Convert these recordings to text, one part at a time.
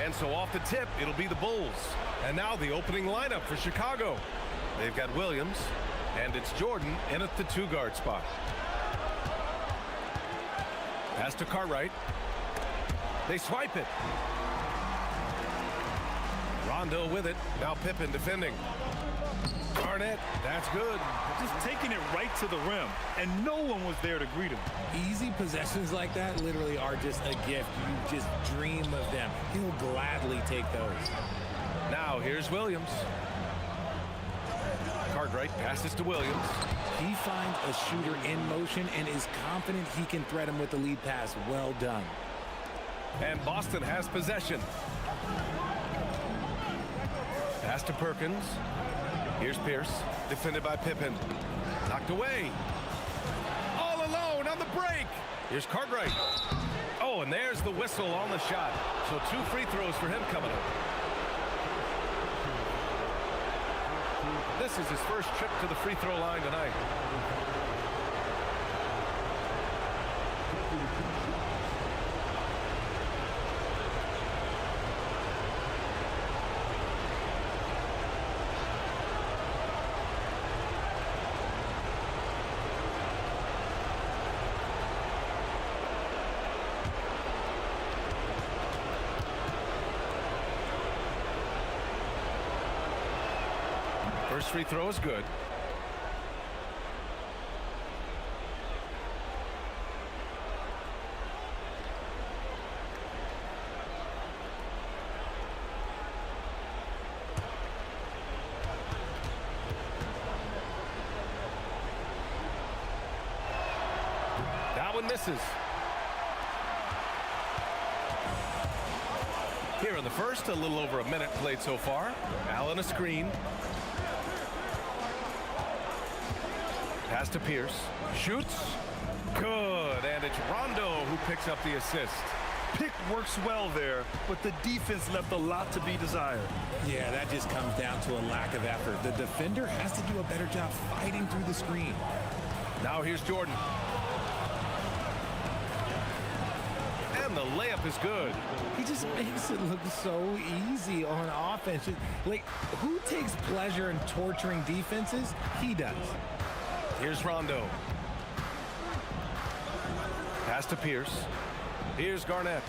And so off the tip, it'll be the Bulls. And now the opening lineup for Chicago. They've got Williams, and it's Jordan in at the 2-guard spot. Pass to Cartwright. They swipe it. Rondo with it. Now Pippen defending. Garnett, that's good. Just taking it right to the rim, and no one was there to greet him. Easy possessions like that literally are just a gift. You just dream of them. He'll gladly take those. Now here's Williams. Cartwright passes to Williams. He finds a shooter in motion and is confident he can thread him with the lead pass. Well done. And Boston has possession. Pass to Perkins. Here's Pierce, defended by Pippen. Knocked away. All alone on the break. Here's Cartwright. Oh, and there's the whistle on the shot. So 2 free throws for him coming up. This is his first trip to the free throw line tonight. First free throw is good. That one misses. Here in the first, a little over a minute played so far. Allen a screen. Pass to Pierce. Shoots. Good. And it's Rondo who picks up the assist. Pick works well there, but the defense left a lot to be desired. Yeah, that just comes down to a lack of effort. The defender has to do a better job fighting through the screen. Now here's Jordan. And the layup is good. He just makes it look so easy on offense. Like, who takes pleasure in torturing defenses? He does. Here's Rondo. Pass to Pierce. Here's Garnett.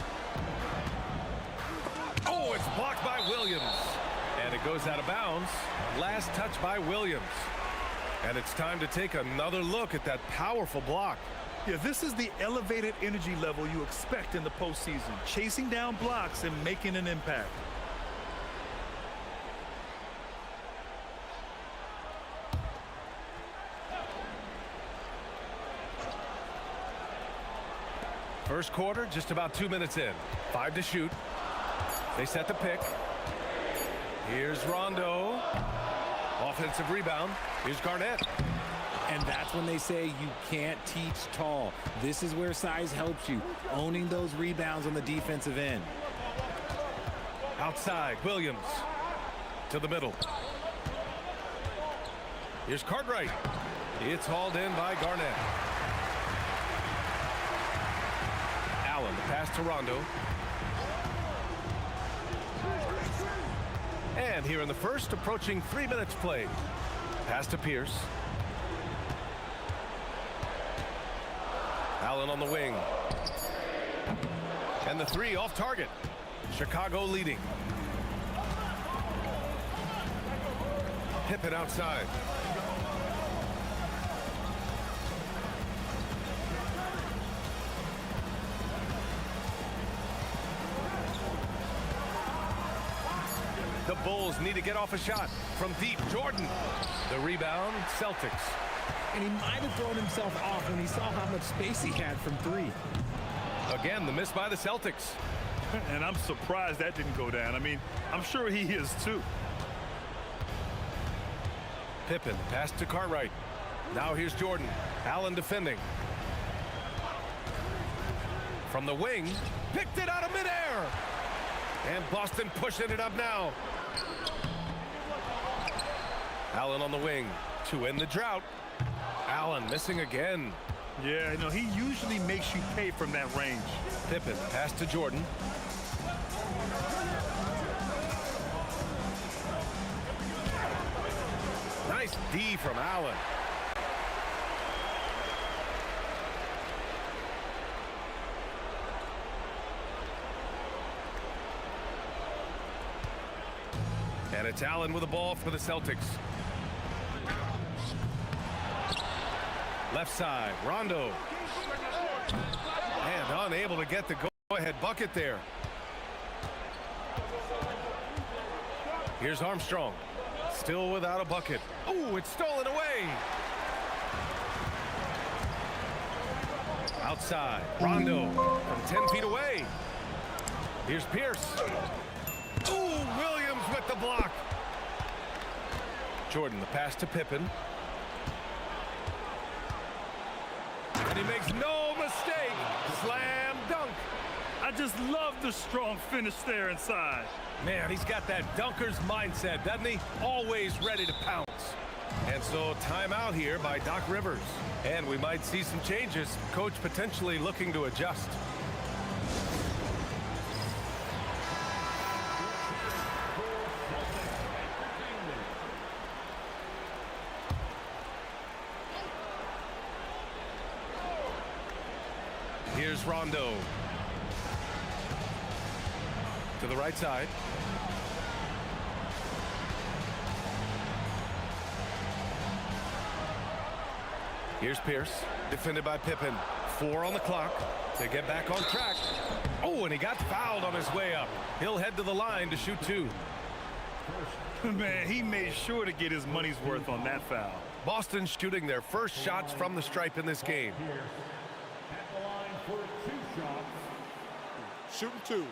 Oh, it's blocked by Williams. And it goes out of bounds. Last touch by Williams. And it's time to take another look at that powerful block. Yeah, this is the elevated energy level you expect in the postseason. Chasing down blocks and making an impact. First quarter, just about 2 minutes in. 5 to shoot. They set the pick. Here's Rondo. Offensive rebound. Here's Garnett. And that's when they say you can't teach tall. This is where size helps you, owning those rebounds on the defensive end. Outside, Williams. To the middle. Here's Cartwright. It's hauled in by Garnett. Allen, the pass to Rondo. And here in the first, approaching 3 minutes played. Pass to Pierce. Allen on the wing. And the three off target. Chicago leading. Pippen outside. The Bulls need to get off a shot from deep. Jordan. The rebound, Celtics. And he might have thrown himself off when he saw how much space he had from three. Again, the miss by the Celtics. And I'm surprised that didn't go down. I mean, I'm sure he is too. Pippen, pass to Cartwright. Now here's Jordan. Allen defending. From the wing, picked it out of midair. And Boston pushing it up now. Allen on the wing to end the drought. Allen missing again. Yeah, you know, he usually makes you pay from that range. Pippen, pass to Jordan. D from Allen. And it's Allen with the ball for the Celtics. Left side, Rondo. And unable to get the go-ahead bucket there. Here's Armstrong. Still without a bucket. Oh, it's stolen away. Outside, Rondo from 10 feet away. Here's Pierce. Ooh, Williams with the block. Jordan, the pass to Pippen. And he makes no mistake. Slam dunk. I just love the strong finish there inside. Man, he's got that dunker's mindset, doesn't he? Always ready to pounce. And so timeout here by Doc Rivers. And we might see some changes. Coach potentially looking to adjust. Here's Rondo. To the right side. Here's Pierce, defended by Pippen. 4 on the clock. They get back on track. Oh, and he got fouled on his way up. He'll head to the line to shoot 2. Man, he made sure to get his money's worth on that foul. Boston shooting their first shots from the stripe in this game. At the line for 2 shots. Shooting 2.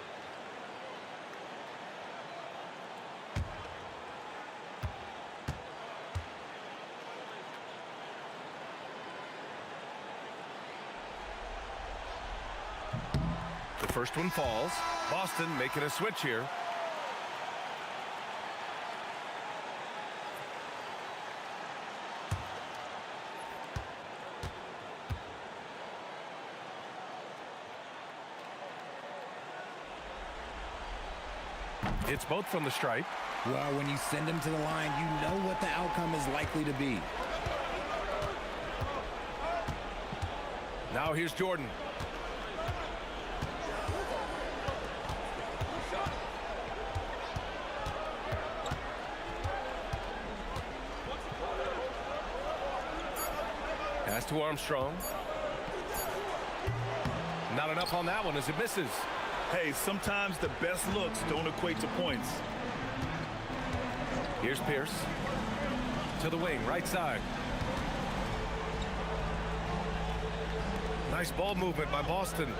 The first one falls. Boston making a switch here. It's both from the stripe. Well, when you send him to the line, you know what the outcome is likely to be. Now here's Jordan. Pass to Armstrong. Not enough on that one as it misses. Hey, sometimes the best looks don't equate to points. Here's Pierce. To the wing, right side. Nice ball movement by Boston.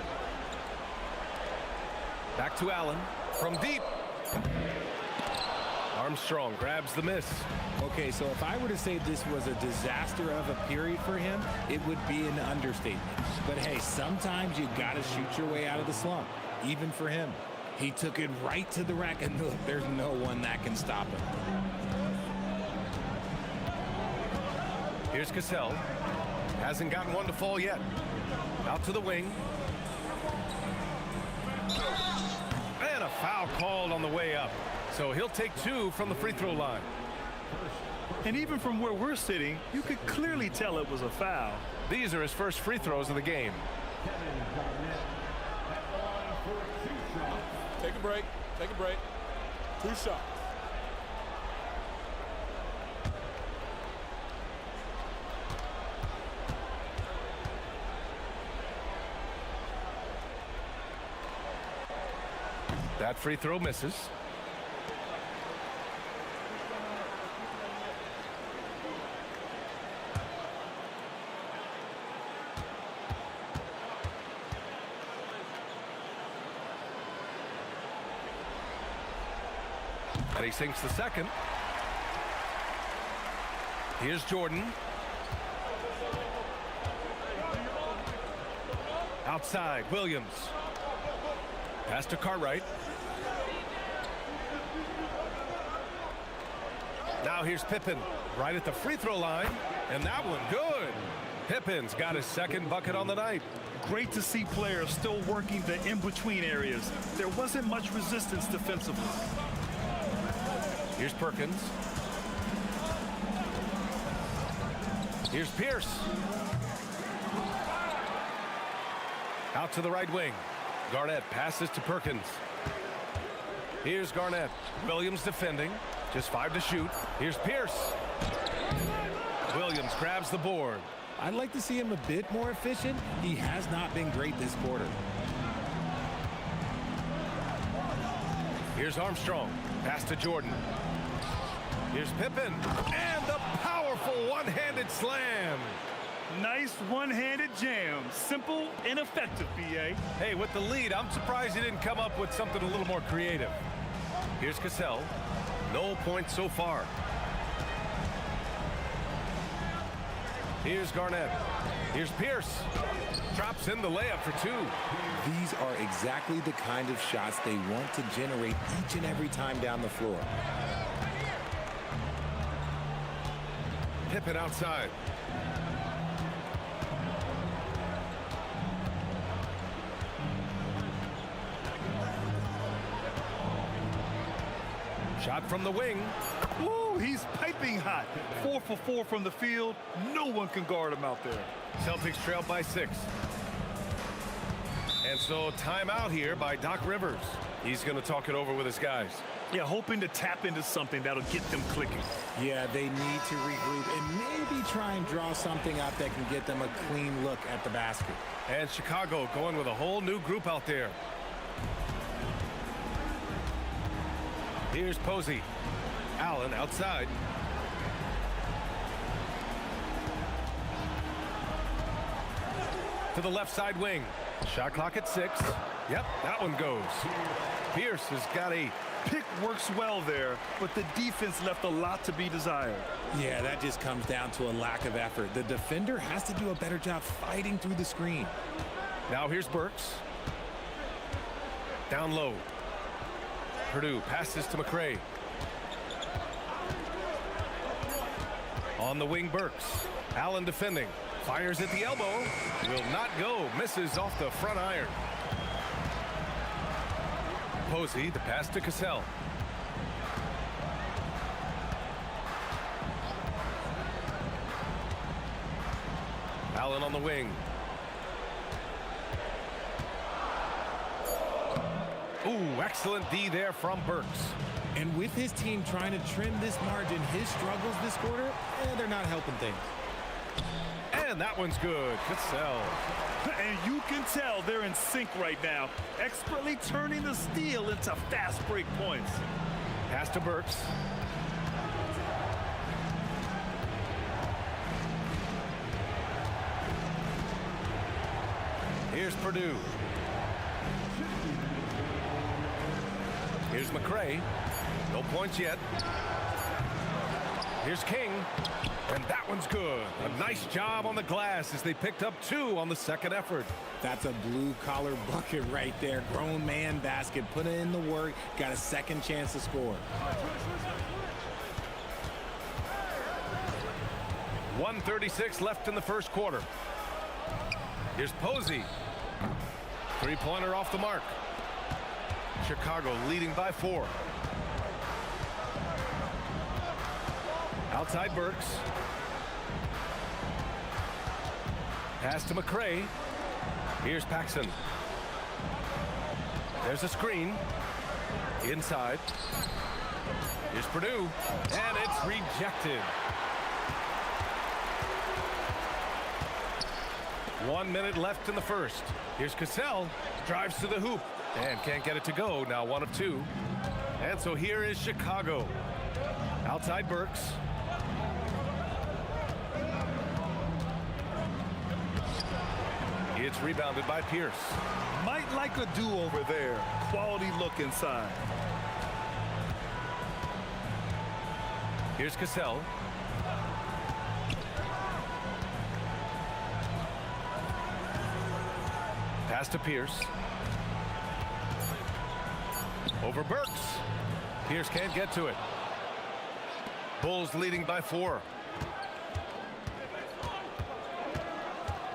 Back to Allen. From deep. Armstrong grabs the miss. Okay, so if I were to say this was a disaster of a period for him, it would be an understatement. But hey, sometimes you got to shoot your way out of the slump, even for him. He took it right to the rack, and look, there's no one that can stop him. Here's Cassell. Hasn't gotten one to fall yet. Out to the wing. And a foul called on the way up. So he'll take 2 from the free throw line. And even from where we're sitting, you could clearly tell it was a foul. These are his first free throws of the game. Take a break. Take a break. 2 shots. That free throw misses. And he sinks the second. Here's Jordan. Outside, Williams. Pass to Cartwright. Now here's Pippen, right at the free throw line, and that one good. Pippen's got his second bucket on the night. Great to see players still working the in-between areas. There wasn't much resistance defensively. Here's Perkins. Here's Pierce. Out to the right wing. Garnett passes to Perkins. Here's Garnett. Williams defending. Just 5 to shoot. Here's Pierce. Williams grabs the board. I'd like to see him a bit more efficient. He has not been great this quarter. Here's Armstrong. Pass to Jordan. Here's Pippen. And the powerful one-handed slam. Nice one-handed jam. Simple and effective, B.A. Hey, with the lead, I'm surprised he didn't come up with something a little more creative. Here's Cassell. No points so far. Here's Garnett. Here's Pierce. Drops in the layup for 2. These are exactly the kind of shots they want to generate each and every time down the floor. Pippen outside. Shot from the wing. Woo, he's piping hot. 4 for 4 from the field. No one can guard him out there. Celtics trail by 6. And so timeout here by Doc Rivers. He's going to talk it over with his guys. Yeah, hoping to tap into something that'll get them clicking. Yeah, they need to regroup and maybe try and draw something up that can get them a clean look at the basket. And Chicago going with a whole new group out there. Here's Posey. Allen outside. To the left side wing. Shot clock at 6. Yep, that one goes. Pierce has got a... Pick works well there, but the defense left a lot to be desired. Yeah, that just comes down to a lack of effort. The defender has to do a better job fighting through the screen. Now here's Burks. Down low. Purdue passes to McRae. On the wing, Burks. Allen defending. Fires at the elbow. Will not go. Misses off the front iron. Posey, the pass to Cassell. Allen on the wing. Ooh, excellent D there from Burks. And with his team trying to trim this margin, his struggles this quarter, they're not helping things. And that one's good. Cassell. And you can tell they're in sync right now, expertly turning the steal into fast break points. Pass to Burks. Here's Purdue. Here's McRae. No points yet. Here's King. And that one's good. A nice job on the glass as they picked up 2 on the second effort. That's a blue-collar bucket right there. Grown man basket. Put in the work. Got a second chance to score. 1:36 left in the first quarter. Here's Posey. 3-pointer off the mark. Chicago leading by 4. Outside Burks. Pass to McRae. Here's Paxson. There's a screen. Inside. Here's Purdue. And it's rejected. 1 minute left in the first. Here's Cassell. Drives to the hoop. And can't get it to go. Now 1 of 2. And so here is Chicago. Outside Burks. It's rebounded by Pierce. Might like a do-over there. Quality look inside. Here's Cassell. Pass to Pierce. Over Burks. Pierce can't get to it. Bulls leading by 4.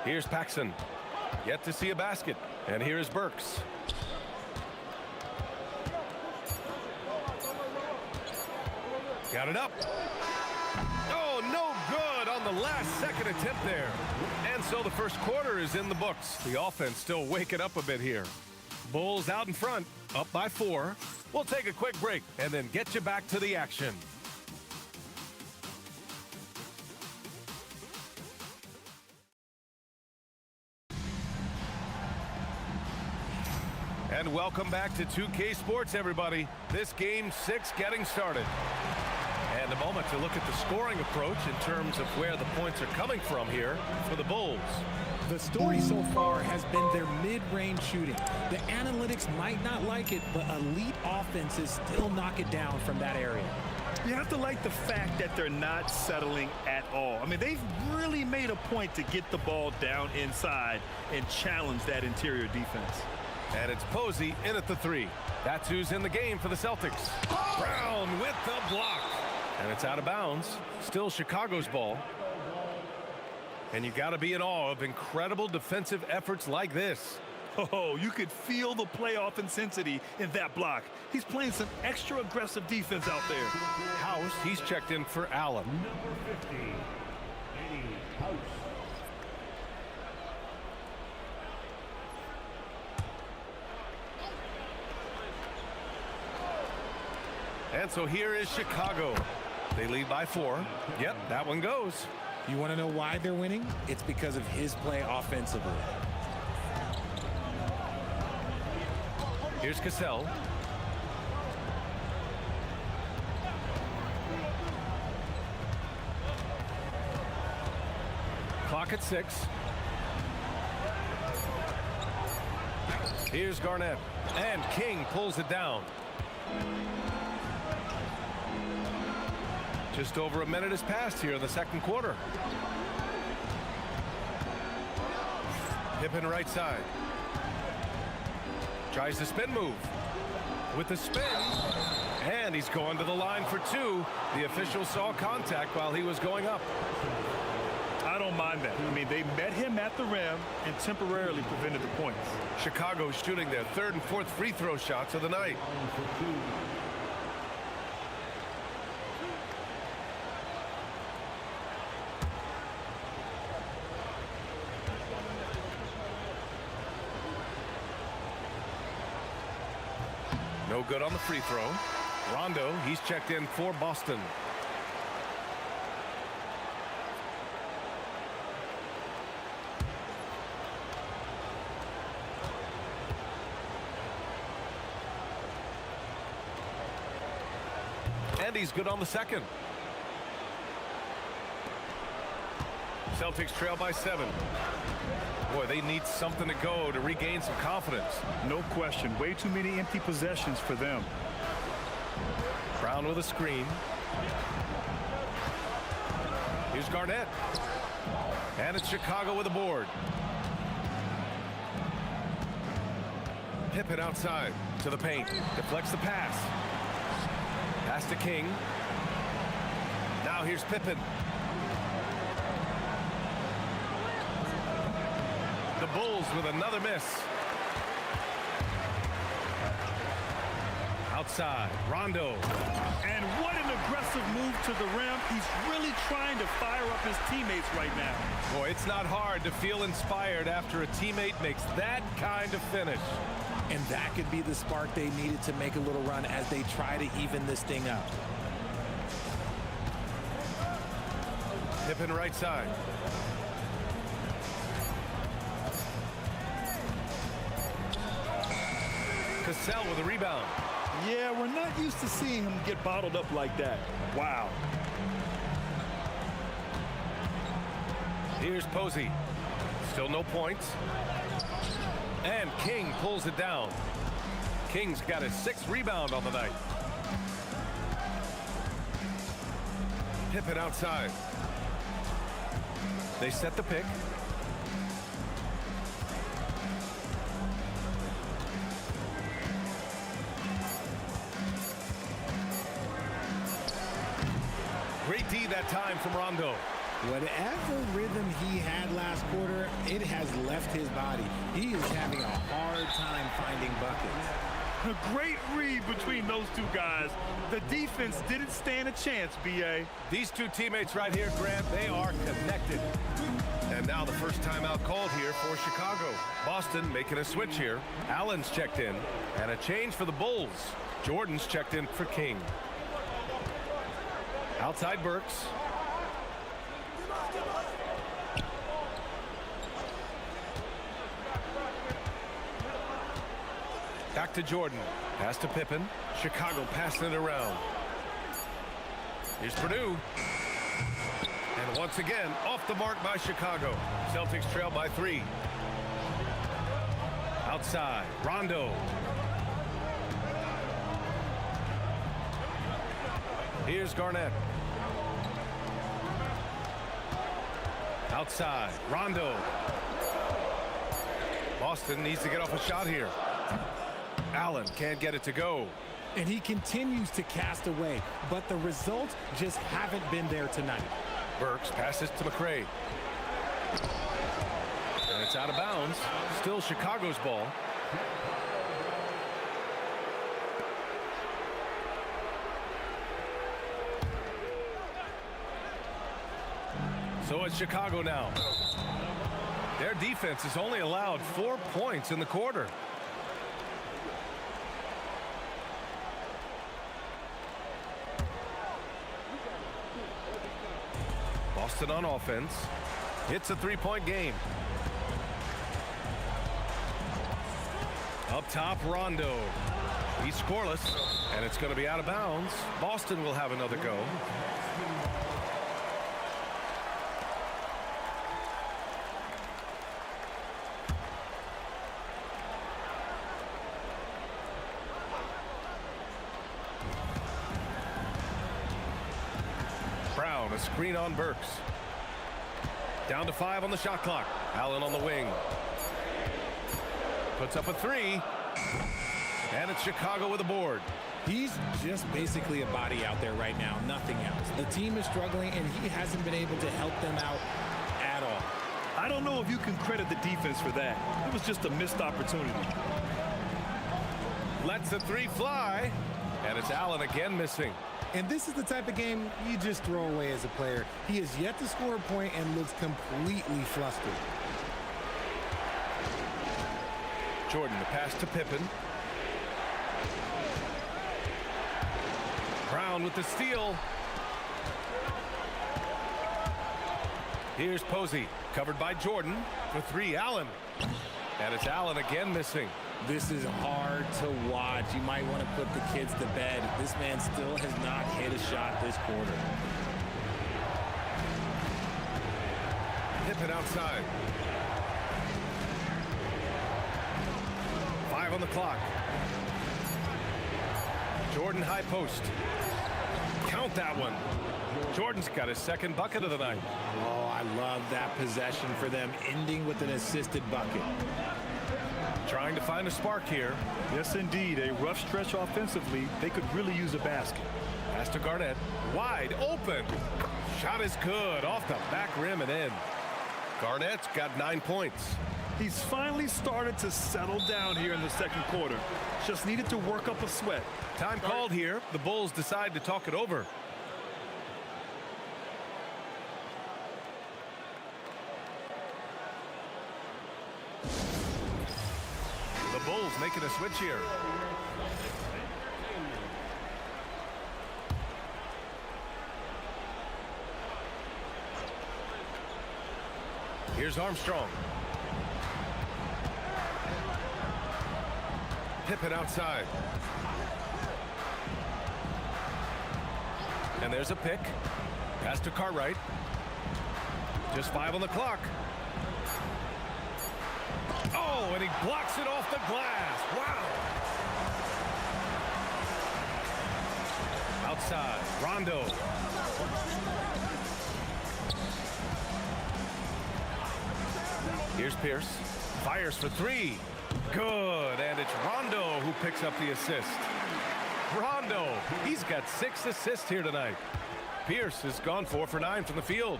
Here's Paxson. Yet to see a basket. And here is Burks. Got it up. Oh, no good on the last-second attempt there. And so the first quarter is in the books. The offense still waking up a bit here. Bulls out in front, up by 4. We'll take a quick break and then get you back to the action. And welcome back to 2K Sports, everybody. This Game 6 getting started. And a moment to look at the scoring approach in terms of where the points are coming from here for the Bulls. The story so far has been their mid-range shooting. The analytics might not like it, but elite offenses still knock it down from that area. You have to like the fact that they're not settling at all. I mean, they've really made a point to get the ball down inside and challenge that interior defense. And it's Posey in at the 3. That's who's in the game for the Celtics. Brown with the block. And it's out of bounds. Still Chicago's ball. And you got to be in awe of incredible defensive efforts like this. Oh, you could feel the playoff intensity in that block. He's playing some extra aggressive defense out there. House, he's checked in for Allen. Number 50, Eddie House. And so here is Chicago. They lead by 4. Yep, that one goes. You want to know why they're winning? It's because of his play offensively. Here's Cassell. Clock at 6. Here's Garnett. And King pulls it down. Just over a minute has passed here in the second quarter. Pippen right side. Tries the spin move. With the spin. And he's going to the line for 2. The official saw contact while he was going up. I don't mind that. I mean, they met him at the rim and temporarily prevented the points. Chicago's shooting their 3rd and 4th free throw shots of the night. No good on the free throw. Rondo, he's checked in for Boston. And he's good on the second. Celtics trail by 7. Boy, they need something to go to regain some confidence. No question. Way too many empty possessions for them. Brown with a screen. Here's Garnett. And it's Chicago with a board. Pippen outside to the paint. Deflects the pass. Pass to King. Now here's Pippen. The Bulls with another miss. Outside, Rondo. And what an aggressive move to the rim. He's really trying to fire up his teammates right now. Boy, it's not hard to feel inspired after a teammate makes that kind of finish. And that could be the spark they needed to make a little run as they try to even this thing up. Pippen right side. Cassell with a rebound. Yeah, we're not used to seeing him get bottled up like that. Wow. Here's Posey. Still no points. And King pulls it down. King's got his 6th rebound on the night. Pippen outside. They set the pick. Great D that time from Rondo. Whatever rhythm he had last quarter, it has left his body. He is having a hard time finding buckets. A great read between those two guys. The defense didn't stand a chance, B.A. These two teammates right here, Grant, they are connected. And now the first timeout called here for Chicago. Boston making a switch here. Allen's checked in. And a change for the Bulls. Jordan's checked in for King. Outside Burks. Back to Jordan. Pass to Pippen. Chicago passing it around. Here's Purdue. And once again, off the mark by Chicago. Celtics trail by 3. Outside, Rondo. Here's Garnett. Outside, Rondo. Boston needs to get off a shot here. Allen can't get it to go. And he continues to cast away, but the results just haven't been there tonight. Burks passes to McRae. And it's out of bounds. Still Chicago's ball. So it's Chicago now. Their defense has only allowed 4 points in the quarter. Boston on offense. It's a 3-point game. Up top, Rondo. He's scoreless, and it's going to be out of bounds. Boston will have another go. Brown, a screen on Burks. Down to 5 on the shot clock. Allen on the wing. Puts up a 3. And it's Chicago with a board. He's just basically a body out there right now, nothing else. The team is struggling, and he hasn't been able to help them out at all. I don't know if you can credit the defense for that. It was just a missed opportunity. Lets the 3 fly. And it's Allen again missing. And this is the type of game you just throw away as a player. He has yet to score a point and looks completely flustered. Jordan, the pass to Pippen. Brown with the steal. Here's Posey, covered by Jordan for 3. Allen. And it's Allen again missing. This is hard to watch. You might want to put the kids to bed. This man still has not hit a shot this quarter. Pippen outside. 5 on the clock. Jordan high post. Count that one. Jordan's got his second bucket of the night. Oh, I love that possession for them, ending with an assisted bucket. Trying to find a spark here. Yes, indeed. A rough stretch offensively. They could really use a basket. Pass to Garnett. Wide open. Shot is good. Off the back rim and in. Garnett's got 9 points. He's finally started to settle down here in the second quarter. Just needed to work up a sweat. Time called here. The Bulls decide to talk it over. The Bulls making a switch here. Here's Armstrong. Pippen outside. And there's a pick. Pass to Cartwright. Just 5 on the clock. Oh, and he blocks it off the glass. Wow. Outside, Rondo. Here's Pierce. Fires for 3. Good, and it's Rondo who picks up the assist. Rondo, he's got 6 assists here tonight. Pierce has gone 4 for 9 from the field.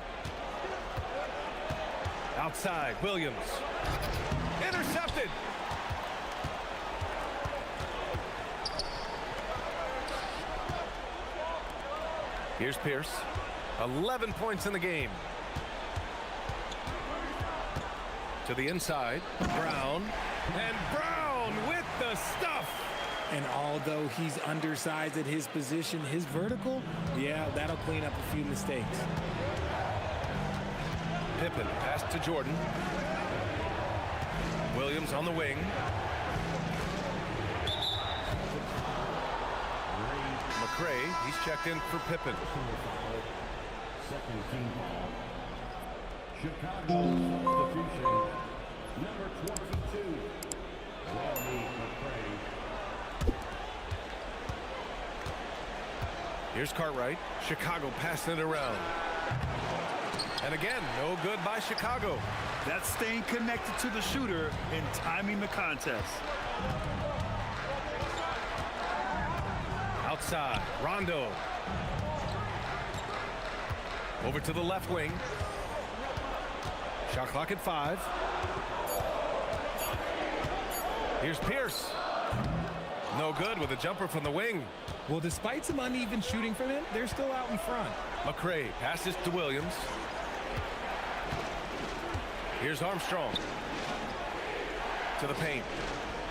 Outside, Williams. Intercepted. Here's Pierce. 11 points in the game. To the inside. Brown. And Brown with the stuff. And although he's undersized at his position, his vertical, yeah, that'll clean up a few mistakes. Pippen pass to Jordan. Williams on the wing. McRae, he's checked in for Pippen. Second team foul. Chicago substitution. Number 22. Rodney McRae. Here's Cartwright. Chicago passing it around. And again, no good by Chicago. That's staying connected to the shooter and timing the contest. Outside, Rondo. Over to the left wing. Shot clock at 5. Here's Pierce. No good with a jumper from the wing. Well, despite some uneven shooting for them, they're still out in front. McRae passes to Williams. Here's Armstrong. To the paint.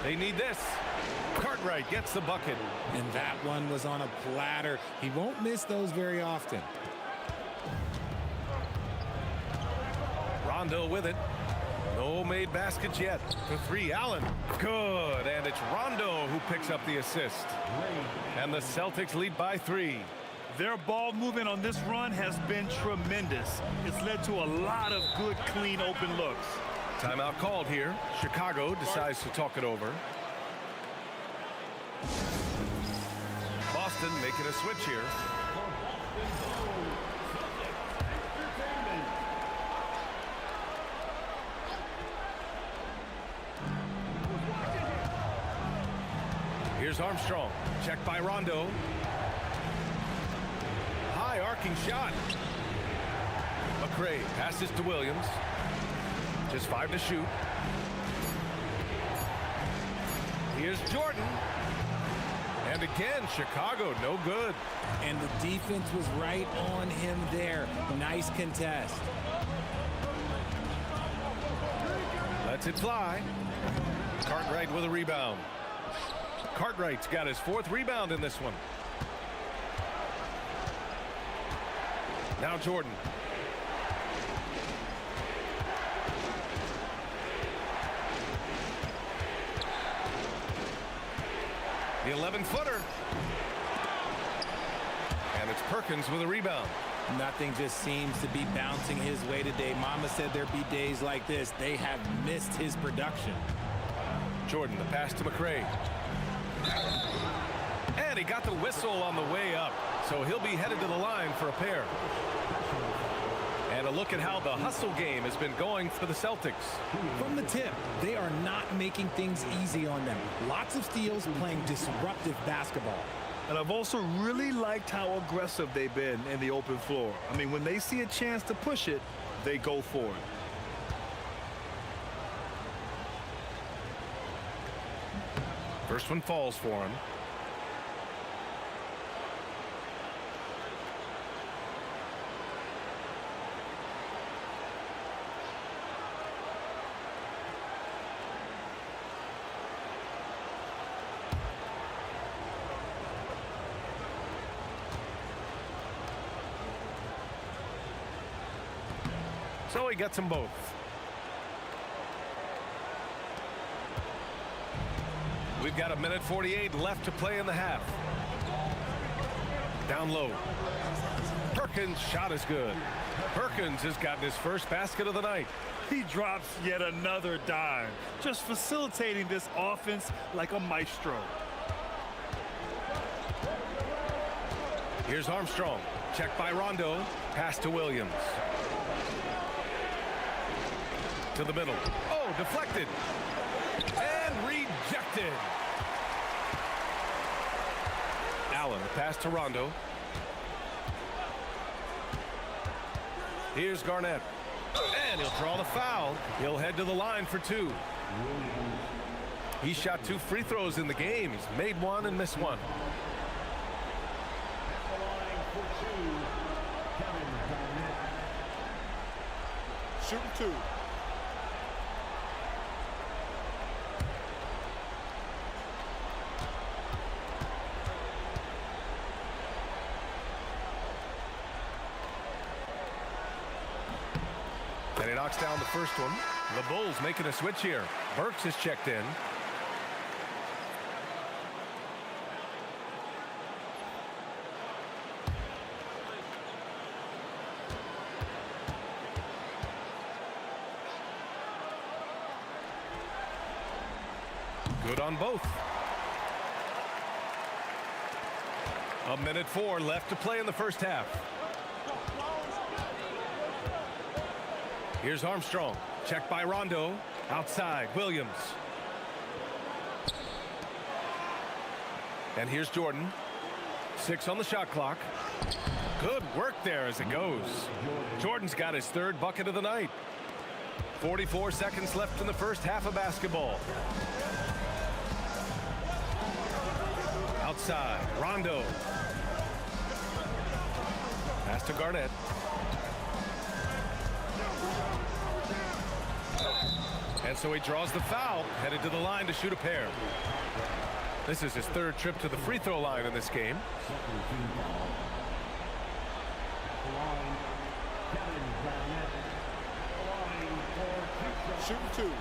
They need this. Cartwright gets the bucket. And that one was on a platter. He won't miss those very often. Rondo with it. No made baskets yet. For 3, Allen. Good. And it's Rondo who picks up the assist. And the Celtics lead by 3. Their ball movement on this run has been tremendous. It's led to a lot of good, clean, open looks. Timeout called here. Chicago decides to talk it over. Boston making a switch here. Here's Armstrong. Checked by Rondo. High arcing shot. McRae passes to Williams. Just 5 to shoot. Here's Jordan. And again, Chicago, no good. And the defense was right on him there. Nice contest. Lets it fly. Cartwright with a rebound. Cartwright's got his 4th rebound in this one. Now Jordan. The 11-footer. And it's Perkins with a rebound. Nothing just seems to be bouncing his way today. Mama said there'd be days like this. They have missed his production. Jordan, the pass to McRae. And he got the whistle on the way up. So he'll be headed to the line for a pair. And a look at how the hustle game has been going for the Celtics. From the tip, they are not making things easy on them. Lots of steals, playing disruptive basketball. And I've also really liked how aggressive they've been in the open floor. I mean, when they see a chance to push it, they go for it. First one falls for him. So he gets them both. We've got 1:48 left to play in the half. Down low. Perkins' shot is good. Perkins has gotten his first basket of the night. He drops yet another dime, just facilitating this offense like a maestro. Here's Armstrong. Checked by Rondo. Pass to Williams. To the middle. Oh, deflected. And rejected. Allen, pass to Rondo. Here's Garnett. And he'll draw the foul. He'll head to the line for 2. He shot 2 free throws in the game. He's made 1 and missed 1. At the line for 2. Shooting 2. And he knocks down the first one. The Bulls making a switch here. Burks is checked in. Good on both. 1:04 left to play in the first half. Here's Armstrong. Checked by Rondo. Outside, Williams. And here's Jordan. 6 on the shot clock. Good work there as it goes. Jordan's got his 3rd bucket of the night. 44 seconds left in the first half of basketball. Outside, Rondo. Pass to Garnett. And so he draws the foul, headed to the line to shoot a pair. This is his 3rd trip to the free throw line in this game. Shooting 2.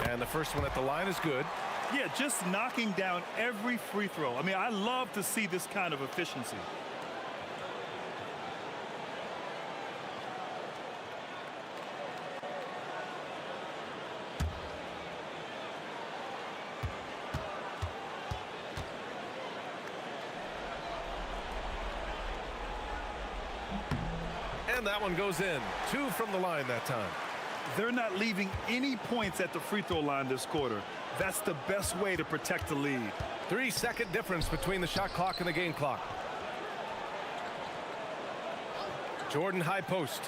And the first one at the line is good. Yeah, just knocking down every free throw. I mean, I love to see this kind of efficiency. And that one goes in. 2 from the line that time. They're not leaving any points at the free throw line this quarter. That's the best way to protect the lead. 3-second difference between the shot clock and the game clock. Jordan high post.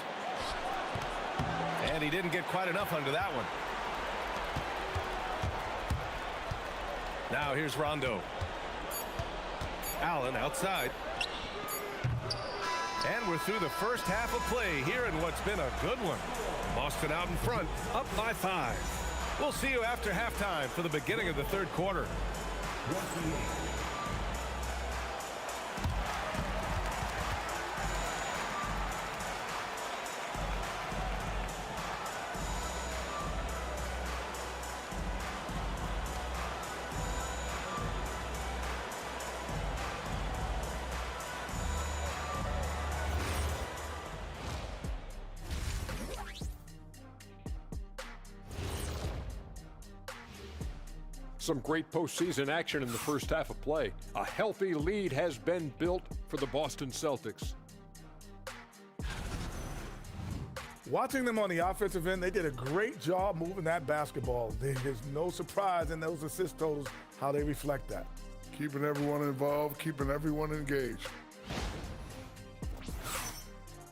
And he didn't get quite enough under that one. Now here's Rondo. Allen outside. And we're through the first half of play here in what's been a good one. Boston out in front, up by 5. We'll see you after halftime for the beginning of the 3rd quarter. Some great postseason action in the first half of play. A healthy lead has been built for the Boston Celtics. Watching them on the offensive end, they did a great job moving that basketball. There's no surprise in those assist totals how they reflect that. Keeping everyone involved, keeping everyone engaged.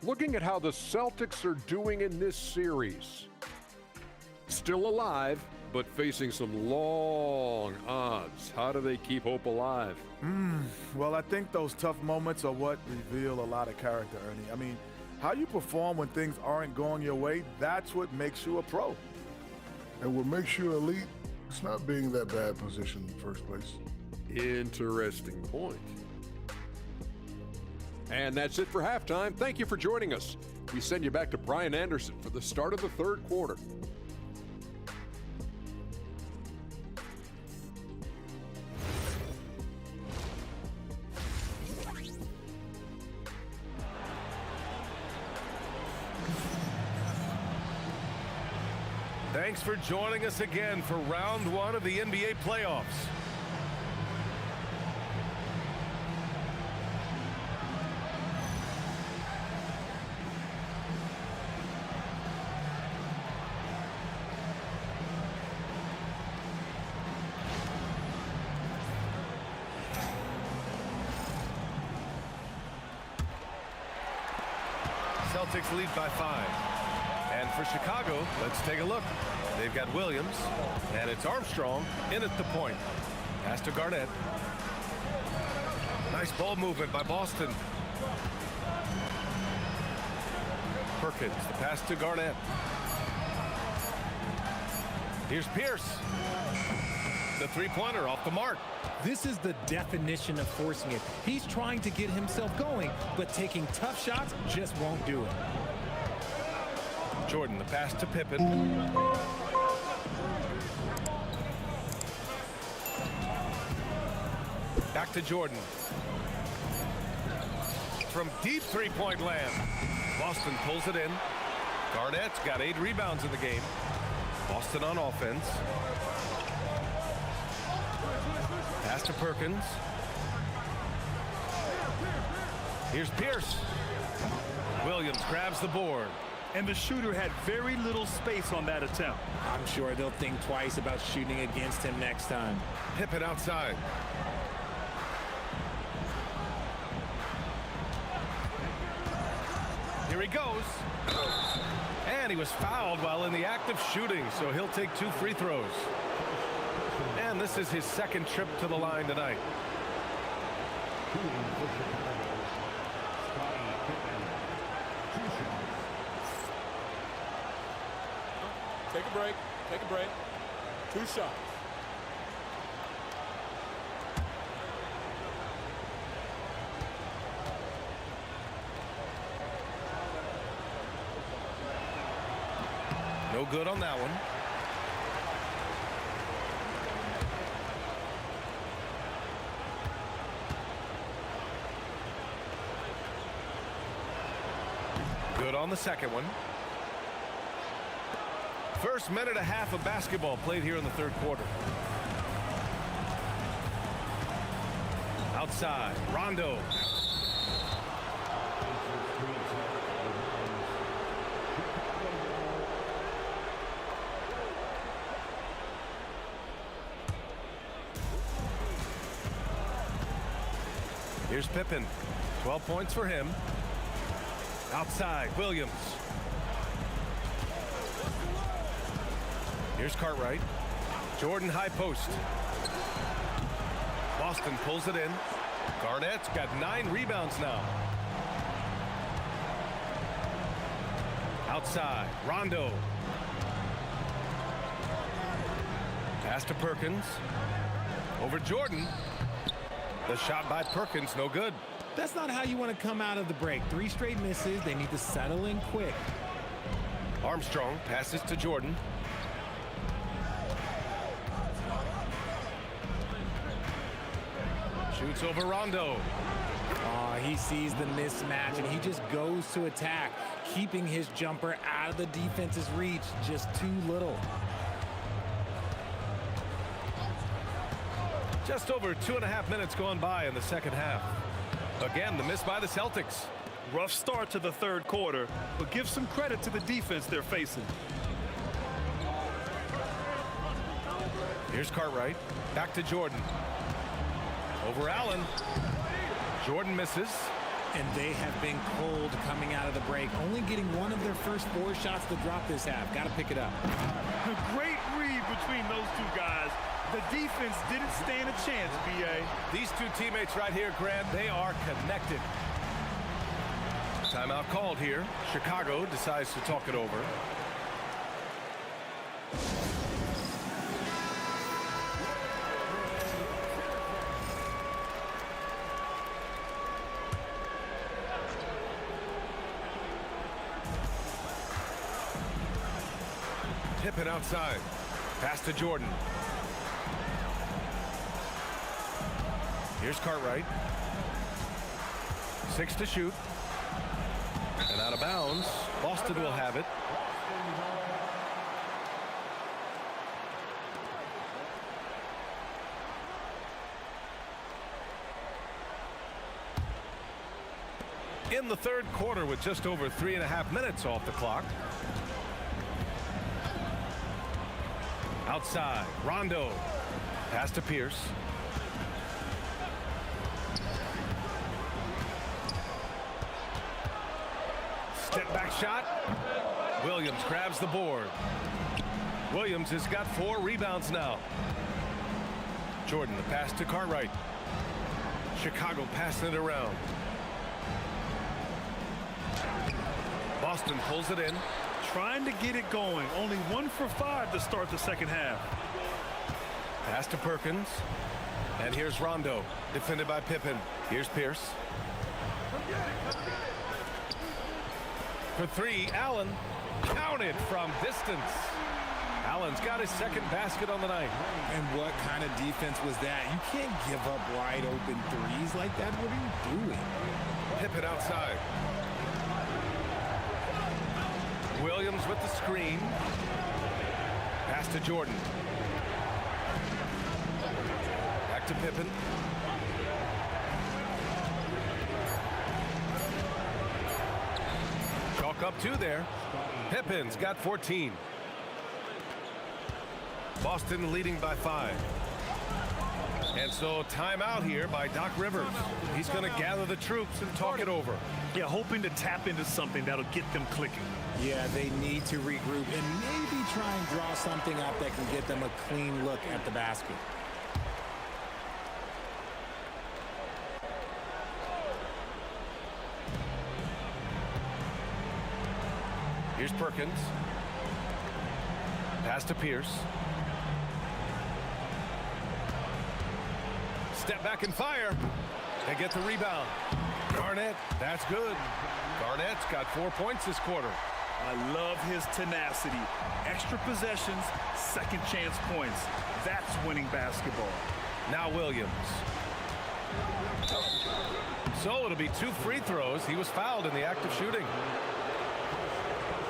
Looking at how the Celtics are doing in this series. Still alive, but facing some long odds. How do they keep hope alive? Well, I think those tough moments are what reveal a lot of character, Ernie. I mean, how you perform when things aren't going your way, that's what makes you a pro. And what makes you elite, it's not being in that bad position in the first place. Interesting point. And that's it for halftime. Thank you for joining us. We send you back to Brian Anderson for the start of the 3rd quarter. Thanks for joining us again for round 1 of the NBA playoffs. Celtics lead by 5. And for Chicago, let's take a look. They've got Williams, and it's Armstrong in at the point. Pass to Garnett. Nice ball movement by Boston. Perkins, the pass to Garnett. Here's Pierce. The three-pointer off the mark. This is the definition of forcing it. He's trying to get himself going, but taking tough shots just won't do it. Jordan, the pass to Pippen. Back to Jordan. From deep three-point land. Boston pulls it in. Garnett's got 8 rebounds in the game. Boston on offense. Pass to Perkins. Here's Pierce. Williams grabs the board. And the shooter had very little space on that attempt. I'm sure they'll think twice about shooting against him next time. Pippen outside. Here he goes. And he was fouled while in the act of shooting, so he'll take 2 free throws. And this is his second trip to the line tonight. Take a break. Take a break. 2 shots. No good on that one. Good on the second one. First minute and a half of basketball played here in the third quarter. Outside, Rondo. Here's Pippen. 12 points for him. Outside, Williams. Here's Cartwright. Jordan high post. Boston pulls it in. Garnett's got 9 rebounds now. Outside, Rondo. Pass to Perkins. Over Jordan. The shot by Perkins, no good. That's not how you want to come out of the break. 3 straight misses. They need to settle in quick. Armstrong passes to Jordan. Shoots over Rondo. He sees the mismatch, and he just goes to attack, keeping his jumper out of the defense's reach. Just too little. Just over 2.5 minutes gone by in the second half. Again, the miss by the Celtics. Rough start to the third quarter, but give some credit to the defense they're facing. Here's Cartwright. Back to Jordan. Over Allen. Jordan misses. And they have been cold coming out of the break, only getting one of their first 4 shots to drop this half. Got to pick it up. A great read between those 2 guys. The defense didn't stand a chance, B.A. These 2 teammates right here, Grant, they are connected. Timeout called here. Chicago decides to talk it over. Pippen outside. Pass to Jordan. Here's Cartwright. 6 to shoot. And out of bounds. Boston will have it. In the third quarter with just over 3.5 minutes off the clock. Outside, Rondo. Pass to Pierce. Step back shot. Williams grabs the board. Williams has got 4 rebounds now. Jordan, the pass to Cartwright. Chicago passing it around. Boston pulls it in. Trying to get it going. Only 1 for 5 to start the second half. Pass to Perkins. And here's Rondo, defended by Pippen. Here's Pierce. For 3, Allen. Counted from distance. Allen's got his second basket on the night. And what kind of defense was that? You can't give up wide open threes like that. What are you doing? Pippen outside. Williams with the screen. Pass to Jordan. Back to Pippen. Chalk up 2 there. Pippen's got 14. Boston leading by 5. And so timeout here by Doc Rivers. He's going to gather the troops and talk it over. Yeah, hoping to tap into something that'll get them clicking. Yeah, they need to regroup and maybe try and draw something up that can get them a clean look at the basket. Here's Perkins. Pass to Pierce. Step back and fire. They get the rebound. Garnett, that's good. Garnett's got 4 points this quarter. I love his tenacity. Extra possessions, second chance points. That's winning basketball. Now Williams. So it'll be 2 free throws. He was fouled in the act of shooting.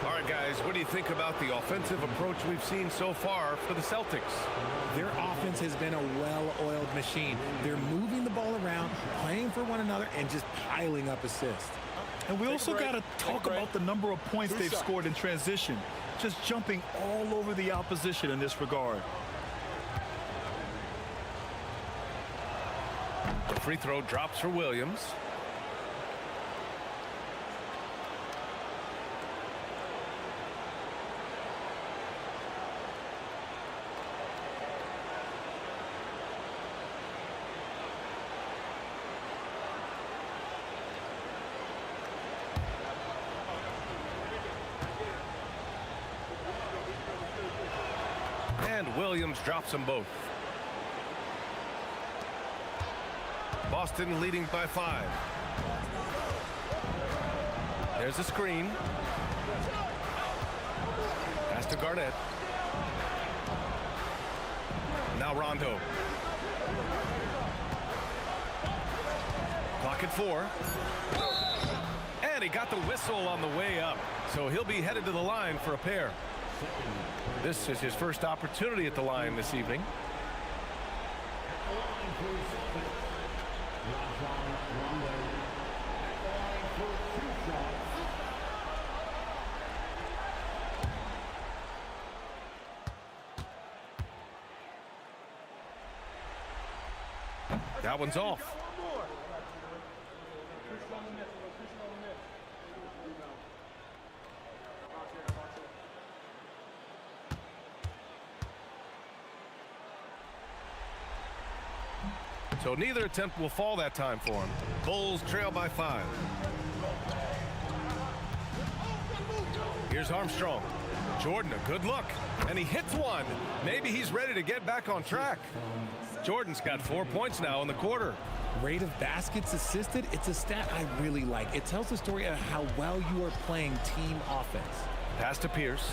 All right, guys, what do you think about the offensive approach we've seen so far for the Celtics? Their offense has been a well-oiled machine. They're moving the ball around, playing for one another, and just piling up assists. And we also got to talk about the number of points they've scored in transition. Just jumping all over the opposition in this regard. The free throw drops for Williams. And Williams drops them both. Boston leading by 5. There's a screen. Pass to Garnett. Now Rondo. Clock at 4. And he got the whistle on the way up. So he'll be headed to the line for a pair. This is his first opportunity at the line this evening. That one's off. So neither attempt will fall that time for him. Bulls trail by 5. Here's Armstrong. Jordan, a good look. And he hits one. Maybe he's ready to get back on track. Jordan's got 4 points now in the quarter. Rate of baskets assisted, it's a stat I really like. It tells the story of how well you are playing team offense. Pass to Pierce.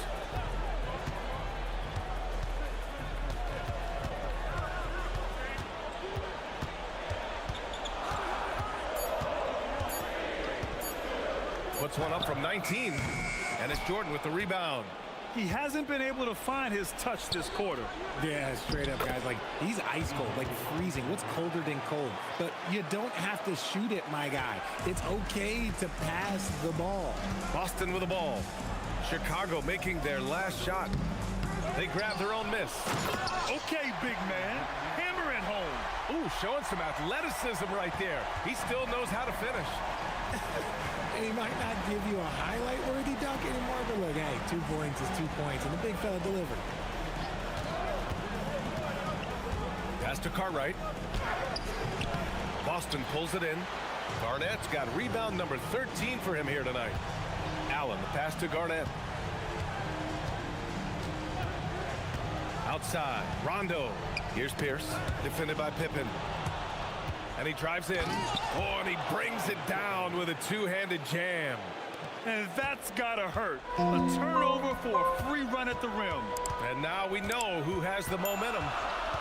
Puts one up from 19, and it's Jordan with the rebound. He hasn't been able to find his touch this quarter. Yeah, straight up, guys. Like, he's ice cold, like freezing. What's colder than cold? But you don't have to shoot it, my guy. It's okay to pass the ball. Boston with the ball. Chicago making their last shot. They grab their own miss. Okay, big man. Hammer it home. Ooh, showing some athleticism right there. He still knows how to finish. He might not give you a highlight-worthy dunk anymore, but look, hey, 2 points is 2 points, and the big fella delivered. Pass to Cartwright. Boston pulls it in. Garnett's got rebound number 13 for him here tonight. Allen, the pass to Garnett. Outside, Rondo. Here's Pierce, defended by Pippen. And he drives in. Oh, and he brings it down with a two-handed jam. And that's gotta hurt. A turnover for a free run at the rim. And now we know who has the momentum.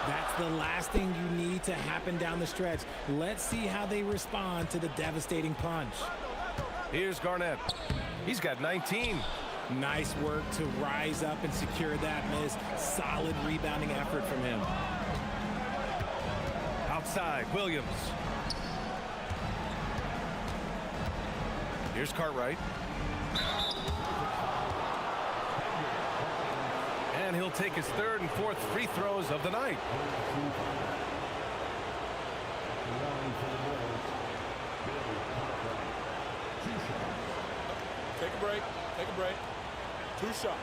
That's the last thing you need to happen down the stretch. Let's see how they respond to the devastating punch. Here's Garnett. He's got 19. Nice work to rise up and secure that miss. Solid rebounding effort from him. Outside, Williams. Here's Cartwright. And he'll take his third and fourth free throws of the night. Take a break. Take a break. 2 shots.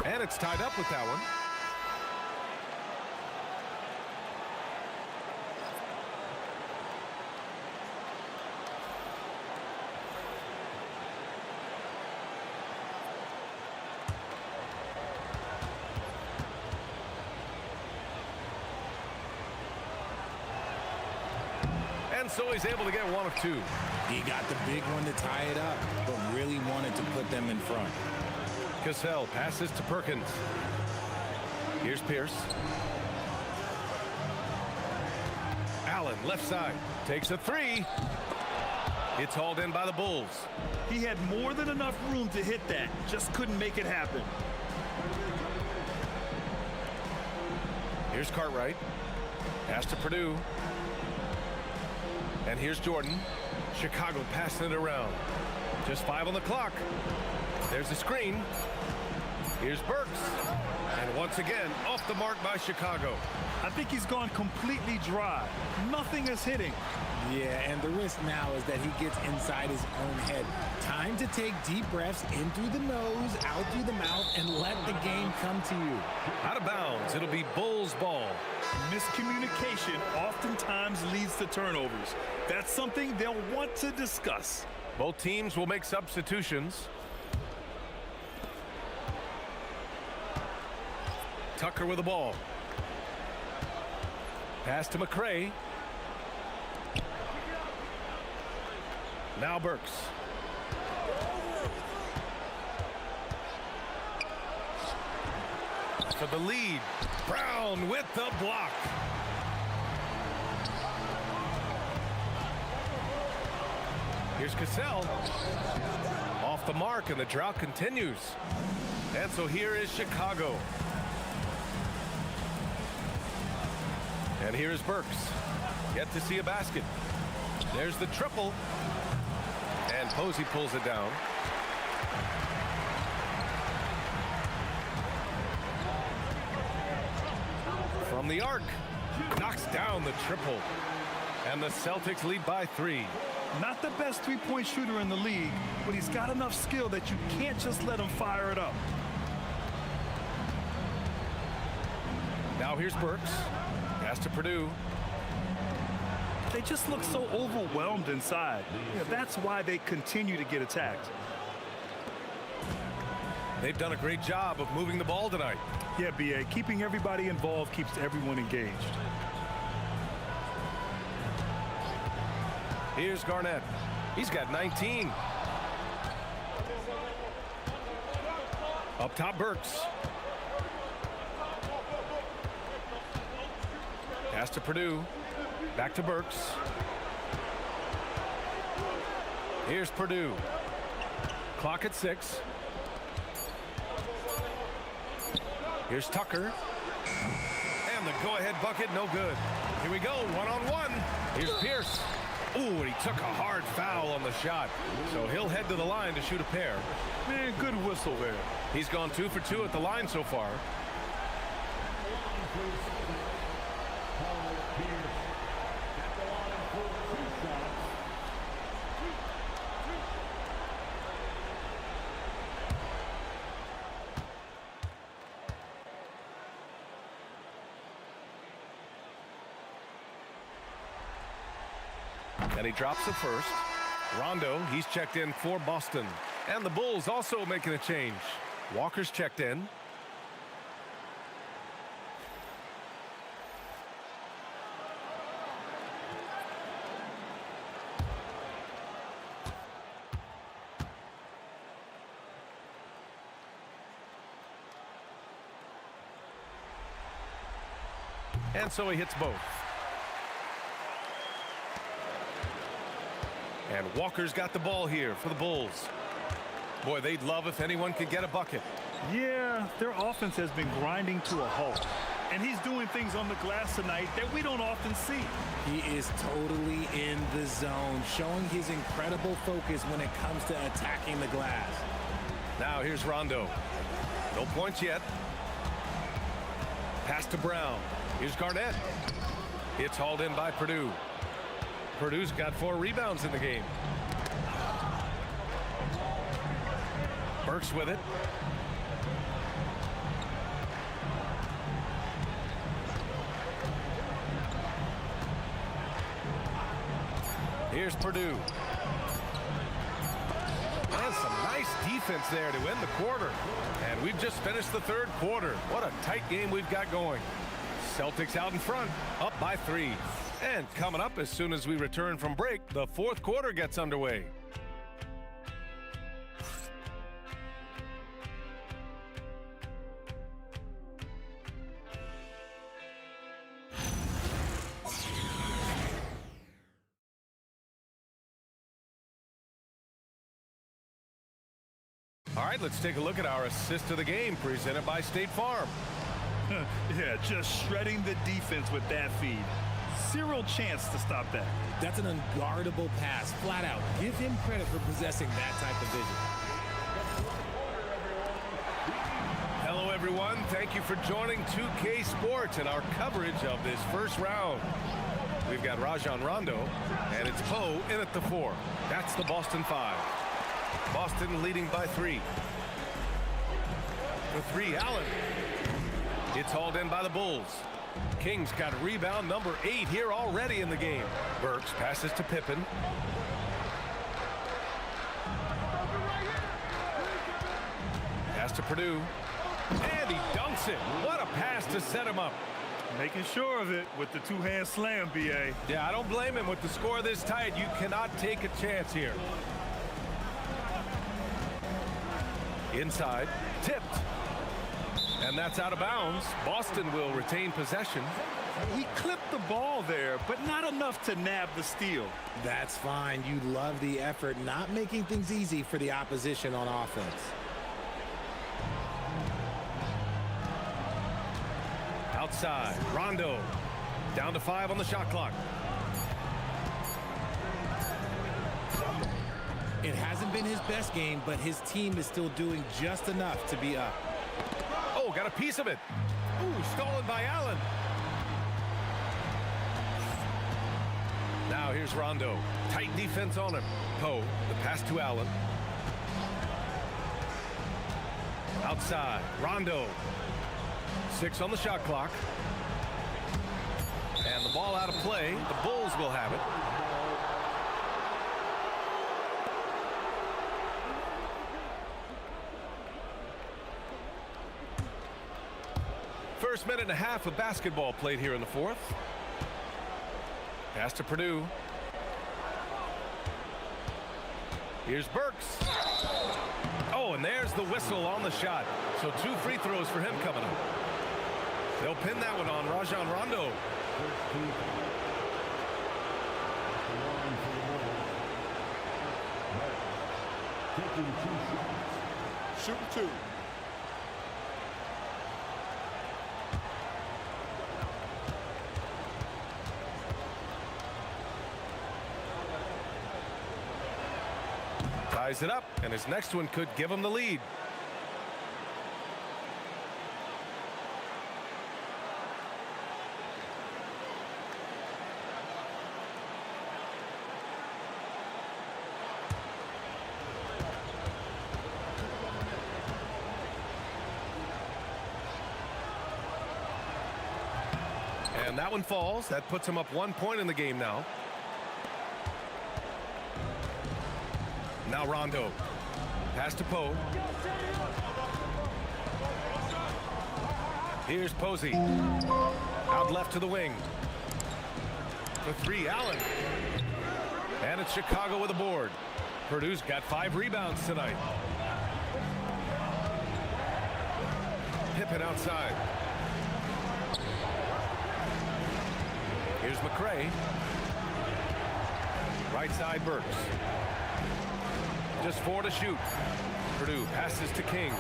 And it's tied up with that one. And so he's able to get one of two. He got the big one to tie it up, but really wanted to put them in front. Cassell passes to Perkins. Here's Pierce. Allen, left side, takes a three. It's hauled in by the Bulls. He had more than enough room to hit that. Just couldn't make it happen. Here's Cartwright. Pass to Purdue. And here's Jordan. Chicago passing it around. Just 5 on the clock. There's the screen. Here's Burks. And once again, off the mark by Chicago. I think he's gone completely dry. Nothing is hitting. Yeah, and the risk now is that he gets inside his own head. Time to take deep breaths in through the nose, out through the mouth, and let the game come to you. Out of bounds. It'll be Bulls ball. Miscommunication oftentimes leads to turnovers. That's something they'll want to discuss. Both teams will make substitutions. Tucker with the ball. Pass to McRae. Now Burks. For the lead. Brown with the block. Here's Cassell. Off the mark, and the drought continues. And so here is Chicago. And here's Burks. Yet to see a basket. There's the triple. And Posey pulls it down. From the arc. Knocks down the triple. And the Celtics lead by 3. Not the best three-point shooter in the league, but he's got enough skill that you can't just let him fire it up. Now here's Burks. Pass to Purdue. They just look so overwhelmed inside. That's why they continue to get attacked. They've done a great job of moving the ball tonight. Yeah, B.A., keeping everybody involved keeps everyone engaged. Here's Garnett. He's got 19. Up top, Burks. Pass to Purdue. Back to Burks. Here's Purdue. Clock at 6. Here's Tucker. And the go-ahead bucket, no good. Here we go, one-on-one. Here's Pierce. Ooh, and he took a hard foul on the shot. So he'll head to the line to shoot a pair. Man, good whistle there. He's gone 2 for 2 at the line so far. And he drops the first. Rondo, he's checked in for Boston. And the Bulls also making a change. Walker's checked in. And so he hits both. And Walker's got the ball here for the Bulls. Boy, they'd love if anyone could get a bucket. Yeah, their offense has been grinding to a halt. And he's doing things on the glass tonight that we don't often see. He is totally in the zone, showing his incredible focus when it comes to attacking the glass. Now here's Rondo. No points yet. Pass to Brown. Here's Garnett. It's hauled in by Purdue. Purdue's got 4 rebounds in the game. Burks with it. Here's Purdue. And some nice defense there to end the quarter. And we've just finished the third quarter. What a tight game we've got going. Celtics out in front, up by 3. And coming up as soon as we return from break, the fourth quarter gets underway. All right, let's take a look at our assist of the game presented by State Farm. Yeah, just shredding the defense with that feed. Zero chance to stop that. That's an unguardable pass, flat out. Give him credit for possessing that type of vision. Hello, everyone. Thank you for joining 2K Sports and our coverage of this first round. We've got Rajon Rondo, and it's Poe in at the 4. That's the Boston 5. Boston leading by 3. The 3, Allen. It's hauled in by the Bulls. Kings got rebound number 8 here already in the game. Burks passes to Pippen. Pass to Purdue. And he dunks it. What a pass to set him up. Making sure of it with the two-hand slam, B.A. Yeah, I don't blame him. With the score this tight, you cannot take a chance here. Inside, tipped. And that's out of bounds. Boston will retain possession. He clipped the ball there, but not enough to nab the steal. That's fine. You love the effort, not making things easy for the opposition on offense. Outside, Rondo. Down to 5 on the shot clock. It hasn't been his best game, but his team is still doing just enough to be up. Oh, got a piece of it. Ooh, stolen by Allen. Now here's Rondo. Tight defense on him. Poe, the pass to Allen. Outside, Rondo. 6 on the shot clock. And the ball out of play. The Bulls will have it. First minute and a half of basketball played here in the fourth. Pass to Purdue. Here's Burks. Oh, and there's the whistle on the shot. So 2 free throws for him coming up. They'll pin that one on Rajon Rondo. Shooting 2. ties it up, and his next one could give him the lead. And that one falls. That puts him up 1 point in the game now. Now Rondo. Pass to Poe. Here's Posey. Out left to the wing. For three, Allen. And it's Chicago with a board. Purdue's got 5 rebounds tonight. Pippen outside. Here's McRae. Right side, Burks. Just 4 to shoot. Purdue passes to King.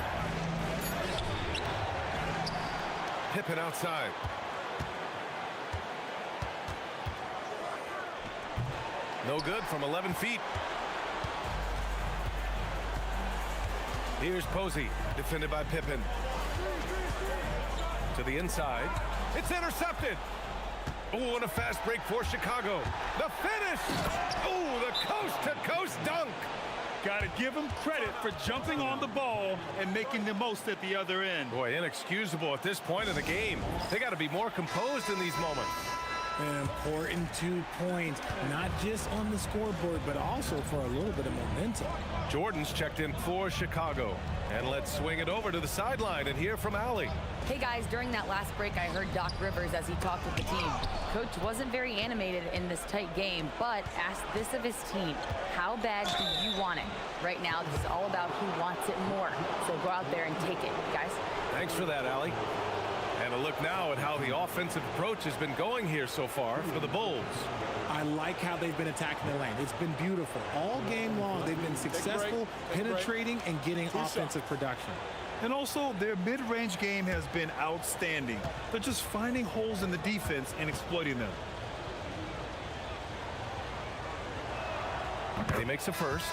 Pippen outside. No good from 11 feet. Here's Posey, defended by Pippen. To the inside. It's intercepted. Oh, and a fast break for Chicago. The finish. Oh, the coast-to-coast dunk. Got to give him credit for jumping on the ball and making the most at the other end. Boy, inexcusable at this point in the game. They got to be more composed in these moments. An important 2 points, not just on the scoreboard, but also for a little bit of momentum. Jordan's checked in for Chicago. And let's swing it over to the sideline and hear from Allie. Hey guys, during that last break, I heard Doc Rivers as he talked with the team. Coach wasn't very animated in this tight game, but asked this of his team: how bad do you want it? Right now, this is all about who wants it more. So go out there and take it, guys. Thanks for that, Allie. And a look now at how the offensive approach has been going here so far for the Bulls. I like how they've been attacking the lane. It's been beautiful. All game long, they've been successful penetrating and getting offensive production. And also, their mid-range game has been outstanding. They're just finding holes in the defense and exploiting them. And he makes a first.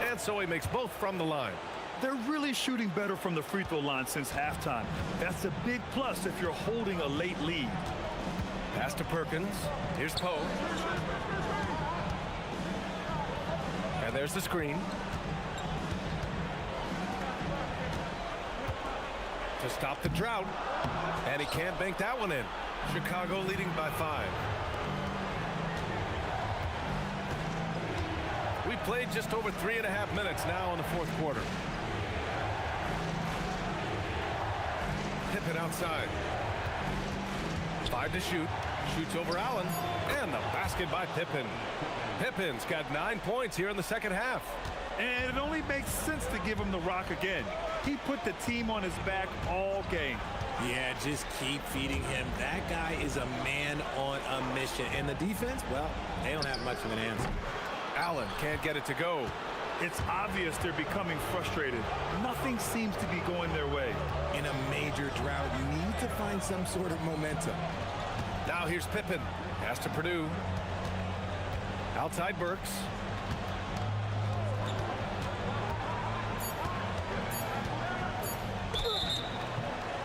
And so he makes both from the line. They're really shooting better from the free throw line since halftime. That's a big plus if you're holding a late lead. Pass to Perkins. Here's Poe. And there's the screen. To stop the drought. And he can't bank that one in. Chicago leading by 5. We played just over 3.5 minutes now in the fourth quarter. Pippen outside. 5 to shoot. Shoots over Allen. And the basket by Pippen. Pippen's got 9 points here in the second half. And it only makes sense to give him the rock again. He put the team on his back all game. Yeah, just keep feeding him. That guy is a man on a mission. And the defense, well, they don't have much of an answer. Allen can't get it to go. It's obvious they're becoming frustrated. Nothing seems to be going their way. In a major drought, you need to find some sort of momentum. Now here's Pippen. Pass to Purdue. Outside Burks.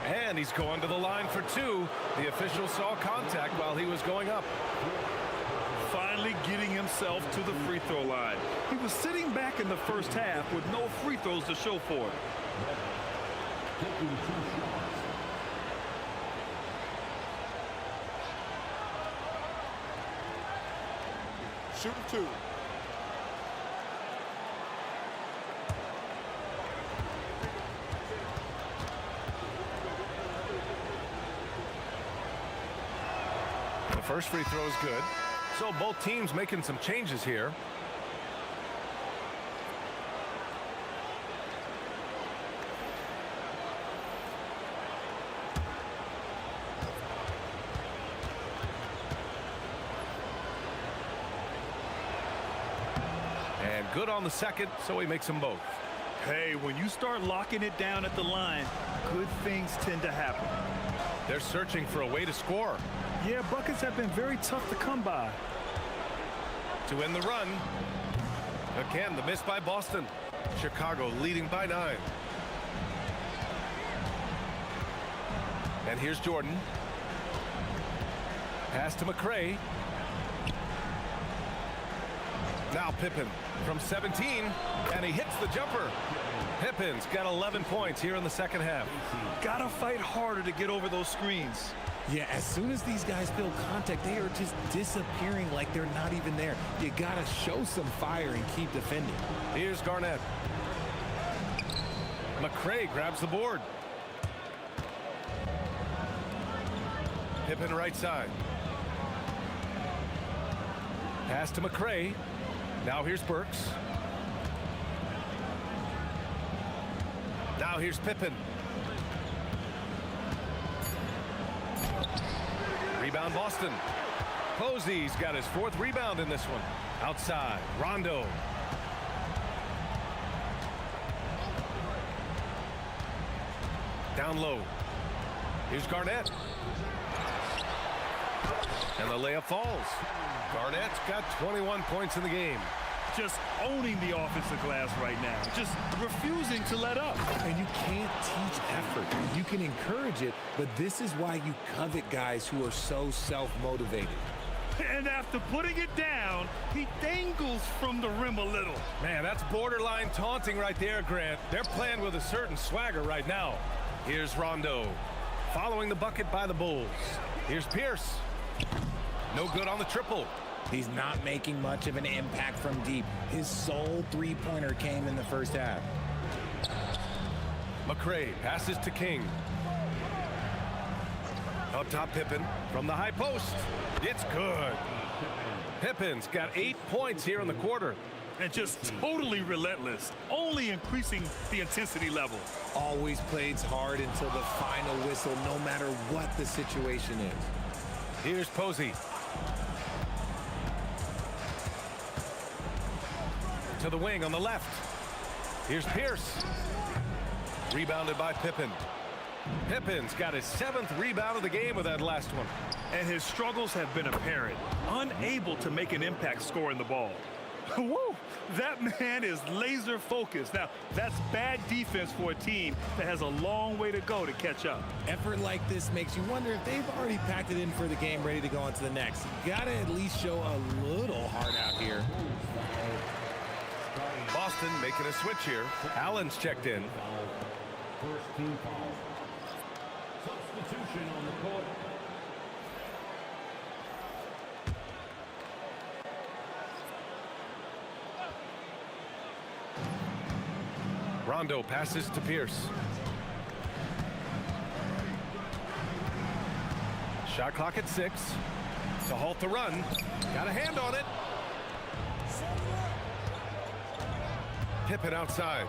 And he's going to the line for 2. The official saw contact while he was going up. Finally getting himself to the free throw line. He was sitting back in the first half with no free throws to show for it. Taking 2 shots. Shooting 2. The first free throw is good. So both teams making some changes here. good on the second, so he makes them both. Hey, when you start locking it down at the line, good things tend to happen. They're searching for a way to score. Yeah, buckets have been very tough to come by. To end the run. Again, the miss by Boston. Chicago leading by 9. And here's Jordan. Pass to McRae. Now Pippen from 17, and he hits the jumper. Pippen's got 11 points here in the second half. Gotta fight harder to get over those screens. Yeah, as soon as these guys feel contact, they are just disappearing like they're not even there. You gotta show some fire and keep defending. Here's Garnett. McRae grabs the board. Pippen right side. Pass to McRae. Now here's Burks. Now here's Pippen. Rebound Boston. Posey's got his 4th rebound in this one. Outside, Rondo. Down low. Here's Garnett. And the layup falls. Garnett's got 21 points in the game. Just owning the offensive glass right now. Just refusing to let up. And you can't teach effort. You can encourage it, but this is why you covet guys who are so self-motivated. And after putting it down, he dangles from the rim a little. Man, that's borderline taunting right there, Grant. They're playing with a certain swagger right now. Here's Rondo. Following the bucket by the Bulls. Here's Pierce. No good on the triple. He's not making much of an impact from deep. His sole three-pointer came in the first half. McRae passes to King. Up top, Pippen from the high post. It's good. Pippen's got 8 points here in the quarter. And just totally relentless, only increasing the intensity level. Always plays hard until the final whistle, no matter what the situation is. Here's Posey. To the wing on the left. Here's Pierce. Rebounded by Pippen. Pippen's got his 7th rebound of the game with that last one. And his struggles have been apparent. Unable to make an impact scoring the ball. Woo! That man is laser focused. Now, that's bad defense for a team that has a long way to go to catch up. Effort like this makes you wonder if they've already packed it in for the game, ready to go on to the next. You gotta at least show a little heart out here. Boston making a switch here. Allen's checked in. First team foul. Substitution on the court. Rondo passes to Pierce. Shot clock at 6. To halt the run. Got a hand on it. Pippen outside.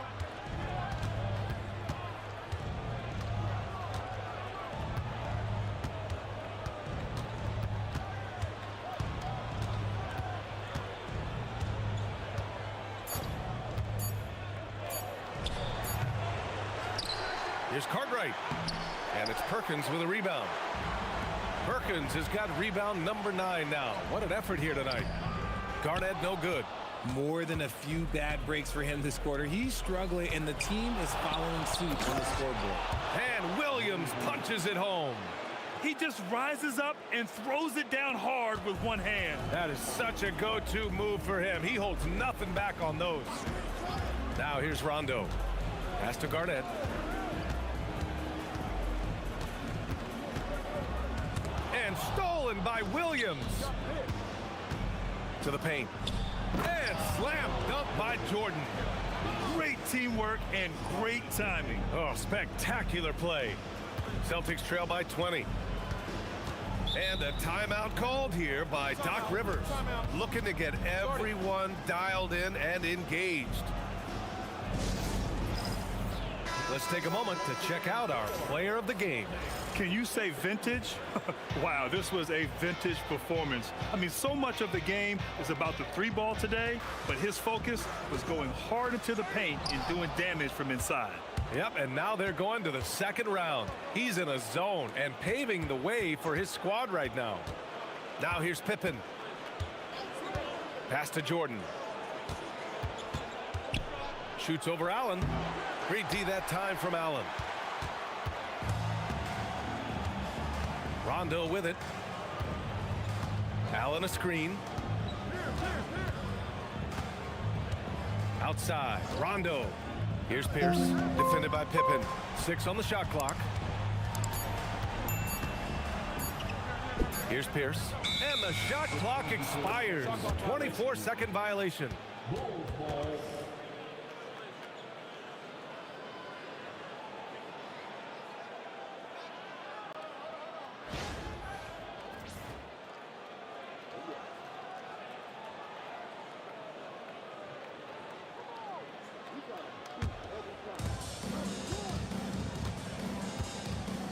Here's Cartwright. And it's Perkins with a rebound. Perkins has got rebound number 9 now. What an effort here tonight. Garnett no good. More than a few bad breaks for him this quarter. He's struggling, and the team is following suit on the scoreboard. And Williams punches it home. He just rises up and throws it down hard with one hand. That is such a go-to move for him. He holds nothing back on those. Now here's Rondo. Pass to Garnett. And stolen by Williams. To the paint. And slam dunk by Jordan. Great teamwork and great timing. Oh, spectacular play. Celtics trail by 20. And a timeout called here by Doc Rivers. Looking to get everyone dialed in and engaged. Let's take a moment to check out our player of the game. Can you say vintage? Wow, this was a vintage performance. I mean, so much of the game is about the three ball today, but his focus was going hard into the paint and doing damage from inside. Yep, and now they're going to the second round. He's in a zone and paving the way for his squad right now. Now here's Pippen. Pass to Jordan. Shoots over Allen. Great D that time from Allen. Rondo with it. Allen a screen. Outside, Rondo. Here's Pierce, defended by Pippen. 6 on the shot clock. Here's Pierce, and the shot clock expires. 24-second violation.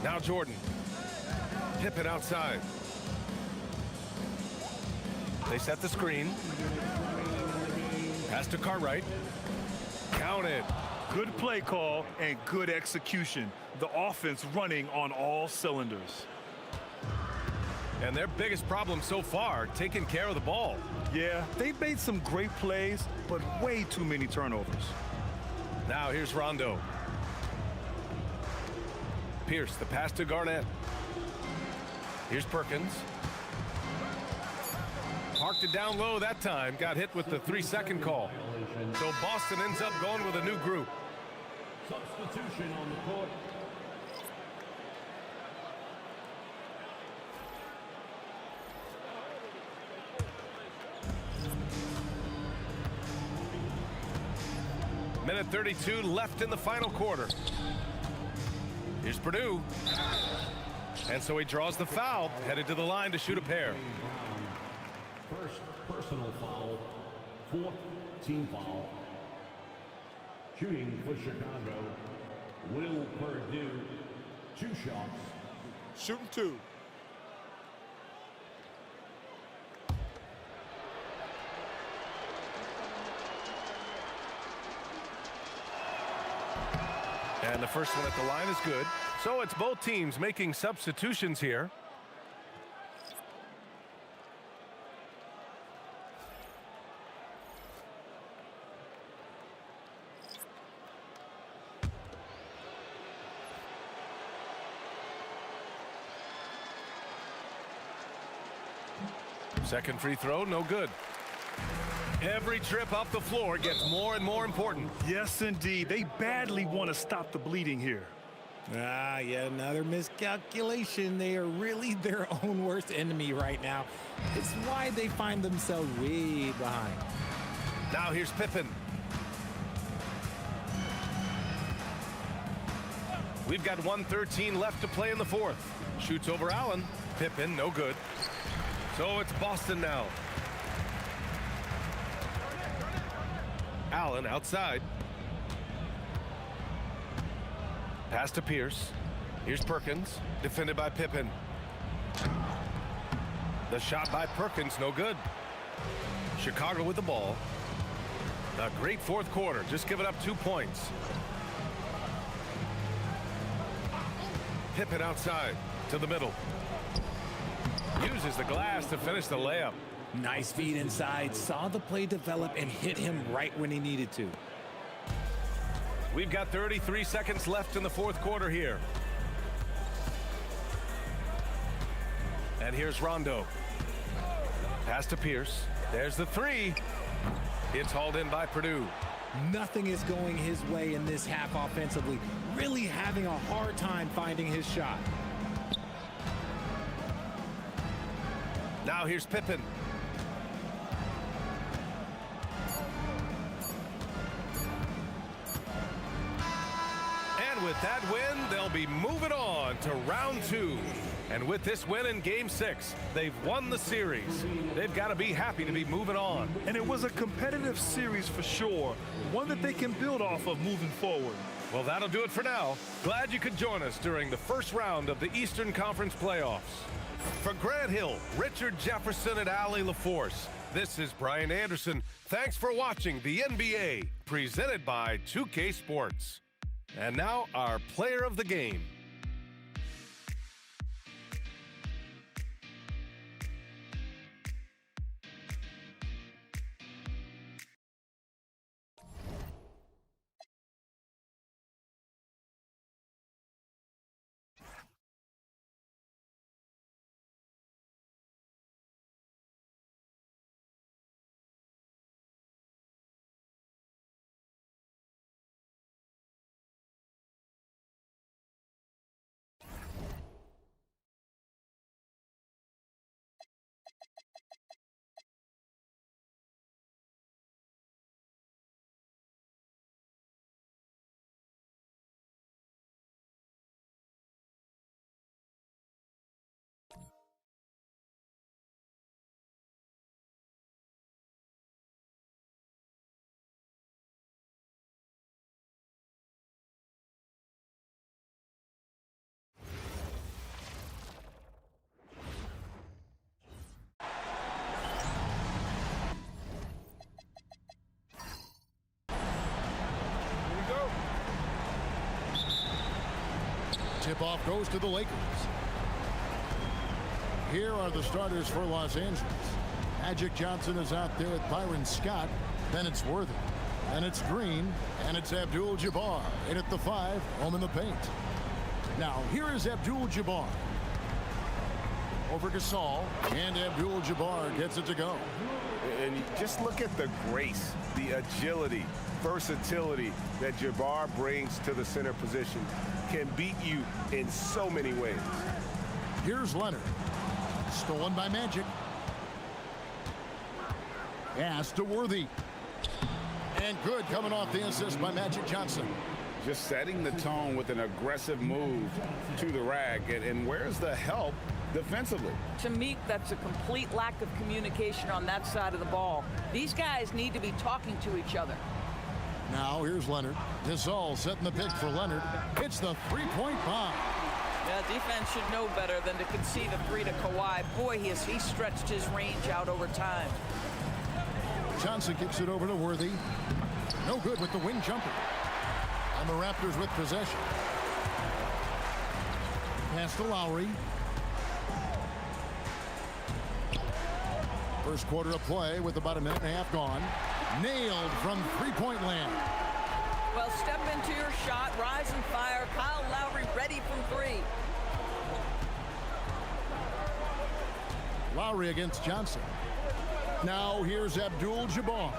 Now Jordan. Pippen outside. They set the screen. Pass to Cartwright. Counted. Good play call and good execution. The offense running on all cylinders. And their biggest problem so far, taking care of the ball. Yeah, they've made some great plays, but way too many turnovers. Now here's Rondo. Pierce, the pass to Garnett. Here's Perkins. Parked it down low that time. Got hit with the 3-second call. So Boston ends up going with a new group. Substitution on the court. Minute 32 left in the final quarter. Here's Purdue. And so he draws the foul, headed to the line to shoot a pair. First personal foul, 4th team foul. Shooting for Chicago, Will Purdue, 2 shots. Shooting 2. And the first one at the line is good. So it's both teams making substitutions here. Second free throw, no good. Every trip up the floor gets more and more important. Yes, indeed. They badly want to stop the bleeding here. Yet another miscalculation. They are really their own worst enemy right now. It's why they find themselves way behind. Now here's Pippen. We've got 1:13 left to play in the fourth. Shoots over Allen. Pippen, no good. So it's Boston now. Allen outside. Pass to Pierce. Here's Perkins, defended by Pippen. The shot by Perkins, no good. Chicago with the ball. A great fourth quarter, just giving up 2 points. Pippen outside to the middle. Uses the glass to finish the layup. Nice feed inside, saw the play develop and hit him right when he needed to. We've got 33 seconds left in the fourth quarter here. And here's Rondo. Pass to Pierce. There's the 3. It's hauled in by Purdue. Nothing is going his way in this half offensively. Really having a hard time finding his shot. Now here's Pippen. And with that win, they'll be moving on to round 2. And with this win in Game 6, they've won the series. They've got to be happy to be moving on. And it was a competitive series for sure, one that they can build off of moving forward. Well, that'll do it for now. Glad you could join us during the first round of the Eastern Conference playoffs. For Grant Hill, Richard Jefferson, and Allie LaForce, this is Brian Anderson. Thanks for watching the NBA, presented by 2K Sports. And now, our player of the game. Tip-off goes to the Lakers. Here are the starters for Los Angeles. Magic Johnson is out there with Byron Scott. Then it's Worthy. Then it's Green. And it's Abdul-Jabbar. In at the 5, home in the paint. Now, here is Abdul-Jabbar. Over Gasol. And Abdul-Jabbar gets it to go. And you just look at the grace, the agility, versatility that Jabbar brings to the center position. Can beat you in so many ways. Here's Leonard. Stolen by Magic. Pass to Worthy. And good coming off the assist by Magic Johnson. Just setting the tone with an aggressive move to the rack. And where's the help defensively? To me, that's a complete lack of communication on that side of the ball. These guys need to be talking to each other. Now here's Leonard. Gasol setting the pick for Leonard. It's the three-point bomb. Yeah, defense should know better than to concede a 3 to Kawhi. Boy, he stretched his range out over time. Johnson kicks it over to Worthy. No good with the wing jumper. And the Raptors with possession. Pass to Lowry. First quarter of play with about a minute and a half gone. Nailed from three-point land. Well, step into your shot, rise and fire. Kyle Lowry ready from 3. Lowry against Johnson. Now here's Abdul-Jabbar.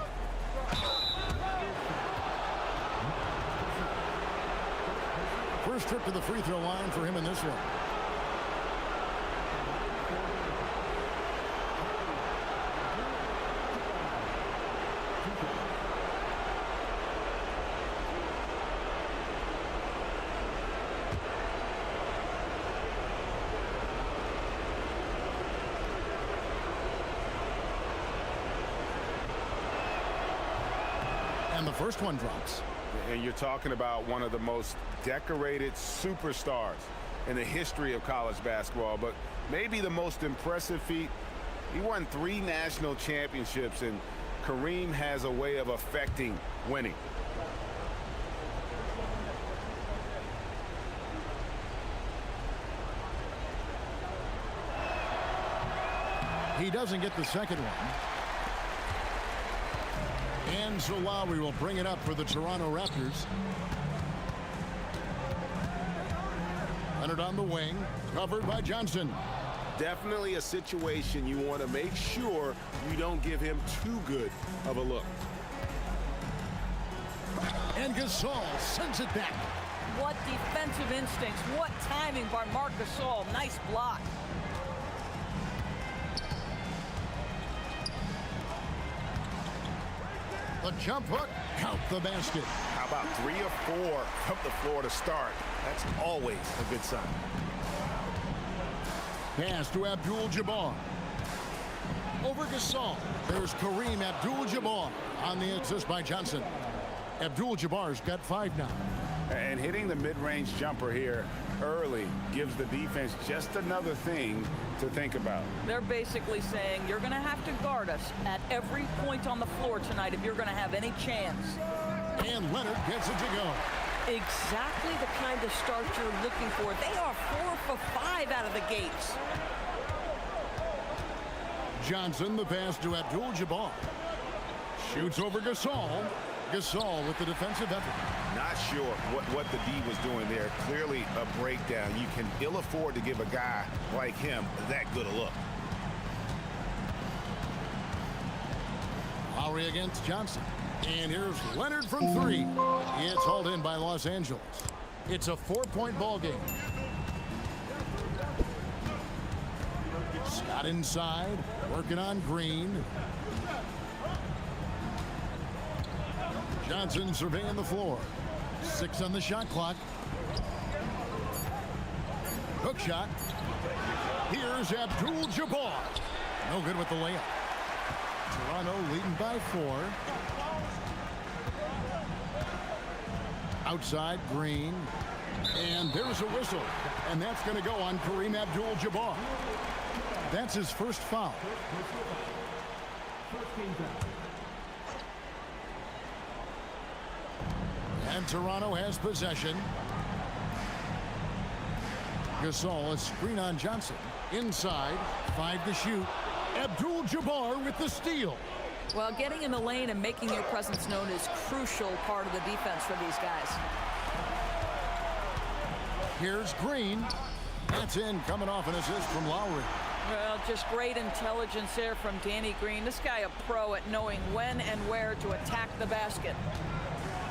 First trip to the free throw line for him in this one. And the first one drops. And you're talking about one of the most decorated superstars in the history of college basketball, but maybe the most impressive feat. He won 3 national championships, and Kareem has a way of affecting winning. He doesn't get the second one. And so Lowry will bring it up for the Toronto Raptors. Leonard on the wing, covered by Johnson. Definitely a situation you want to make sure you don't give him too good of a look. And Gasol sends it back. What defensive instincts. What timing by Marc Gasol. Nice block. The jump hook, count the basket. How about 3 or 4 from the floor to start? That's always a good sign. Pass to Abdul-Jabbar. Over Gasol. There's Kareem Abdul-Jabbar on the assist by Johnson. Abdul-Jabbar's got 5 now. And hitting the mid-range jumper here early gives the defense just another thing to think about. They're basically saying you're going to have to guard us at every point on the floor tonight if you're going to have any chance. And Leonard gets it to go. Exactly the kind of start you're looking for. They are 4 for 5 out of the gates. Johnson, the pass to Abdul-Jabbar. Shoots over Gasol. Gasol with the defensive effort. Not sure what the D was doing there. Clearly a breakdown. You can ill afford to give a guy like him that good a look. Lowry against Johnson. And here's Leonard from 3. It's hauled in by Los Angeles. It's a 4-point ball game. Scott inside, working on Green. Johnson surveying the floor. 6 on the shot clock. Hook shot. Here's Abdul-Jabbar. No good with the layup. Toronto leading by 4. Outside Green. And there's a whistle. And that's going to go on Kareem Abdul-Jabbar. That's his first foul. And Toronto has possession. Gasol, a screen on Johnson. Inside, 5 to shoot. Abdul-Jabbar with the steal. Well, getting in the lane and making your presence known is crucial part of the defense for these guys. Here's Green. That's in, coming off an assist from Lowry. Well, just great intelligence there from Danny Green. This guy a pro at knowing when and where to attack the basket.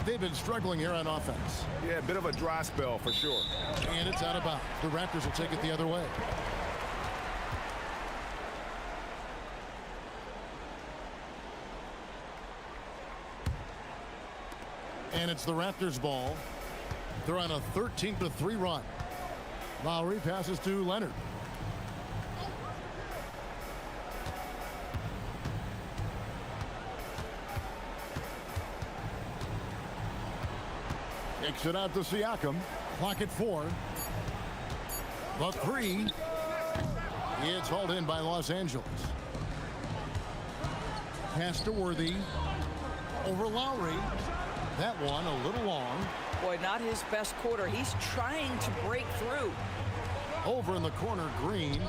They've been struggling here on offense. Yeah, a bit of a dry spell for sure. And it's out of bounds. The Raptors will take it the other way. And it's the Raptors ball. They're on a 13-3 run. Lowry passes to Leonard. Kicks it out to Siakam. Clock at 4. The 3. It's hauled in by Los Angeles. Pass to Worthy. Over Lowry. That one a little long. Boy, not his best quarter. He's trying to break through. Over in the corner, Green.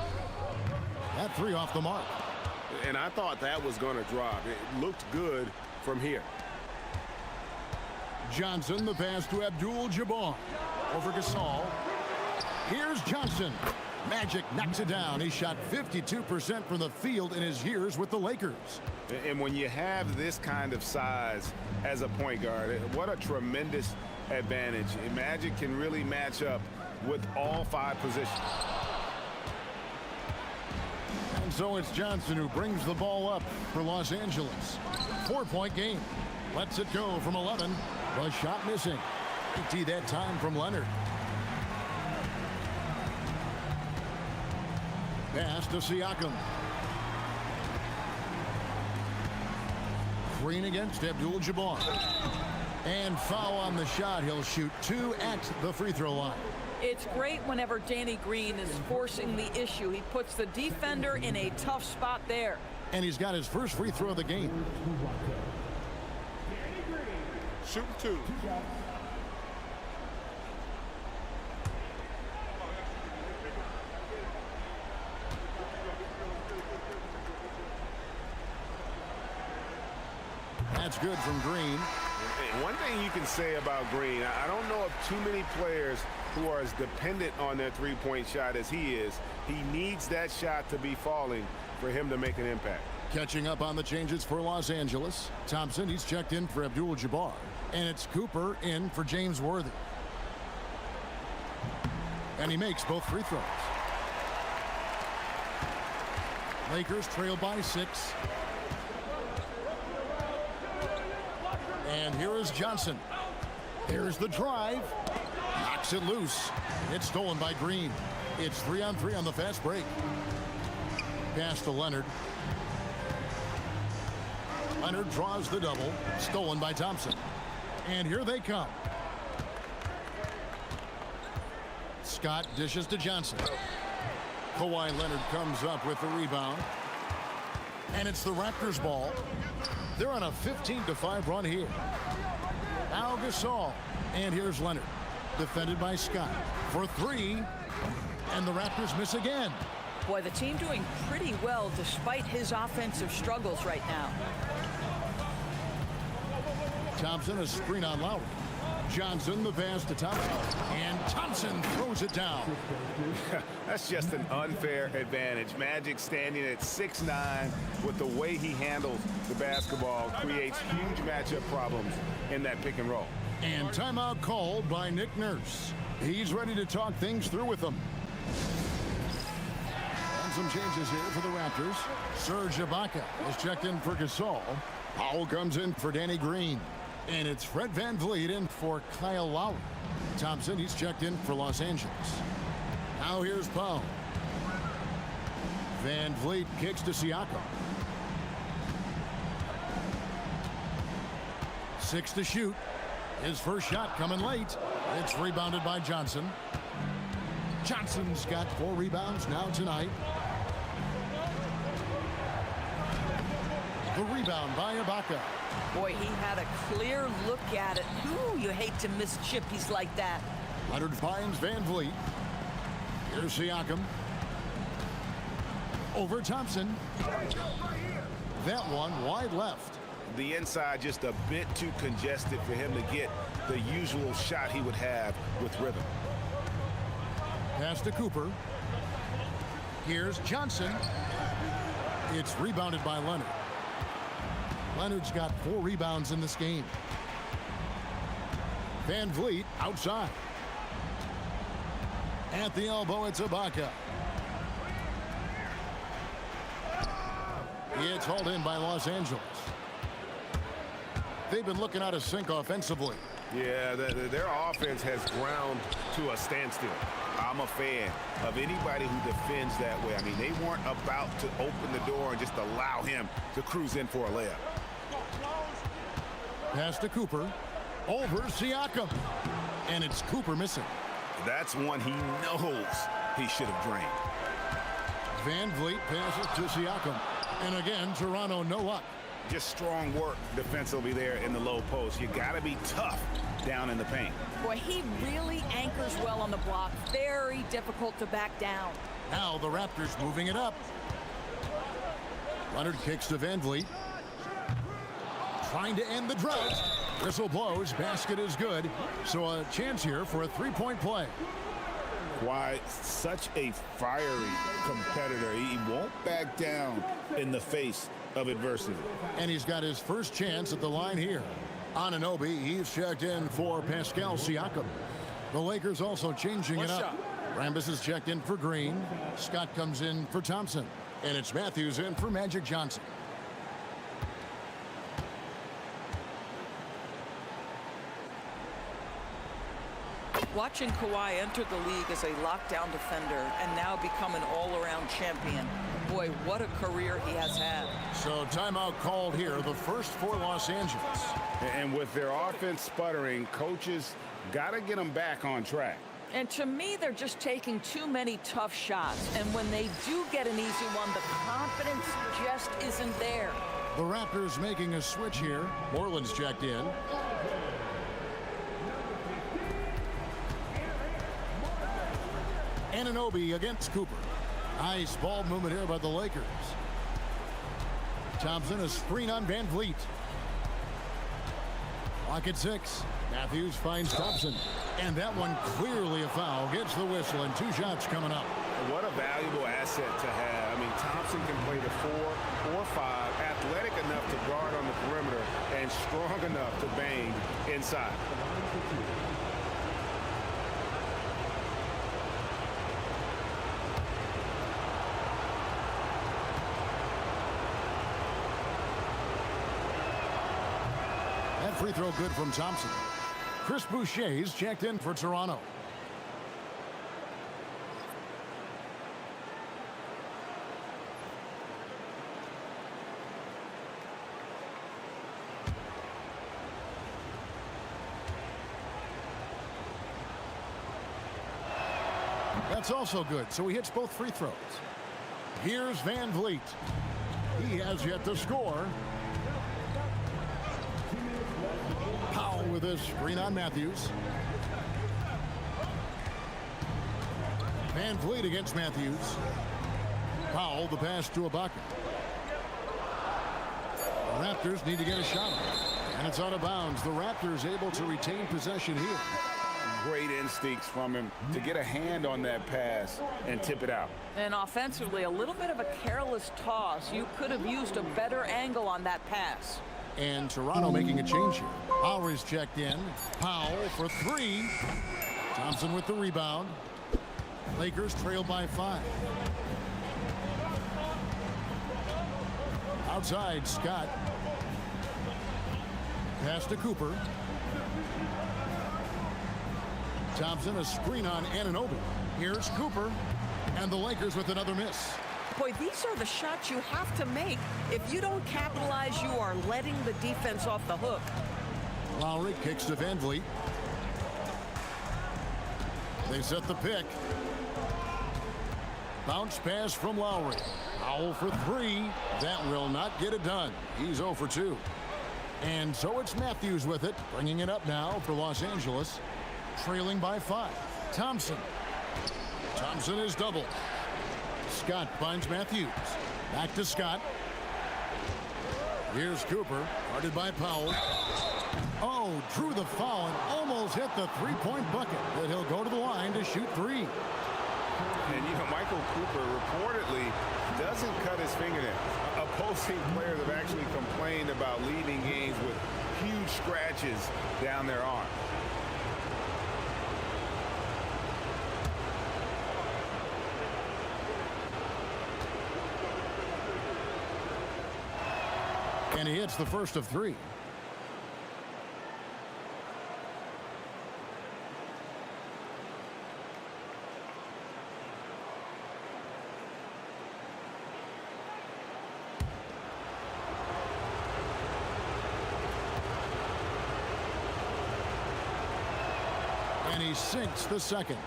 That 3 off the mark. And I thought that was going to drop. It looked good from here. Johnson, the pass to Abdul-Jabbar. Over Gasol. Here's Johnson. Magic knocks it down. He shot 52% from the field in his years with the Lakers. And when you have this kind of size as a point guard, what a tremendous advantage. Magic can really match up with all 5 positions. And so it's Johnson who brings the ball up for Los Angeles. 4-point game. Lets it go from 11. The shot missing. 80 that time from Leonard. Pass to Siakam. Green against Abdul-Jabbar. And foul on the shot. He'll shoot 2 at the free throw line. It's great whenever Danny Green is forcing the issue. He puts the defender in a tough spot there. And he's got his first free throw of the game. Shooting 2. That's good from Green. One thing you can say about Green, I don't know of too many players who are as dependent on their three-point shot as he is. He needs that shot to be falling for him to make an impact. Catching up on the changes for Los Angeles. Thompson, he's checked in for Abdul-Jabbar. And it's Cooper in for James Worthy. And he makes both free throws. Lakers trail by 6. And here is Johnson. Here's the drive. Knocks it loose. It's stolen by Green. It's 3-on-3 on the fast break. Pass to Leonard. Leonard draws the double. Stolen by Thompson. And here they come. Scott dishes to Johnson. Kawhi Leonard comes up with the rebound. And it's the Raptors ball. They're on a 15-5 run here. Now Gasol. And here's Leonard. Defended by Scott for three. And the Raptors miss again. Boy, the team doing pretty well despite his offensive struggles right now. Thompson, a screen on Lowry. Johnson, the pass to Thompson. And Thompson throws it down. That's just an unfair advantage. Magic standing at 6'9", with the way he handles the basketball, creates huge matchup problems in that pick and roll. And timeout called by Nick Nurse. He's ready to talk things through with them. And some changes here for the Raptors. Serge Ibaka is checked in for Gasol. Powell comes in for Danny Green. And it's Fred VanVleet in for Kyle Lowry. Thompson, he's checked in for Los Angeles. Now here's Powell. VanVleet kicks to Siakam. 6 to shoot. His first shot coming late. It's rebounded by Johnson. Johnson's got 4 rebounds now tonight. The rebound by Ibaka. Boy, he had a clear look at it. Ooh, you hate to miss chippies like that. Leonard finds VanVleet. Here's Siakam. Over Thompson. That one wide left. The inside just a bit too congested for him to get the usual shot he would have with rhythm. Pass to Cooper. Here's Johnson. It's rebounded by Leonard. Leonard's got 4 rebounds in this game. VanVleet outside. At the elbow, it's Ibaka. It's hauled in by Los Angeles. They've been looking out of sync offensively. Yeah, their offense has ground to a standstill. I'm a fan of anybody who defends that way. I mean, they weren't about to open the door and just allow him to cruise in for a layup. Pass to Cooper. Over Siakam. And it's Cooper missing. That's one he knows he should have drained. VanVleet passes to Siakam. And again, Toronto no luck. Just strong work defensively there in the low post. You got to be tough down in the paint. Boy, he really anchors well on the block. Very difficult to back down. Now the Raptors moving it up. Leonard kicks to VanVleet. Trying to end the drought. Whistle blows. Basket is good. So a chance here for a three-point play. Why, such a fiery competitor. He won't back down in the face of adversity. And he's got his first chance at the line here. Anunoby, he's checked in for Pascal Siakam. The Lakers also changing it up. Rambis is checked in for Green. Scott comes in for Thompson. And it's Matthews in for Magic Johnson. Watching Kawhi enter the league as a lockdown defender and now become an all-around champion. Boy, what a career he has had. So timeout called here, the first for Los Angeles. And with their offense sputtering, coaches got to get them back on track. And to me, they're just taking too many tough shots. And when they do get an easy one, the confidence just isn't there. The Raptors making a switch here. Moreland's checked in. Anunoby against Cooper. Nice ball movement here by the Lakers. Thompson, a screen on VanVleet. Clock at 6. Matthews finds Thompson. And that one clearly a foul. Gets the whistle and 2 shots coming up. What a valuable asset to have. I mean, Thompson can play the 4 or 5, athletic enough to guard on the perimeter and strong enough to bang inside. That free throw good from Thompson. Chris Boucher's checked in for Toronto. That's also good, so he hits both free throws. Here's Van Vliet. He has yet to score. Powell with his screen on Matthews. Van Vliet against Matthews. Powell, the pass to Ibaka. The Raptors need to get a shot. And it's out of bounds. The Raptors able to retain possession here. Great instincts from him to get a hand on that pass and tip it out. And offensively, a little bit of a careless toss. You could have used a better angle on that pass. And Toronto making a change here. Lowry's checked in. Powell for three. Thompson with the rebound. Lakers trail by 5. Outside, Scott. Pass to Cooper. Thompson, a screen on Anunoby. Here's Cooper. And the Lakers with another miss. Boy, these are the shots you have to make. If you don't capitalize, you are letting the defense off the hook. Lowry kicks to Van Vliet. They set the pick. Bounce pass from Lowry. Powell for 3. That will not get it done. He's 0 for 2. And so it's Matthews with it, bringing it up now for Los Angeles. Trailing by 5. Thompson. Thompson is doubled. Scott finds Matthews. Back to Scott. Here's Cooper, guarded by Powell. Oh, drew the foul and almost hit the three-point bucket. But he'll go to the line to shoot 3. And, you know, Michael Cooper reportedly doesn't cut his fingernails. Opposing players have actually complained about leaving games with huge scratches down their arm. And he hits the first of 3. And he sinks the second.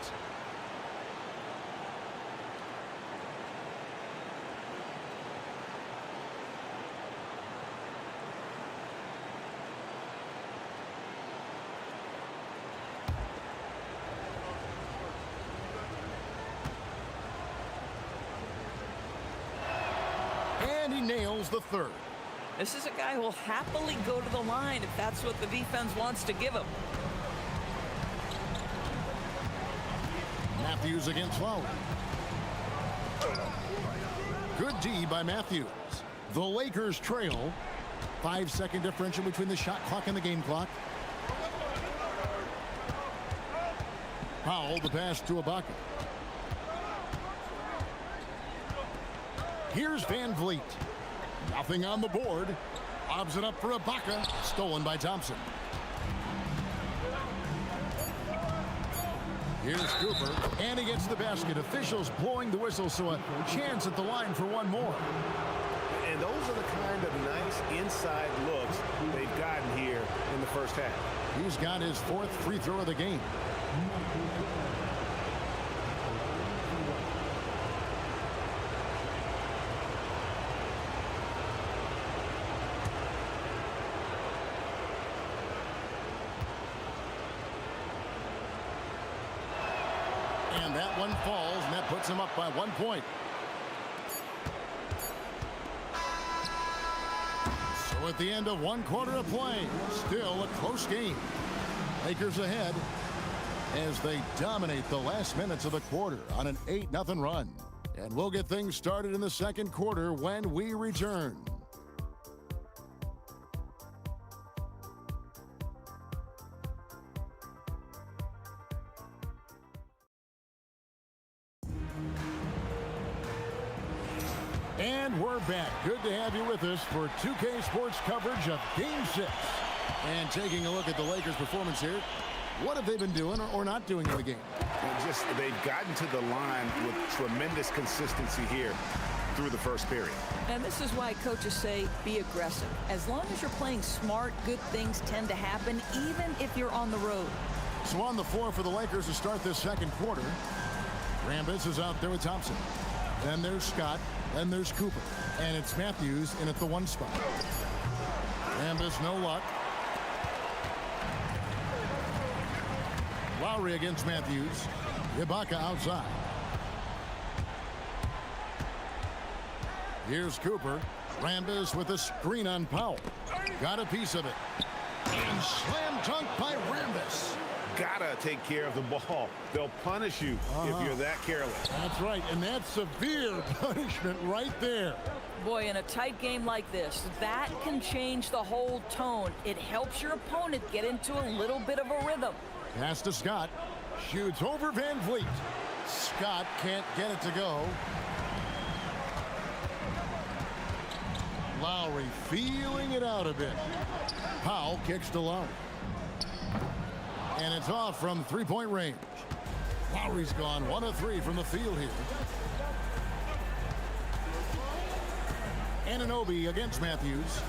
And he nails the third. This is a guy who will happily go to the line if that's what the defense wants to give him. Matthews against Lowry. Good D by Matthews. The Lakers trail. 5-second differential between the shot clock and the game clock. Powell, the pass to Ibaka. Here's Van Vliet. Nothing on the board. Lobs it up for Ibaka. Stolen by Thompson. Here's Cooper, and he gets the basket. Officials blowing the whistle, so a chance at the line for one more. And those are the kind of nice inside looks they've gotten here in the first half. He's got his 4th free throw of the game. And that one falls, and that puts him up by 1 point. So at the end of 1 quarter of play, still a close game. Lakers ahead as they dominate the last minutes of the quarter on an 8-0 run. And we'll get things started in the second quarter when we return. And we're back. Good to have you with us for 2K Sports coverage of Game 6. And taking a look at the Lakers' performance here. What have they been doing or not doing in the game? They've gotten to the line with tremendous consistency here through the first period. And this is why coaches say be aggressive. As long as you're playing smart, good things tend to happen, even if you're on the road. So on the floor for the Lakers to start this second quarter. Rambis is out there with Thompson. Then there's Scott. Then there's Cooper. And it's Matthews in at the 1 spot. Rambis, no luck. Lowry against Matthews. Ibaka outside. Here's Cooper. Rambis with a screen on Powell. Got a piece of it. And slam dunk by Rambis. Gotta take care of the ball. They'll punish you if you're that careless. That's right, and that's severe punishment right there. Boy, in a tight game like this, that can change the whole tone. It helps your opponent get into a little bit of a rhythm. Pass to Scott. Shoots over Van Vliet. Scott can't get it to go. Lowry feeling it out a bit. Powell kicks to Lowry. And it's off from 3-point range. Lowry's gone 1 of 3 from the field here. Anunoby against Matthews.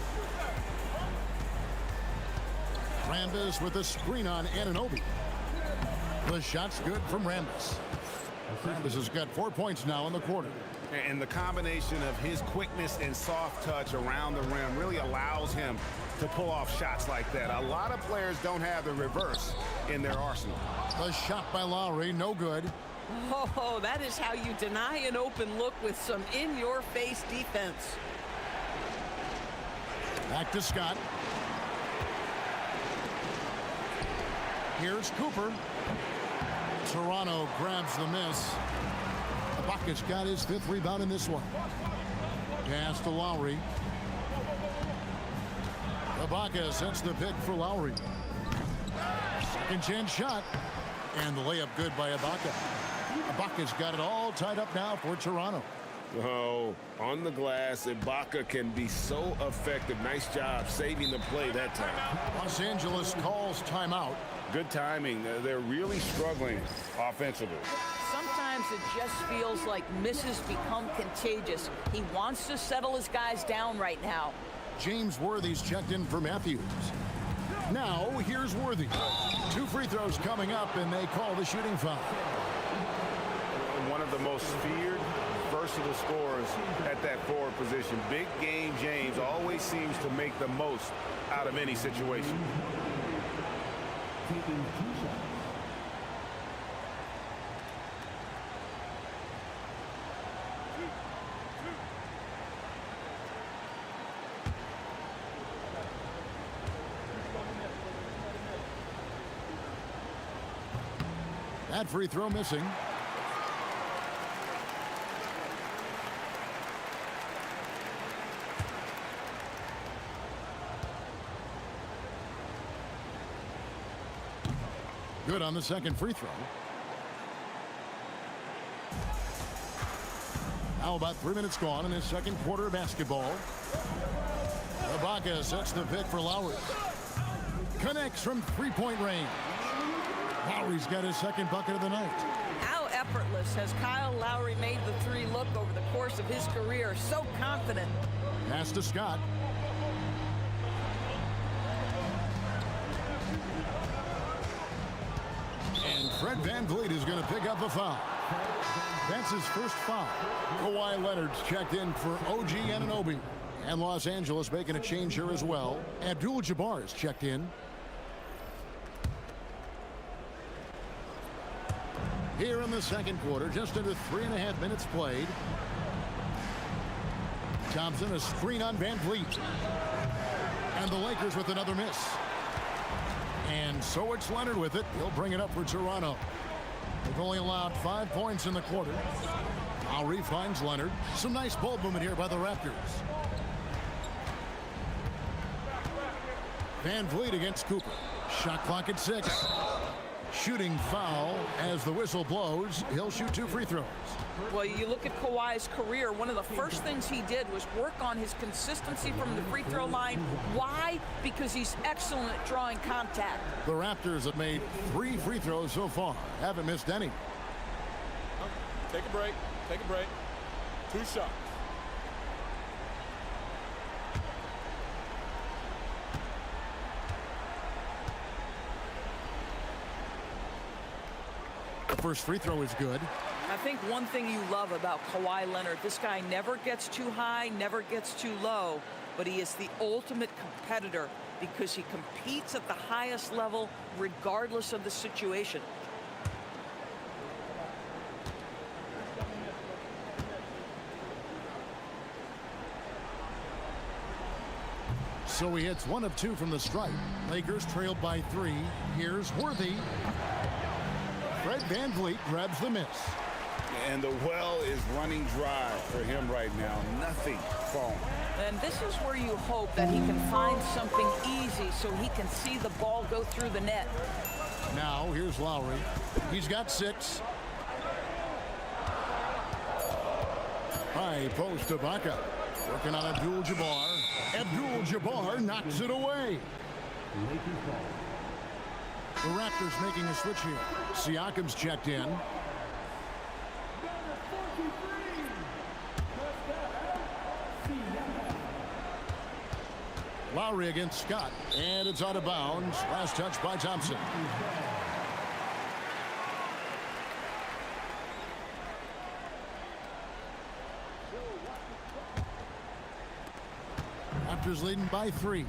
Rambis with a screen on Anunoby. The shot's good from Rambis. Rambis has got 4 points now in the quarter. And the combination of his quickness and soft touch around the rim really allows him to pull off shots like that. A lot of players don't have the reverse in their arsenal. The shot by Lowry, no good. Oh, that is how you deny an open look with some in-your-face defense. Back to Scott. Here's Cooper. Toronto grabs the miss. Ibaka's got his 5th rebound in this one. Pass to Lowry. Ibaka sets the pick for Lowry. Second chance shot. And the layup good by Ibaka. Ibaka's got it all tied up now for Toronto. Oh, on the glass, Ibaka can be so effective. Nice job saving the play that time. Los Angeles calls timeout. Good timing. They're really struggling offensively. Sometimes it just feels like misses become contagious. He wants to settle his guys down right now. James Worthy's checked in for Matthews. Now, here's Worthy. 2 free throws coming up, and they call the shooting foul. One of the most feared versatile scorers at that forward position. Big game James always seems to make the most out of any situation. That free throw missing. Good on the second free throw. Now about 3 minutes gone in this second quarter of basketball. Ibaka sets the pick for Lowry. Connects from 3-point range. Lowry's got his second bucket of the night. How effortless has Kyle Lowry made the 3 look over the course of his career? So confident. Pass to Scott. And Fred Van Vliet is going to pick up a foul. That's his first foul. Kawhi Leonard's checked in for OG Anunoby. And Los Angeles making a change here as well. Abdul-Jabbar is checked in. Here in the second quarter, just under 3.5 minutes played. Thompson, a screen on Van Vliet. And the Lakers with another miss. And so it's Leonard with it. He'll bring it up for Toronto. They've only allowed 5 points in the quarter. Lowry finds Leonard. Some nice ball movement here by the Raptors. Van Vliet against Cooper. Shot clock at 6. Shooting foul as the whistle blows. He'll shoot 2 free throws. Well, you look at Kawhi's career, one of the first things he did was work on his consistency from the free throw line. Why? Because he's excellent at drawing contact. The Raptors have made 3 free throws so far. Haven't missed any. Take a break. Take a break. 2 shots. The first free throw is good. I think one thing you love about Kawhi Leonard, this guy never gets too high, never gets too low, but he is the ultimate competitor because he competes at the highest level regardless of the situation. So he hits 1 of 2 from the stripe. Lakers trailed by 3. Here's Worthy. Fred VanVleet grabs the miss. And the well is running dry for him right now. Nothing falling. And this is where you hope that he can find something easy so he can see the ball go through the net. Now here's Lowry. He's got 6. High post to Ibaka. Working on Abdul-Jabbar. Abdul-Jabbar knocks it away. The Raptors making a switch here. Siakam's checked in. Lowry against Scott. And it's out of bounds. Last touch by Thompson. Raptors leading by 3.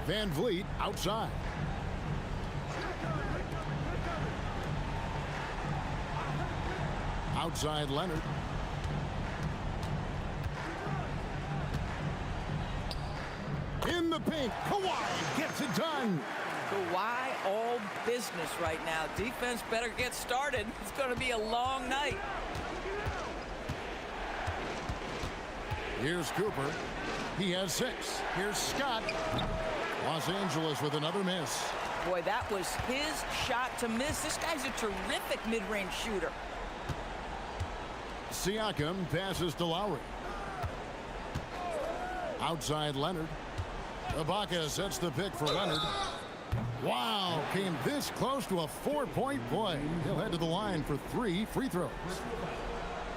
VanVleet outside. Outside Leonard. In the paint, Kawhi gets it done. Kawhi all business right now. Defense better get started. It's going to be a long night. Here's Cooper. He has 6. Here's Scott. Los Angeles with another miss. Boy, that was his shot to miss. This guy's a terrific mid-range shooter. Siakam passes to Lowry. Outside Leonard. Ibaka sets the pick for Leonard. Wow, came this close to a 4-point play. He'll head to the line for 3 free throws.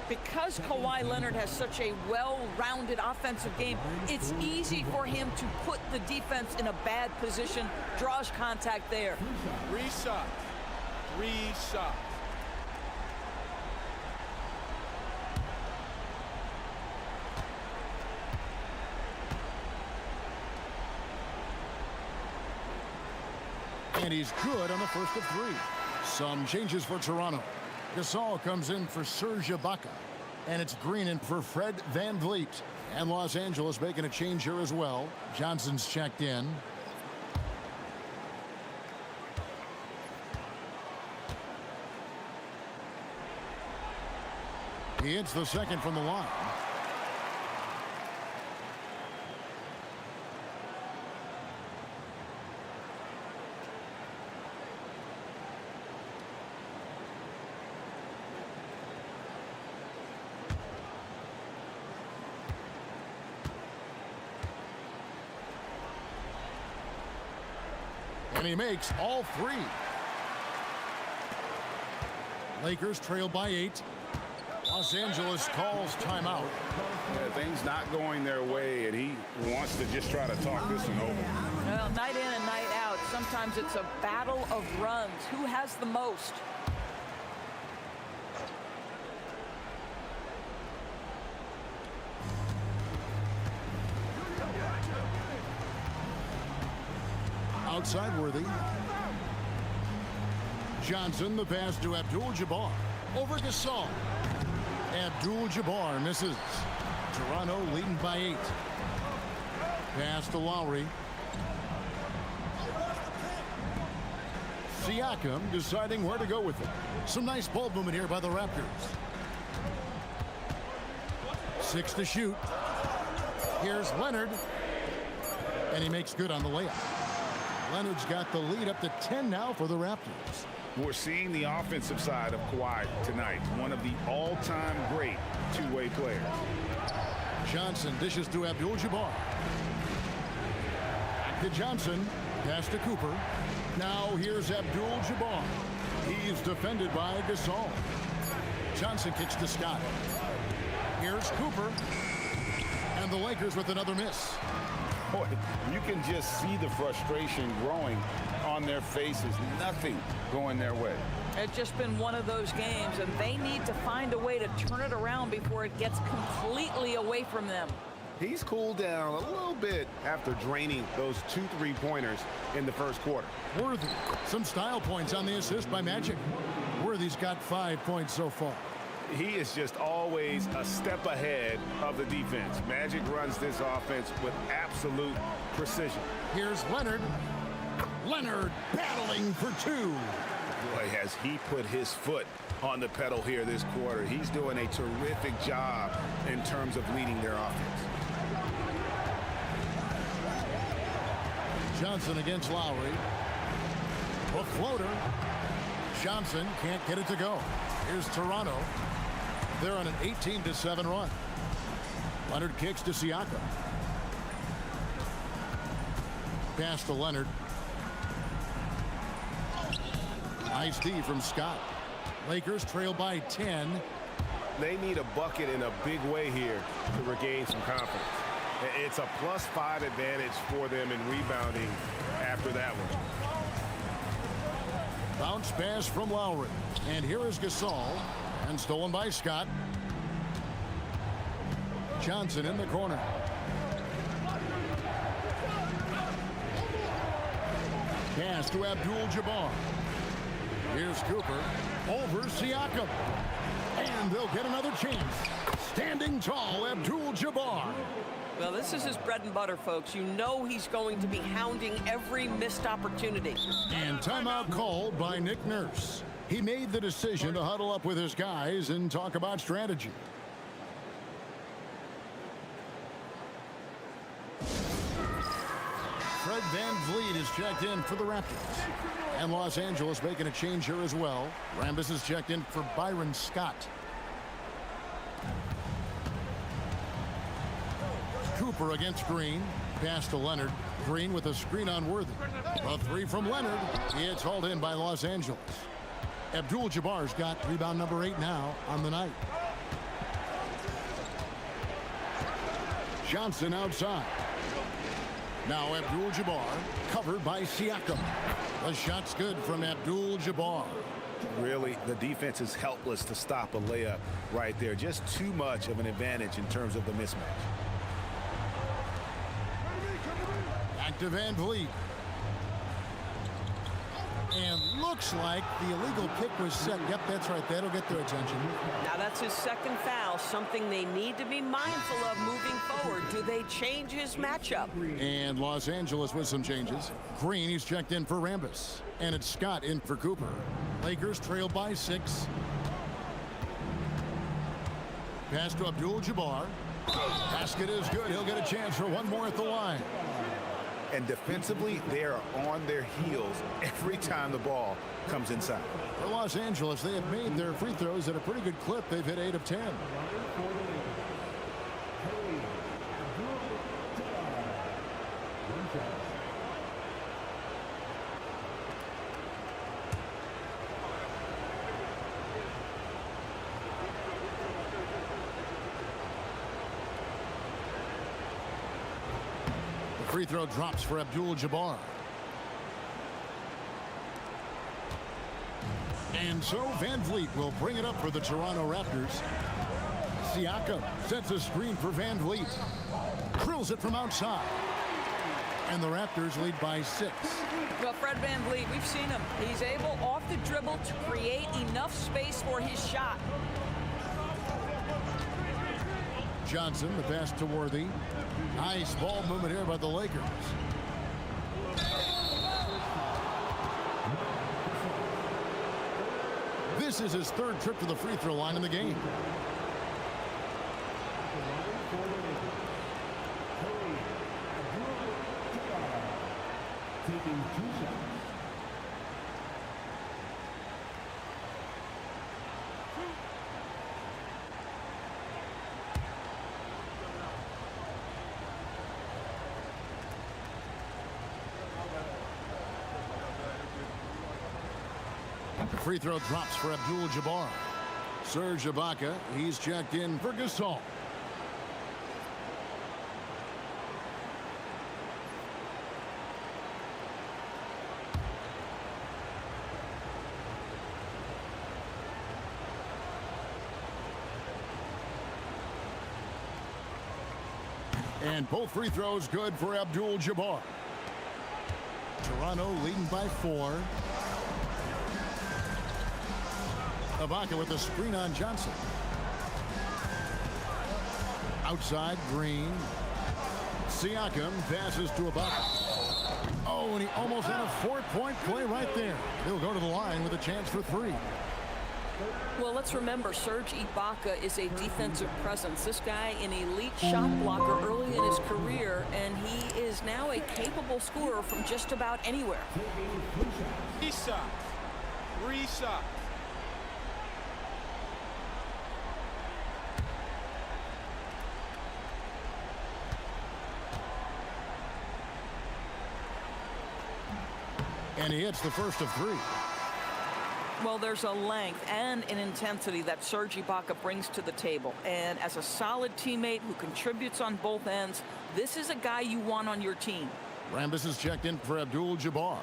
Because Kawhi Leonard has such a well-rounded offensive game, it's easy for him to put the defense in a bad position. Draws contact there. 3 shots. 3 shots. And he's good on the first of 3. Some changes for Toronto. Gasol comes in for Serge Ibaka. And it's Green in for Fred VanVleet. And Los Angeles making a change here as well. Johnson's checked in. He hits the second from the line. And he makes all 3. Lakers trail by 8. Los Angeles calls timeout. Yeah, things not going their way, and he wants to just try to talk this one over. Well, night in and night out, sometimes it's a battle of runs. Who has the most? Outside Worthy. Johnson, the pass to Abdul-Jabbar. Over Gasol. Abdul-Jabbar misses. Toronto leading by 8. Pass to Lowry. Siakam deciding where to go with it. Some nice ball movement here by the Raptors. 6 to shoot. Here's Leonard. And he makes good on the layup. Leonard's got the lead up to 10 now for the Raptors. We're seeing the offensive side of Kawhi tonight. One of the all-time great two-way players. Johnson dishes to Abdul-Jabbar. Back to Johnson. Pass to Cooper. Now here's Abdul-Jabbar. He's defended by Gasol. Johnson kicks to Scott. Here's Cooper. And the Lakers with another miss. Boy, you can just see the frustration growing on their faces. Nothing going their way. It's just been one of those games, and they need to find a way to turn it around before it gets completely away from them. He's cooled down a little bit after draining those 2 3-pointers in the first quarter. Worthy. Some style points on the assist by Magic. Worthy's got 5 points so far. He is just always a step ahead of the defense. Magic runs this offense with absolute precision. Here's Leonard. Leonard battling for 2. Boy, has he put his foot on the pedal here this quarter. He's doing a terrific job in terms of leading their offense. Johnson against Lowry. A floater. Johnson can't get it to go. Here's Toronto. They're on an 18-7 run. Leonard kicks to Siakam. Pass to Leonard. Nice D from Scott. Lakers trail by 10. They need a bucket in a big way here to regain some confidence. It's a +5 advantage for them in rebounding after that one. Bounce pass from Lowry. And here is Gasol. And stolen by Scott. Johnson in the corner. Pass to Abdul-Jabbar. Here's Cooper. Over Siakam. And they'll get another chance. Standing tall, Abdul-Jabbar. Well, this is his bread and butter, folks. You know he's going to be hounding every missed opportunity. And timeout called by Nick Nurse. He made the decision to huddle up with his guys and talk about strategy. Fred VanVleet is checked in for the Raptors. And Los Angeles making a change here as well. Rambis is checked in for Byron Scott. Cooper against Green. Pass to Leonard. Green with a screen on Worthy. A 3 from Leonard. It's hauled in by Los Angeles. Abdul-Jabbar's got rebound number 8 now on the night. Johnson outside. Now Abdul-Jabbar covered by Siakam. The shot's good from Abdul-Jabbar. Really, the defense is helpless to stop a layup right there. Just too much of an advantage in terms of the mismatch. Back to VanVleet. And looks like the illegal pick was set. Yep, that's right. That'll get their attention. Now that's his second foul, something they need to be mindful of moving forward. Do they change his matchup? And Los Angeles with some changes. Green, he's checked in for Rambis. And it's Scott in for Cooper. Lakers trail by 6. Pass to Abdul-Jabbar. Basket is good. He'll get a chance for one more at the line. And defensively, they are on their heels every time the ball comes inside. For Los Angeles, they have made their free throws at a pretty good clip. They've hit 8 of 10. Free throw drops for Abdul-Jabbar. And so VanVleet will bring it up for the Toronto Raptors. Siakam sets a screen for VanVleet. Drills it from outside. And the Raptors lead by 6. Well, Fred VanVleet, we've seen him. He's able off the dribble to create enough space for his shot. Johnson, the pass to Worthy. Nice ball movement here by the Lakers. This is his 3rd trip to the free throw line in the game. Taking 2 shots. Free throw drops for Abdul-Jabbar. Serge Ibaka, he's checked in for Gasol. And both free throws good for Abdul-Jabbar. Toronto leading by 4. Ibaka with a screen on Johnson. Outside, Green. Siakam passes to Ibaka. Oh, and he almost had a 4-point play right there. He'll go to the line with a chance for 3. Well, let's remember, Serge Ibaka is a defensive presence. This guy, an elite shot blocker early in his career, and he is now a capable scorer from just about anywhere. Reset. And he hits the first of 3. Well, there's a length and an intensity that Serge Ibaka brings to the table. And as a solid teammate who contributes on both ends, this is a guy you want on your team. Rambis is checked in for Abdul-Jabbar.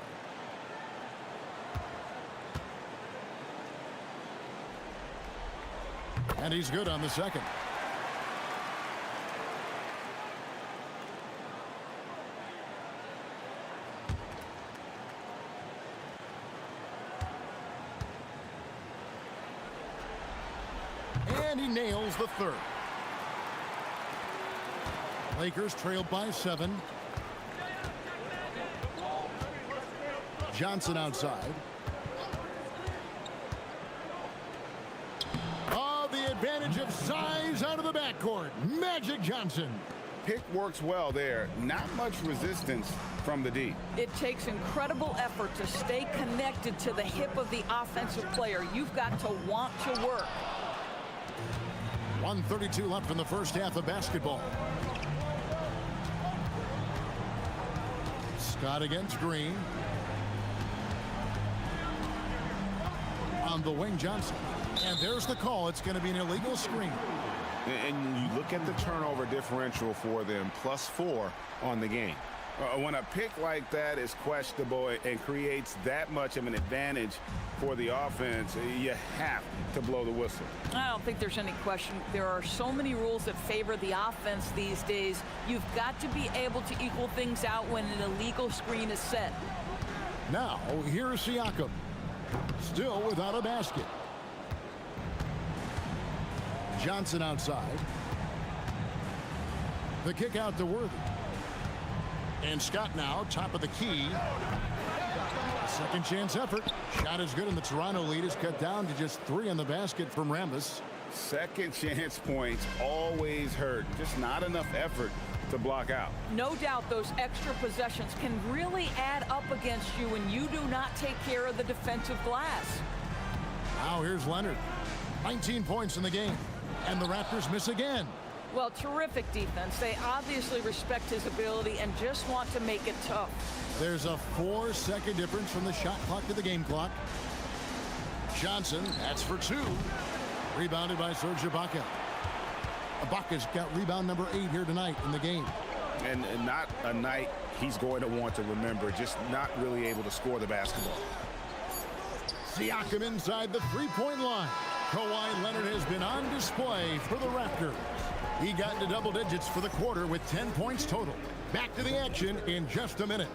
And he's good on the second. And he nails the third. Lakers trailed by 7. Johnson outside. Oh, the advantage of size out of the backcourt. Magic Johnson. Pick works well there. Not much resistance from the D. It takes incredible effort to stay connected to the hip of the offensive player. You've got to want to work. 1:32 left in the first half of basketball. Scott against Green. On the wing, Johnson. And there's the call. It's going to be an illegal screen. And you look at the turnover differential for them, +4 on the game. When a pick like that is questionable and creates that much of an advantage for the offense, you have to blow the whistle. I don't think there's any question. There are so many rules that favor the offense these days. You've got to be able to equal things out when an illegal screen is set. Now, here's Siakam. Still without a basket. Johnson outside. The kick out to Worthy. And Scott now, top of the key. Second chance effort. Shot is good, and the Toronto lead is cut down to just 3 on the basket from Rambis. Second chance points always hurt. Just not enough effort to block out. No doubt those extra possessions can really add up against you when you do not take care of the defensive glass. Now here's Leonard. 19 points in the game. And the Raptors miss again. Well, terrific defense. They obviously respect his ability and just want to make it tough. There's a 4-second difference from the shot clock to the game clock. Johnson, that's for 2. Rebounded by Serge Ibaka. Ibaka's got rebound number 8 here tonight in the game. And not a night he's going to want to remember, just not really able to score the basketball. Siakam inside the 3-point line. Kawhi Leonard has been on display for the Raptors. He got into double digits for the quarter with 10 points total. Back to the action in just a minute.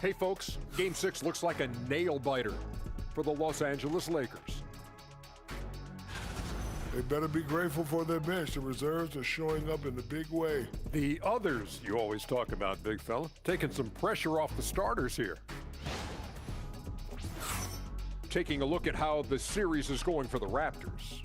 Hey folks, Game 6 looks like a nail-biter for the Los Angeles Lakers. They better be grateful for their bench. The reserves are showing up in a big way. The others you always talk about, big fella, taking some pressure off the starters here. Taking a look at how the series is going for the Raptors.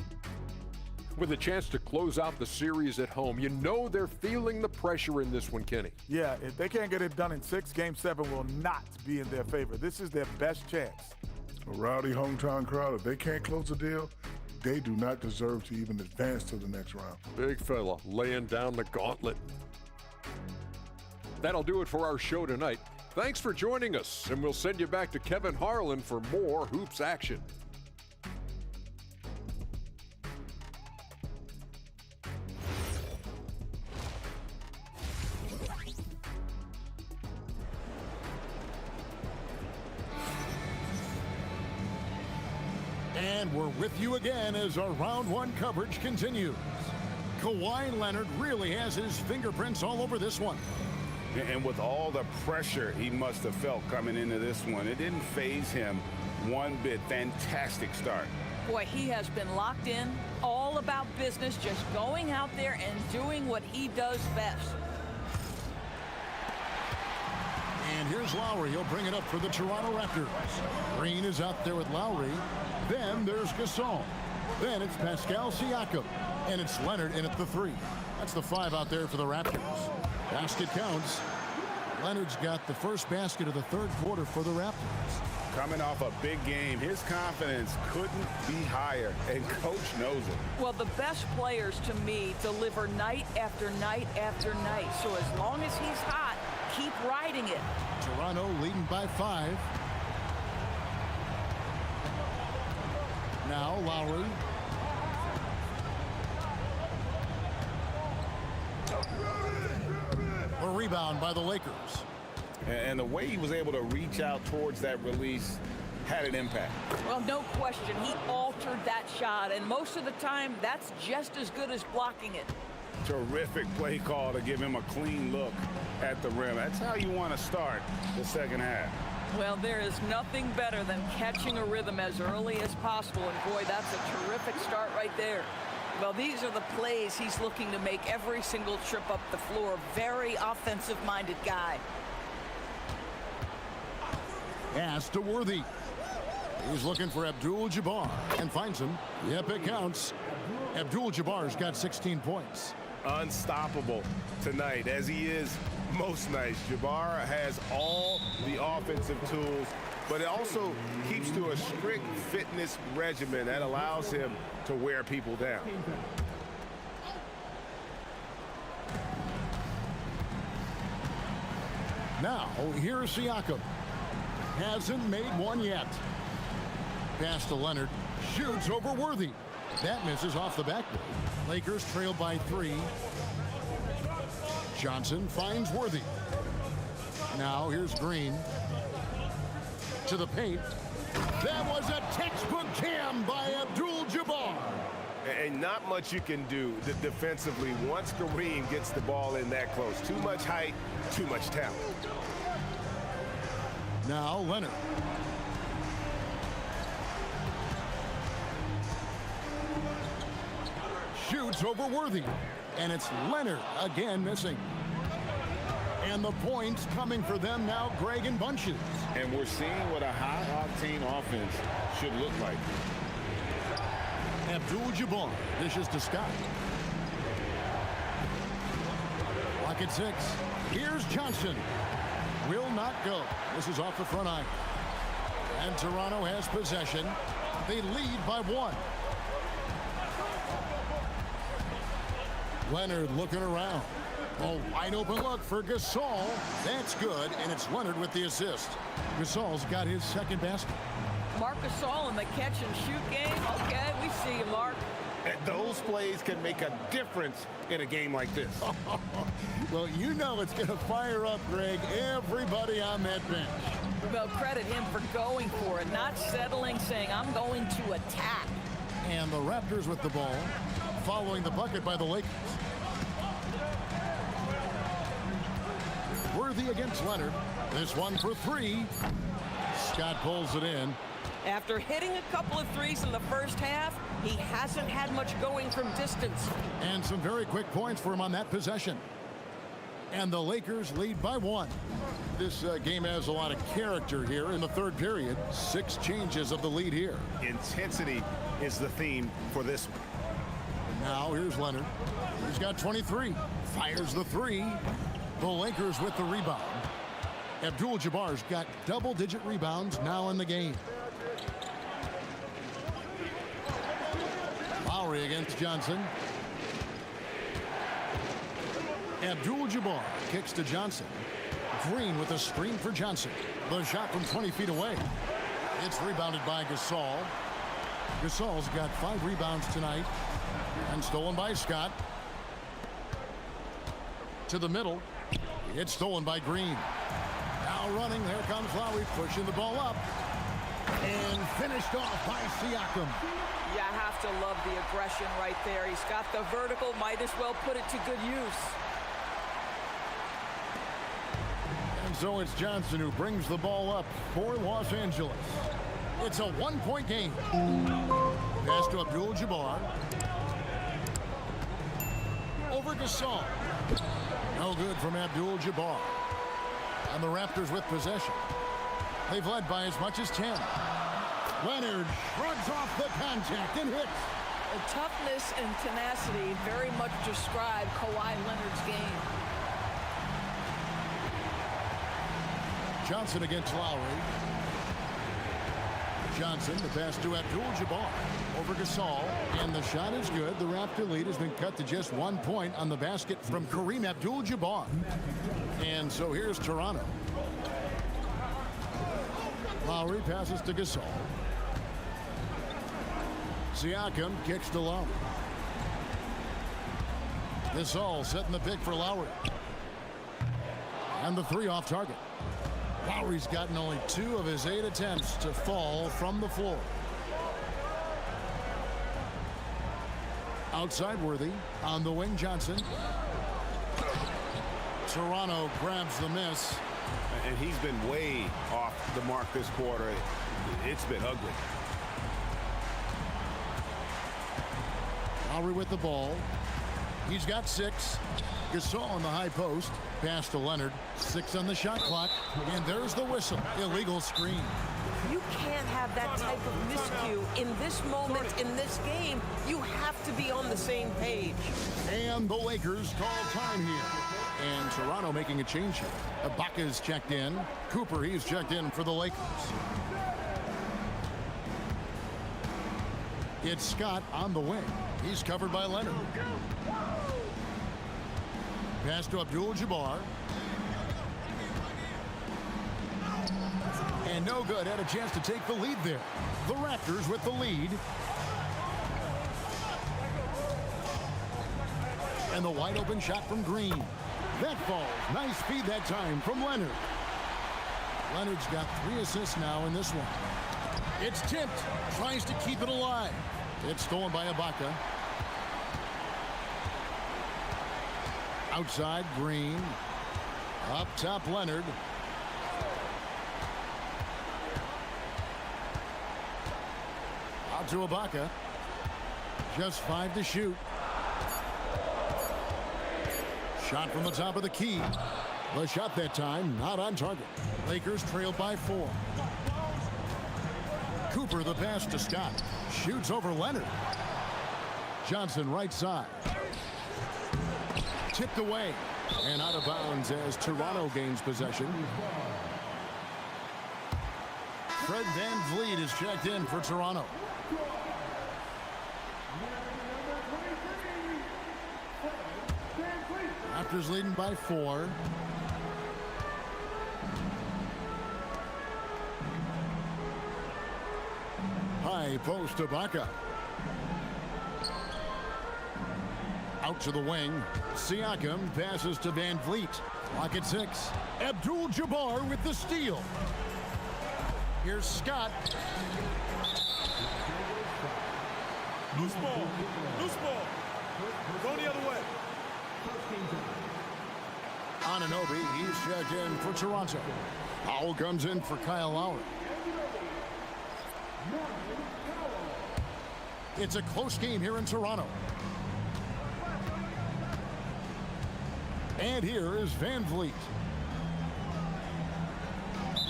With a chance to close out the series at home, you know they're feeling the pressure in this one, Kenny. Yeah, if they can't get it done in 6, Game 7 will not be in their favor. This is their best chance. A rowdy hometown crowd, if they can't close a deal, they do not deserve to even advance to the next round. Big fella laying down the gauntlet. That'll do it for our show tonight. Thanks for joining us, and we'll send you back to Kevin Harlan for more Hoops action. And we're with you again as our round one coverage continues. Kawhi Leonard really has his fingerprints all over this one. And with all the pressure he must have felt coming into this one, it didn't faze him one bit. Fantastic start. Boy, he has been locked in, all about business, just going out there and doing what he does best. And here's Lowry. He'll bring it up for the Toronto Raptors. Green is out there with Lowry. Then there's Gasol. Then it's Pascal Siakam. And it's Leonard in at the 3. That's the 5 out there for the Raptors. Basket counts. Leonard's got the first basket of the third quarter for the Raptors. Coming off a big game, his confidence couldn't be higher, and coach knows it. Well, the best players to me deliver night after night after night. So as long as he's hot, keep riding it. Toronto leading by 5. Now Lowry. A rebound by the Lakers. And the way he was able to reach out towards that release had an impact. Well, no question. He altered that shot, and most of the time, that's just as good as blocking it. Terrific play call to give him a clean look at the rim. That's how you want to start the second half. Well, there is nothing better than catching a rhythm as early as possible, and boy, that's a terrific start right there. Well, these are the plays he's looking to make every single trip up the floor. Very offensive-minded guy. Pass to Worthy. He's looking for Abdul-Jabbar and finds him. Yep, it counts. Abdul-Jabbar's got 16 points. Unstoppable tonight, as he is most nights. Jabbar has all the offensive tools, but it also keeps to a strict fitness regimen that allows him to wear people down. Now, here's Siakam. Hasn't made one yet. Pass to Leonard. Shoots over Worthy. That misses off the backboard. Lakers trail by 3. Johnson finds Worthy. Now here's Green. To the paint. That was a textbook jam by Abdul-Jabbar. And not much you can do defensively once Kareem gets the ball in that close. Too much height, too much talent. Now Leonard. Shoots over Worthy. And it's Leonard again missing. And the points coming for them now, Greg, in bunches. And we're seeing what a high-octane offense should look like. Abdul-Jabbar dishes to Scott. Lock at 6. Here's Johnson. Will not go. This is off the front iron. And Toronto has possession. They lead by 1. Leonard looking around. A wide open look for Gasol. That's good, and it's Leonard with the assist. Gasol's got his second basket. Marc Gasol in the catch-and-shoot game. Okay, we see you, Mark. And those plays can make a difference in a game like this. Well, you know it's going to fire up, Greg, everybody on that bench. Well, credit him for going for it, not settling, saying, I'm going to attack. And the Raptors with the ball, following the bucket by the Lakers. Worthy against Leonard. This one for 3. Scott pulls it in. After hitting a couple of threes in the first half, he hasn't had much going from distance. And some very quick points for him on that possession. And the Lakers lead by 1. This game has a lot of character here in the third period. 6 changes of the lead here. Intensity is the theme for this one. Now here's Leonard. He's got 23. Fires the 3. The Lakers with the rebound. Abdul-Jabbar's got double-digit rebounds now in the game. Lowry against Johnson. Abdul-Jabbar kicks to Johnson. Green with a screen for Johnson. The shot from 20 feet away. It's rebounded by Gasol. Gasol's got 5 rebounds tonight. And stolen by Scott. To the middle. It's stolen by Green. Now running. There comes Lowry pushing the ball up. And finished off by Siakam. You have to love the aggression right there. He's got the vertical, might as well put it to good use. And so it's Johnson who brings the ball up for Los Angeles. It's a one-point game. Pass to Abdul-Jabbar. Over Gasol. No good from Abdul-Jabbar. And the Raptors with possession. They've led by as much as 10. Leonard shrugs off the contact and hits. The toughness and tenacity very much describe Kawhi Leonard's game. Johnson against Lowry. Johnson, the pass to Abdul-Jabbar. Over Gasol, and the shot is good. The Raptor lead has been cut to just 1 point on the basket from Kareem Abdul-Jabbar. And so here's Toronto. Lowry passes to Gasol. Siakam kicks to Lowry. Gasol setting the pick for Lowry. And the three off target. Lowry's gotten only 2 of his 8 attempts to fall from the floor. Outside Worthy. On the wing, Johnson. Toronto grabs the miss. And he's been way off the mark this quarter. It's been ugly. Lowry with the ball. He's got 6. Gasol on the high post. Pass to Leonard. 6 on the shot clock. And there's the whistle. Illegal screen. You can't have that type of miscue in this moment, in this game. You have to be on the same page. And the Lakers call time here. And Toronto making a change here. Ibaka's checked in. Cooper, he's checked in for the Lakers. It's Scott on the wing. He's covered by Leonard. Pass to Abdul-Jabbar. And no good. Had a chance to take the lead there. The Raptors with the lead. And the wide open shot from Green. That falls. Nice feed that time from Leonard. Leonard's got 3 assists now in this one. It's tipped. Tries to keep it alive. It's stolen by Ibaka. Outside, Green. Up top, Leonard. Out to Ibaka. Just 5 to shoot. Shot from the top of the key. The shot that time, not on target. Lakers trailed by 4. Cooper, the pass to Scott. Shoots over Leonard. Johnson right side. Tipped away. And out of bounds as Toronto gains possession. Fred VanVleet is checked in for Toronto. Raptors leading by 4. High post to Ibaka. Out to the wing. Siakam passes to VanVleet. Clock at 6. Abdul-Jabbar with the steal. Here's Scott. Loose ball. Loose ball. Go the other way. Anunoby, he's checked in for Toronto. Powell comes in for Kyle Lowry. It's a close game here in Toronto. And here is VanVleet.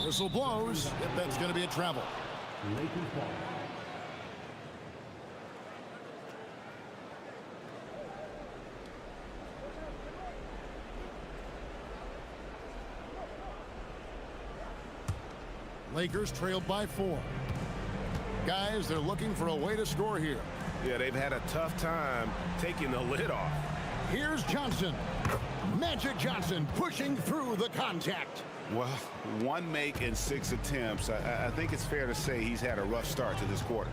Whistle blows. If that's going to be a travel. Lakers trailed by 4. Guys, they're looking for a way to score here. Yeah, they've had a tough time taking the lid off. Here's Johnson. Magic Johnson pushing through the contact. Well, 1 make in 6 attempts. I think it's fair to say he's had a rough start to this quarter.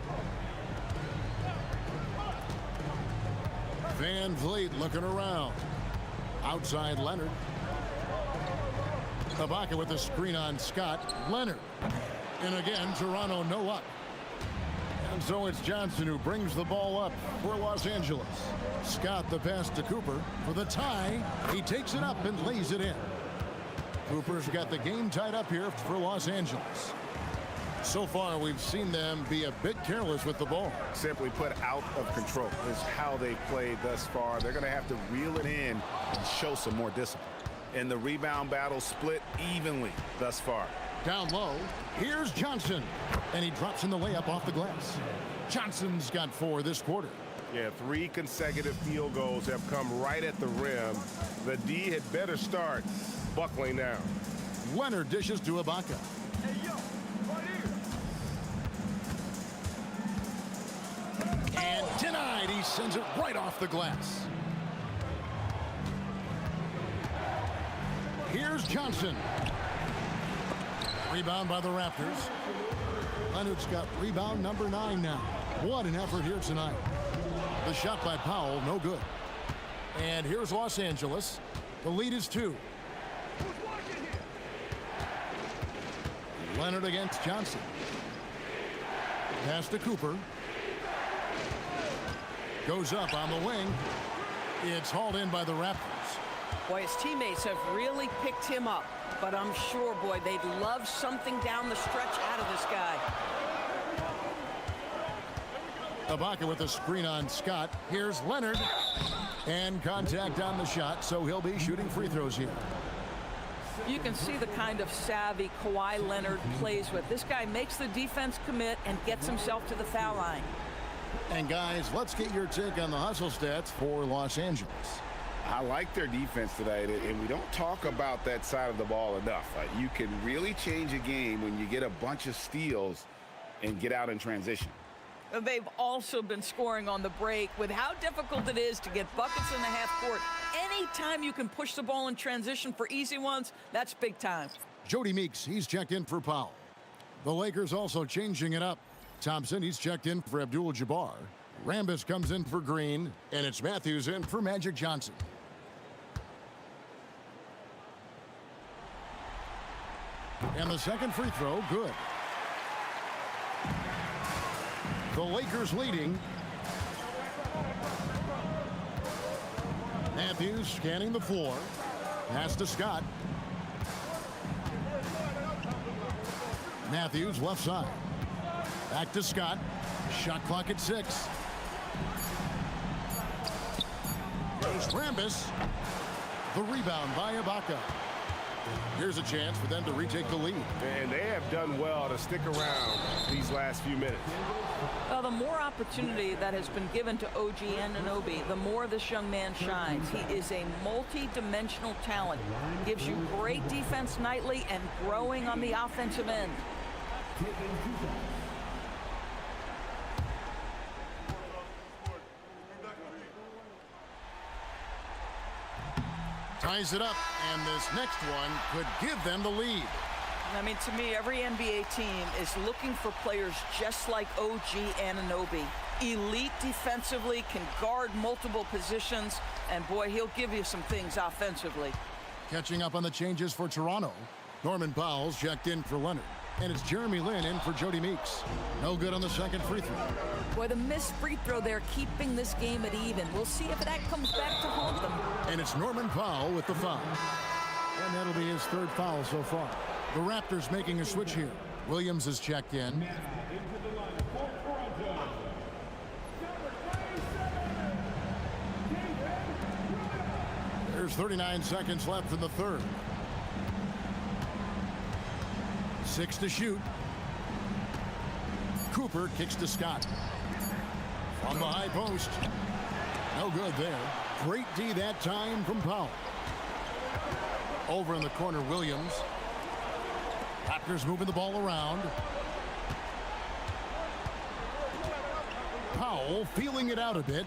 VanVleet looking around. Outside Leonard. Ibaka with the screen on Scott. Leonard. And again, Toronto no luck. And so it's Johnson who brings the ball up for Los Angeles. Scott the pass to Cooper for the tie. He takes it up and lays it in. Cooper's got the game tied up here for Los Angeles. So far, we've seen them be a bit careless with the ball. Simply put, out of control is how they played thus far. They're going to have to reel it in and show some more discipline. And the rebound battle split evenly thus far. Down low, here's Johnson. And he drops in the layup off the glass. Johnson's got 4 this quarter. Yeah, 3 consecutive field goals have come right at the rim. The D had better start buckling down. Leonard dishes to Ibaka. And denied. He sends it right off the glass. Here's Johnson. Rebound by the Raptors. Leonard's got rebound number 9 now. What an effort here tonight. The shot by Powell, no good. And here's Los Angeles. The lead is 2. Leonard against Johnson. Pass to Cooper. Goes up on the wing. It's hauled in by the Raptors. Boy, his teammates have really picked him up. But I'm sure, boy, they'd love something down the stretch out of this guy. Ibaka with a screen on Scott. Here's Leonard. And contact on the shot, so he'll be shooting free throws here. You can see the kind of savvy Kawhi Leonard plays with. This guy makes the defense commit and gets himself to the foul line. And guys, let's get your take on the hustle stats for Los Angeles. I like their defense tonight, and we don't talk about that side of the ball enough. You can really change a game when you get a bunch of steals and get out in transition. They've also been scoring on the break. With how difficult it is to get buckets in the half court, anytime you can push the ball in transition for easy ones, that's big time. Jody Meeks, he's checked in for Powell. The Lakers also changing it up. Thompson, he's checked in for Abdul-Jabbar. Rambis comes in for Green, and it's Matthews in for Magic Johnson. And the second free throw, good. The Lakers leading. Matthews scanning the floor. Pass to Scott. Matthews left side. Back to Scott. Shot clock at 6. There's Rambis. The rebound by Ibaka. Here's a chance for them to retake the lead. And they have done well to stick around these last few minutes. Well, the more opportunity that has been given to OG Anunoby, the more this young man shines. He is a multi-dimensional talent. Gives you great defense nightly and growing on the offensive end. Ties it up, and this next one could give them the lead. I mean, to me, every NBA team is looking for players just like OG Anunoby. Elite defensively, can guard multiple positions, and boy, he'll give you some things offensively. Catching up on the changes for Toronto. Norman Powell's checked in for Leonard. And it's Jeremy Lin in for Jody Meeks. No good on the second free throw. Boy, the missed free throw there keeping this game at even. We'll see if that comes back to haunt them. And it's Norman Powell with the foul. And that'll be his 3rd foul so far. The Raptors making a switch here. Williams is checked in. There's 39 seconds left in the 3rd. 6 to shoot. Cooper kicks to Scott. From the high post. No good there. Great D that time from Powell. Over in the corner, Williams. Raptors moving the ball around. Powell feeling it out a bit.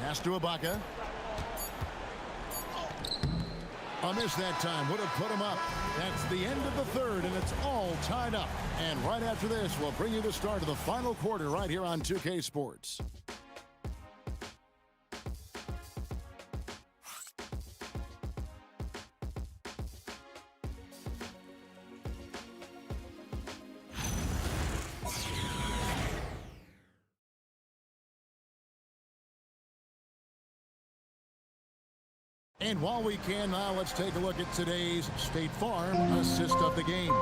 Pass to Ibaka. A miss that time would have put him up. That's the end of the 3rd, and it's all tied up. And right after this, we'll bring you the start of the final quarter right here on 2K Sports. And while we can now, let's take a look at today's State Farm assist of the game.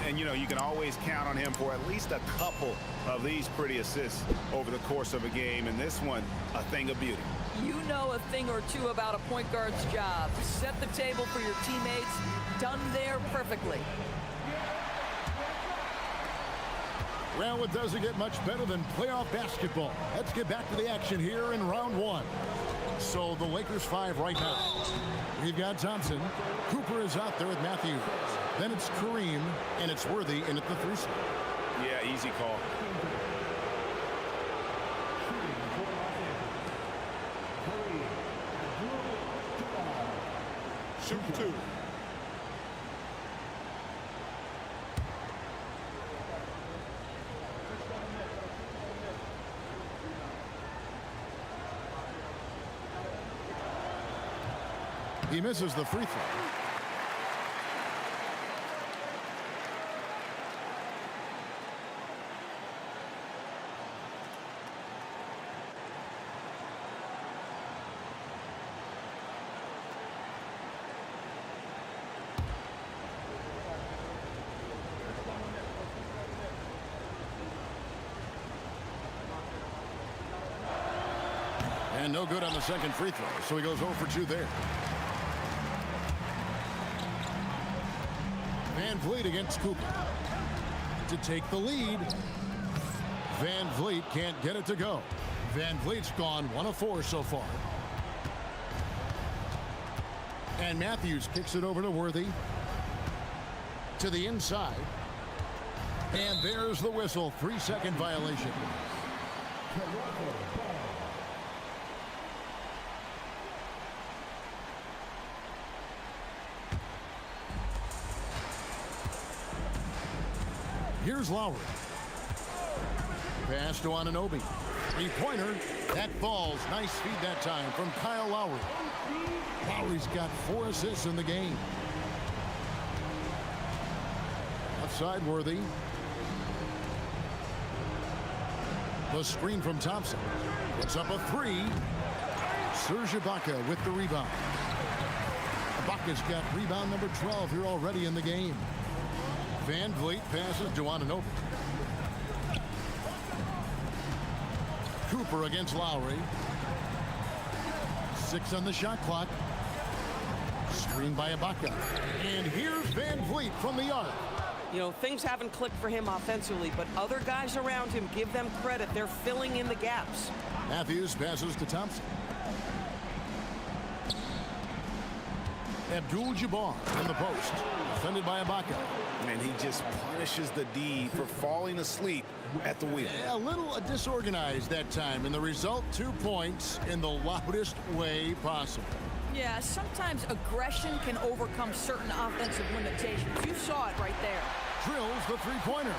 And, you know, you can always count on him for at least a couple of these pretty assists over the course of a game. And this one, a thing of beauty. You know a thing or two about a point guard's job. Set the table for your teammates. Done there perfectly. Well, it doesn't get much better than playoff basketball. Let's get back to the action here in round one. So the Lakers 5 right now. We've got Thompson. Cooper is out there with Matthews. Then it's Kareem, and it's Worthy in at the 3 slot. Yeah, easy call. Shoot 2. He misses the free throw. And no good on the second free throw, so he goes 0 for 2 there. Van Vliet against Cooper to take the lead. Van Vliet can't get it to go. Van Vliet's gone 1 of 4 so far. And Matthews kicks it over to Worthy. To the inside. And there's the whistle. 3-second violation. Here's Lowry. Pass to Anunoby. 3-pointer. That falls. Nice feed that time from Kyle Lowry. Lowry's got 4 assists in the game. Outside Worthy. The screen from Thompson. Puts up a 3. Serge Ibaka with the rebound. Ibaka's got rebound number 12 here already in the game. Van Vliet passes to Anunoby. Cooper against Lowry. 6 on the shot clock. Screen by Ibaka. And here's Van Vliet from the arc. You know, things haven't clicked for him offensively, but other guys around him, give them credit. They're filling in the gaps. Matthews passes to Thompson. Abdul-Jabbar in the post. Defended by Ibaka. And he just punishes the D for falling asleep at the wheel. A little disorganized that time, and the result 2 points in the loudest way possible. Yeah, sometimes aggression can overcome certain offensive limitations. You saw it right there. Drills the 3-pointer.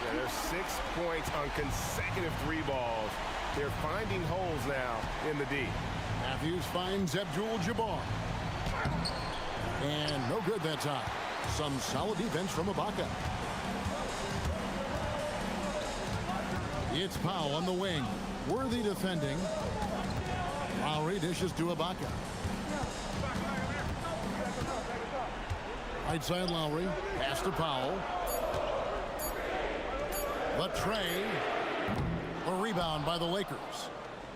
Yeah, there's 6 points on consecutive 3 balls. They're finding holes now in the D. Matthews finds Abdul-Jabbar. And no good that time. Some solid defense from Ibaka. It's Powell on the wing. Worthy defending. Lowry dishes to Ibaka. Right side Lowry. Pass to Powell. The tray. A rebound by the Lakers.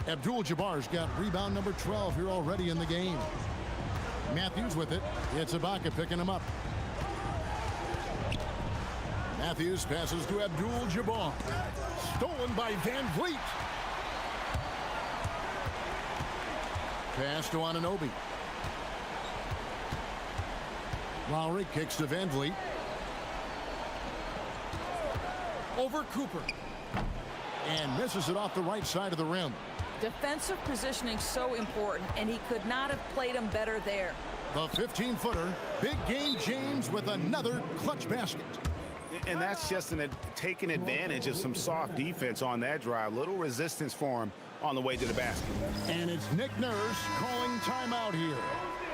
Abdul-Jabbar's got rebound number 12 here already in the game. Matthews with it. It's Ibaka picking him up. Matthews passes to Abdul-Jabbar. Stolen by Van Vliet. Pass to Anunoby. Lowry kicks to Van Vliet. Over Cooper. And misses it off the right side of the rim. Defensive positioning so important, and he could not have played him better there. The 15-footer. Big game James with another clutch basket. And that's just taking advantage of some soft defense on that drive. Little resistance for him on the way to the basket. And it's Nick Nurse calling timeout here.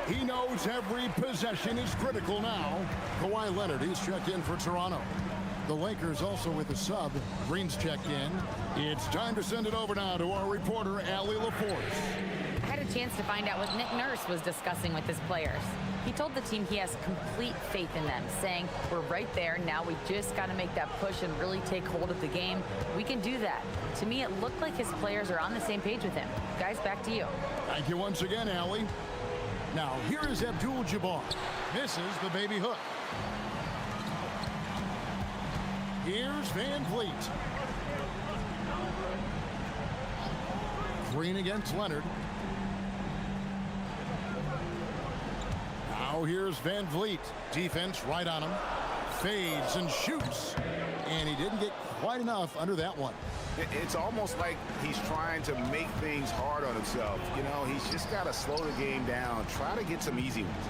He knows every possession is critical now. Kawhi Leonard, he's checked in for Toronto. The Lakers also with a sub. Green's checked in. It's time to send it over now to our reporter, Allie LaForce. I had a a chance to find out what Nick Nurse was discussing with his players. He told the team he has complete faith in them, saying, "We're right there. Now we just got to make that push and really take hold of the game. We can do that." To me, it looked like his players are on the same page with him. Guys, back to you. Thank you once again, Allie. Now, here is Abdul-Jabbar. Misses the baby hook. Here's Van Vliet. Green against Leonard. Now here's Van Vliet. Defense right on him. Fades and shoots. And he didn't get quite enough under that one. It's almost like he's trying to make things hard on himself. You know, he's just got to slow the game down. Try to get some easy ones.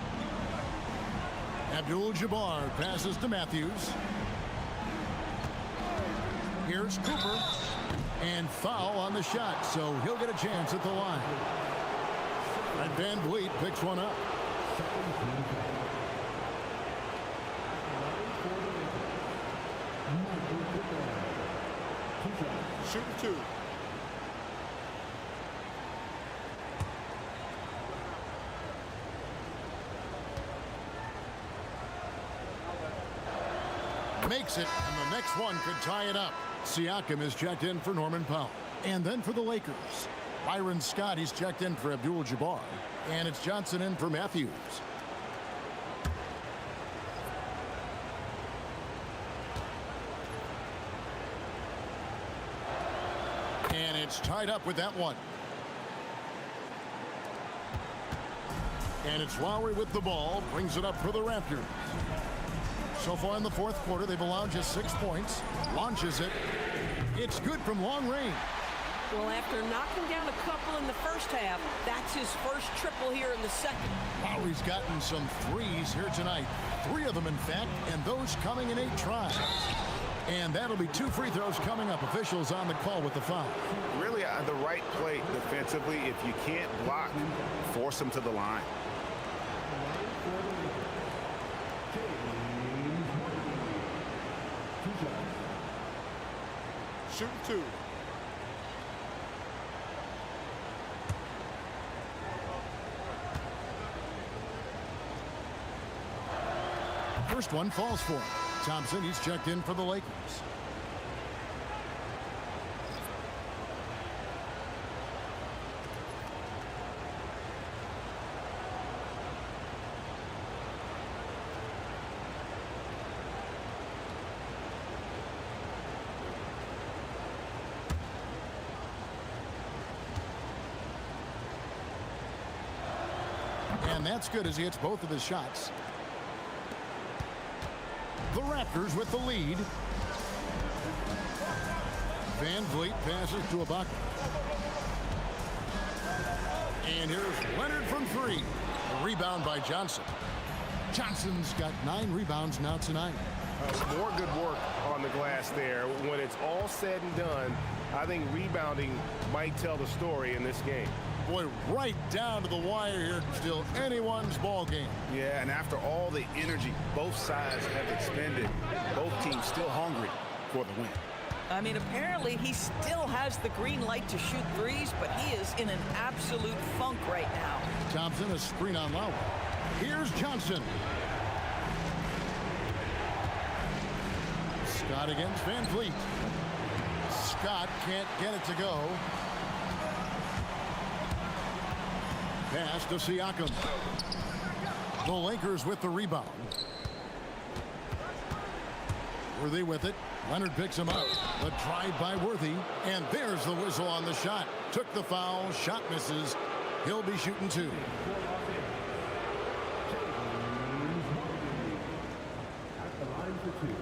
Abdul-Jabbar passes to Matthews. Here's Cooper. And foul on the shot, so he'll get a chance at the line. And Van Vliet picks one up. Shooting 2. Makes it, and the next one could tie it up. Siakam is checked in for Norman Powell. And then for the Lakers, Byron Scott, he's checked in for Abdul-Jabbar. And it's Johnson in for Matthews. And it's tied up with that one. And it's Lowry with the ball, brings it up for the Raptors. So far in the fourth quarter, they've allowed just 6 points. Launches it. It's good from long range. Well, after knocking down a couple in the first half, that's his first triple here in the second. Lowry's gotten some threes here tonight. 3 of them, in fact, and those coming in 8 tries. And that'll be 2 free throws coming up. Officials on the call with the foul. Really the right play defensively. If you can't block, force them to the line. Shooting 2. First one falls for him. Thompson, he's checked in for the Lakers. And that's good as he hits both of his shots. The Raptors with the lead. Van Vliet passes to Ibaka. And here's Leonard from 3. A rebound by Johnson. Johnson's got 9 rebounds now tonight. More good work on the glass there. When it's all said and done, I think rebounding might tell the story in this game. Boy, right down to the wire here. Still anyone's ball game. Yeah, and after all the energy both sides have expended, both teams still hungry for the win. I mean, apparently he still has the green light to shoot threes, but he is in an absolute funk right now. Thompson, a screen on Lowry. Here's Johnson. Scott against Van Vliet. Scott can't get it to go. Pass to Siakam. The Lakers with the rebound. Worthy with it. Leonard picks him up. The drive by Worthy. And there's the whistle on the shot. Took the foul. Shot misses. He'll be shooting 2. At the line for 2.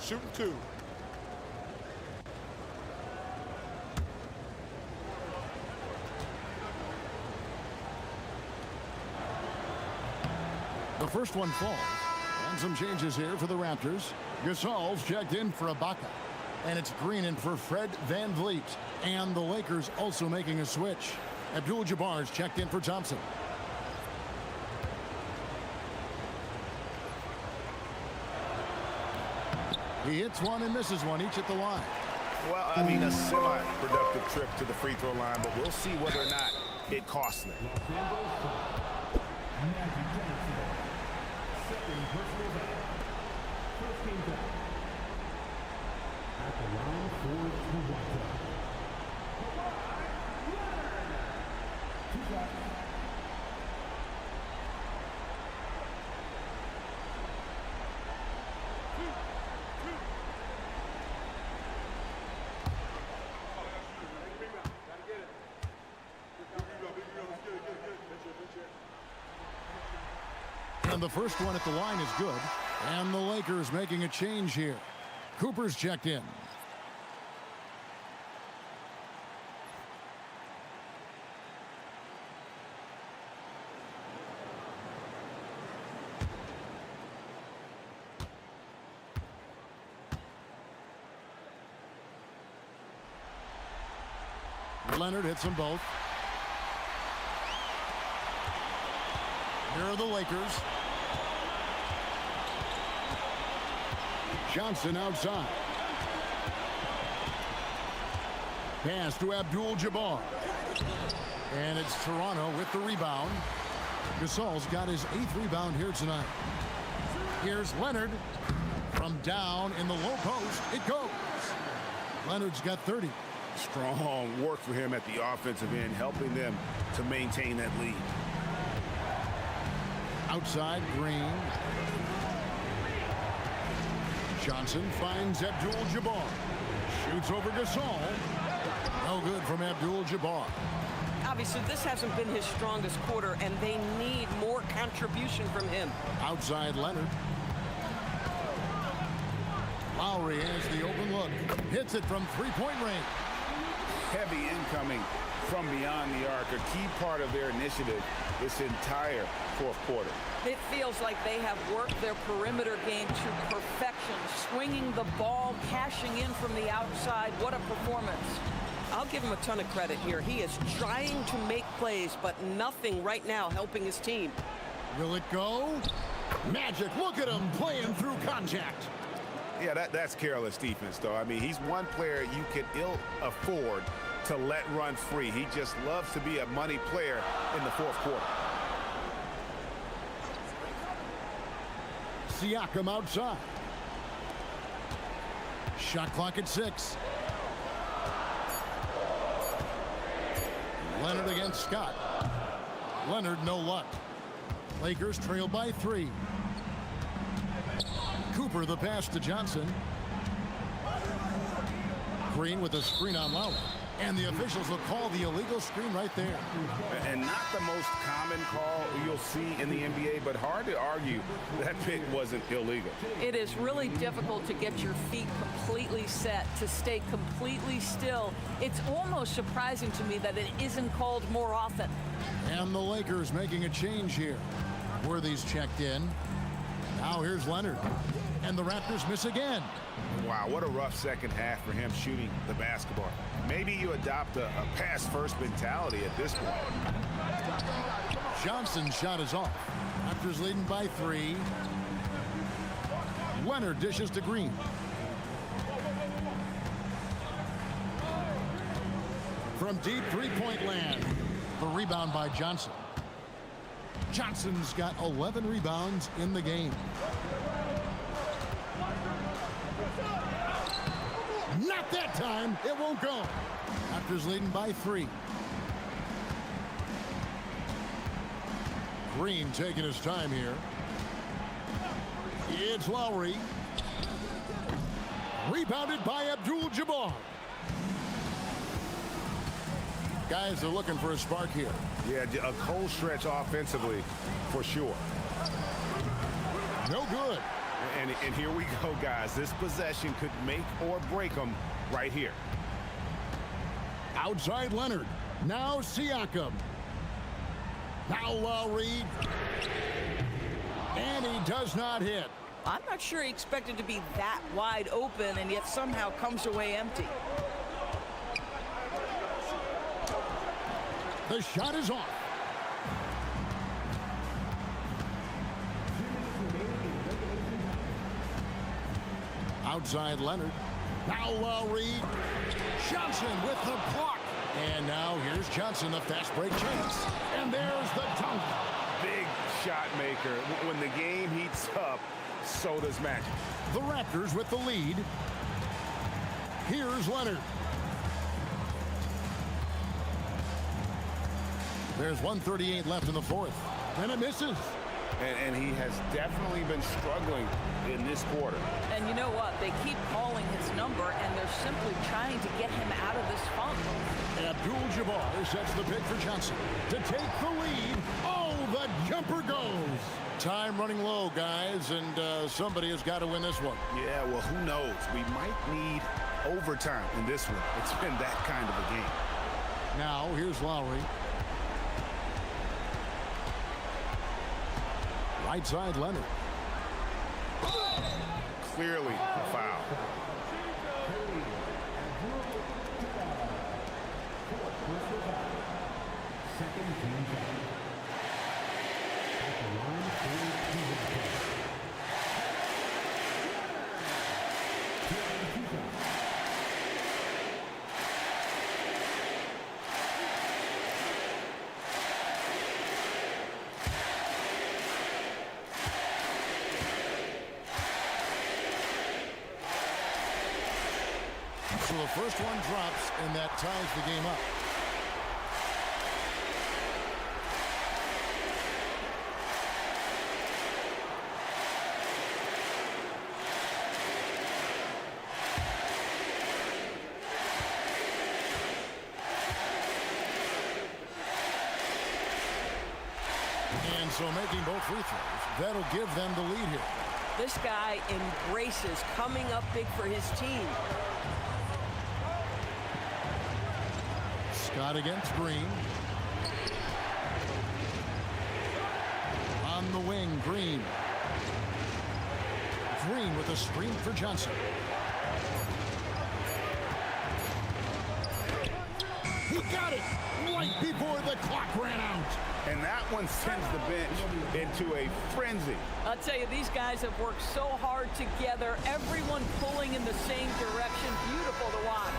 Shooting 2. The first one falls. And some changes here for the Raptors. Gasol's checked in for Ibaka. And it's Green in for Fred Van Vliet. And the Lakers also making a switch. Abdul-Jabbar's checked in for Thompson. He hits one and misses one, each at the line. Well, I mean, a semi-productive trip to the free throw line, but we'll see whether or not it costs them. And the first one at the line is good. And the Lakers making a change here. Cooper's checked in. Leonard hits them both. Here are the Lakers. Johnson outside. Pass to Abdul-Jabbar. And it's Toronto with the rebound. Gasol's got his 8th rebound here tonight. Here's Leonard. From down in the low post, it goes. Leonard's got 30. Strong work for him at the offensive end, helping them to maintain that lead. Outside, Green. Johnson finds Abdul-Jabbar. Shoots over Gasol. No good from Abdul-Jabbar. Obviously, this hasn't been his strongest quarter, and they need more contribution from him. Outside, Leonard. Lowry has the open look. Hits it from three-point range. Heavy incoming from beyond the arc, a key part of their initiative this entire fourth quarter. It feels like they have worked their perimeter game to perfection, swinging the ball, cashing in from the outside. What a performance. I'll give him a ton of credit here. He is trying to make plays, but nothing right now helping his team. Will it go? Magic, look at him playing through contact. Yeah, that's careless defense, though. I mean, he's one player you can ill afford to let run free. He just loves to be a money player in the fourth quarter. Siakam outside. Shot clock at 6. Leonard against Scott. Leonard, no luck. Lakers trail by 3. Cooper, the pass to Johnson. Green with a screen on Lowry. And the officials will call the illegal screen right there. And not the most common call you'll see in the NBA, but hard to argue that pick wasn't illegal. It is really difficult to get your feet completely set, to stay completely still. It's almost surprising to me that it isn't called more often. And the Lakers making a change here. Worthy's checked in. Now here's Leonard. And the Raptors miss again. Wow, what a rough second half for him shooting the basketball. Maybe you adopt a pass-first mentality at this point. Johnson's shot is off. Raptors leading by 3. Leonard dishes to Green. From deep three-point land. The rebound by Johnson. Johnson's got 11 rebounds in the game. Not that time. It won't go. Raptors leading by 3. Green taking his time here. It's Lowry. Rebounded by Abdul-Jabbar. Guys are looking for a spark here. Yeah, a cold stretch offensively for sure. No good. And here we go, guys. This possession could make or break them right here. Outside Leonard. Now Siakam. Now Lowry. And he does not hit. I'm not sure he expected to be that wide open and yet somehow comes away empty. The shot is off. Outside Leonard. Now Lowry. Johnson with the block. And now here's Johnson, the fast break chance. And there's the dunk. Big shot maker. When the game heats up, so does Magic. The Raptors with the lead. Here's Leonard. There's 1:38 left in the fourth. And it misses. And he has definitely been struggling in this quarter. And you know what? They keep calling his number, and they're simply trying to get him out of this funk. Abdul-Jabbar sets the pick for Johnson to take the lead. Oh, the jumper goes. Time running low, guys, and somebody has got to win this one. Yeah, well, who knows? We might need overtime in this one. It's been that kind of a game. Now, here's Lowry. Right side, Leonard. Clearly a foul. Second team foul. At the line for 2 points. So the first one drops, and that ties the game up. And so making both free throws, that'll give them the lead here. This guy embraces coming up big for his team. Scott against Green. On the wing, Green. Green with a screen for Johnson. He got it right before the clock ran out. And that one sends the bench into a frenzy. I'll tell you, these guys have worked so hard together. Everyone pulling in the same direction. Beautiful to watch.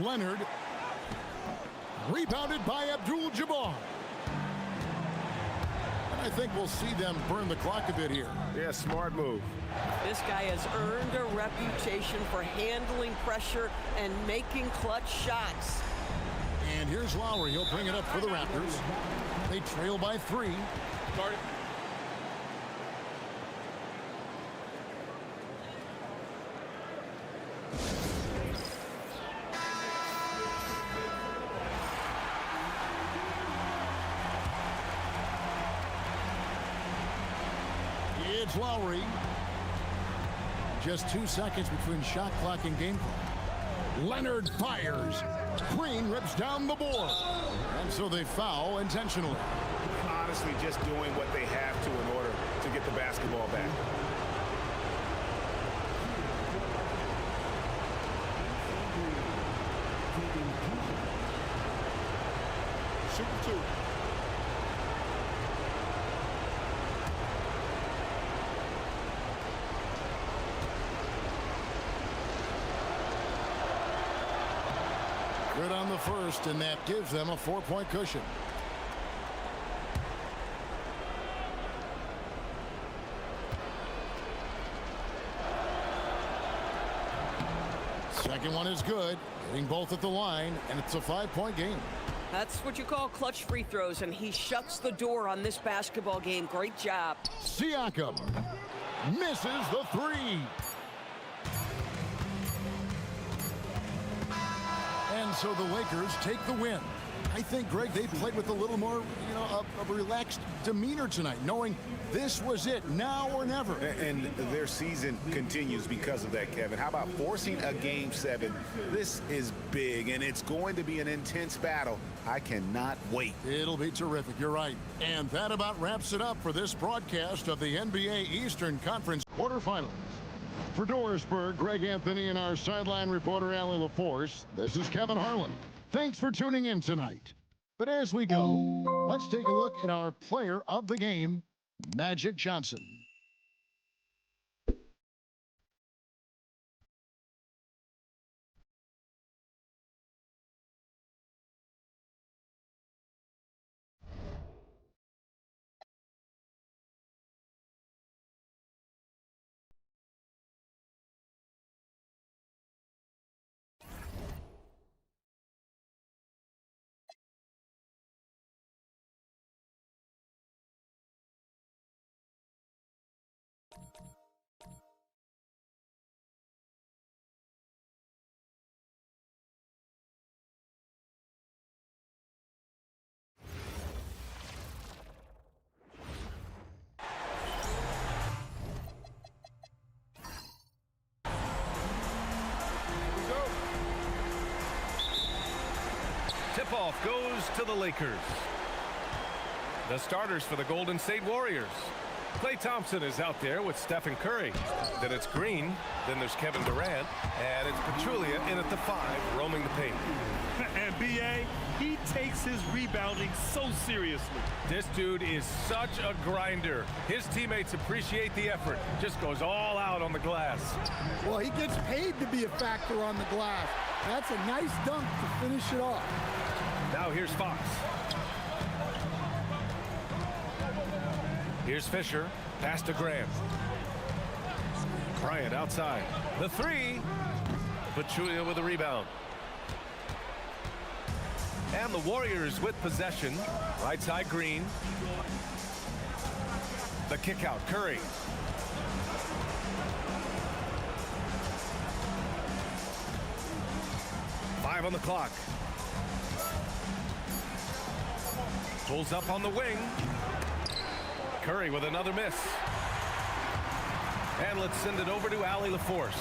Leonard. Rebounded by Abdul-Jabbar. I think we'll see them burn the clock a bit here. Yeah, smart move. This guy has earned a reputation for handling pressure and making clutch shots. And here's Lowry. He'll bring it up for the Raptors. They trail by 3. Guard it. It's Lowry. Just 2 seconds between shot clock and game clock. Leonard fires. Green rips down the board. And so they foul intentionally. Honestly, just doing what they have to in order to get the basketball back. Shoot for 2. Good on the first, and that gives them a 4-point cushion. Second one is good, hitting both at the line, and it's a 5-point game. That's what you call clutch free throws, and he shuts the door on this basketball game. Great job. Siakam misses the 3. And so the Lakers take the win. I think, Greg, they played with a little more, a relaxed demeanor tonight, knowing this was it, now or never. And their season continues because of that, Kevin. How about forcing a Game 7? This is big, and it's going to be an intense battle. I cannot wait. It'll be terrific. You're right. And that about wraps it up for this broadcast of the NBA Eastern Conference quarterfinals. For Dorisburg, Greg Anthony, and our sideline reporter, Allie LaForce, this is Kevin Harlan. Thanks for tuning in tonight. But as we go, let's take a look at our player of the game, Magic Johnson. Tip-off goes to the Lakers. The starters for the Golden State Warriors. Klay Thompson is out there with Stephen Curry. Then it's Green. Then there's Kevin Durant. And it's Pachulia in at the 5, roaming the paint. And B.A., he takes his rebounding so seriously. This dude is such a grinder. His teammates appreciate the effort. Just goes all out on the glass. Well, he gets paid to be a factor on the glass. That's a nice dunk to finish it off. Now here's Fox. Here's Fisher. Pass to Graham. Bryant outside. The 3. Pachulia with a rebound. And the Warriors with possession. Right side Green. The kick out. Curry. Five on the clock. Pulls up on the wing. Curry with another miss. And let's send it over to Allie LaForce.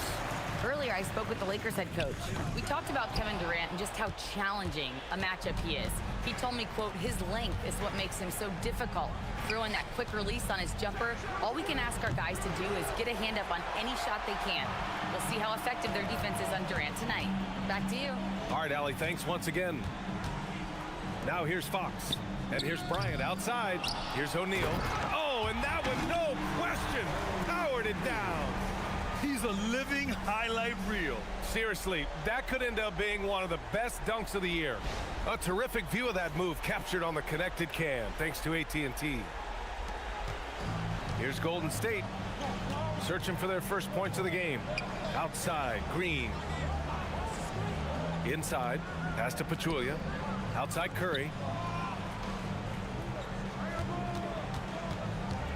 Earlier, I spoke with the Lakers head coach. We talked about Kevin Durant and just how challenging a matchup he is. He told me, quote, his length is what makes him so difficult. Throwing that quick release on his jumper, all we can ask our guys to do is get a hand up on any shot they can. We'll see how effective their defense is on Durant tonight. Back to you. All right, Allie, thanks once again. Now here's Fox. And here's Bryant outside. Here's O'Neal. Oh, and that one, no question, powered it down. He's a living highlight reel. Seriously, that could end up being one of the best dunks of the year. A terrific view of that move captured on the connected cam, thanks to AT&T. Here's Golden State, searching for their first points of the game. Outside, Green. Inside, pass to Pachulia. Outside, Curry.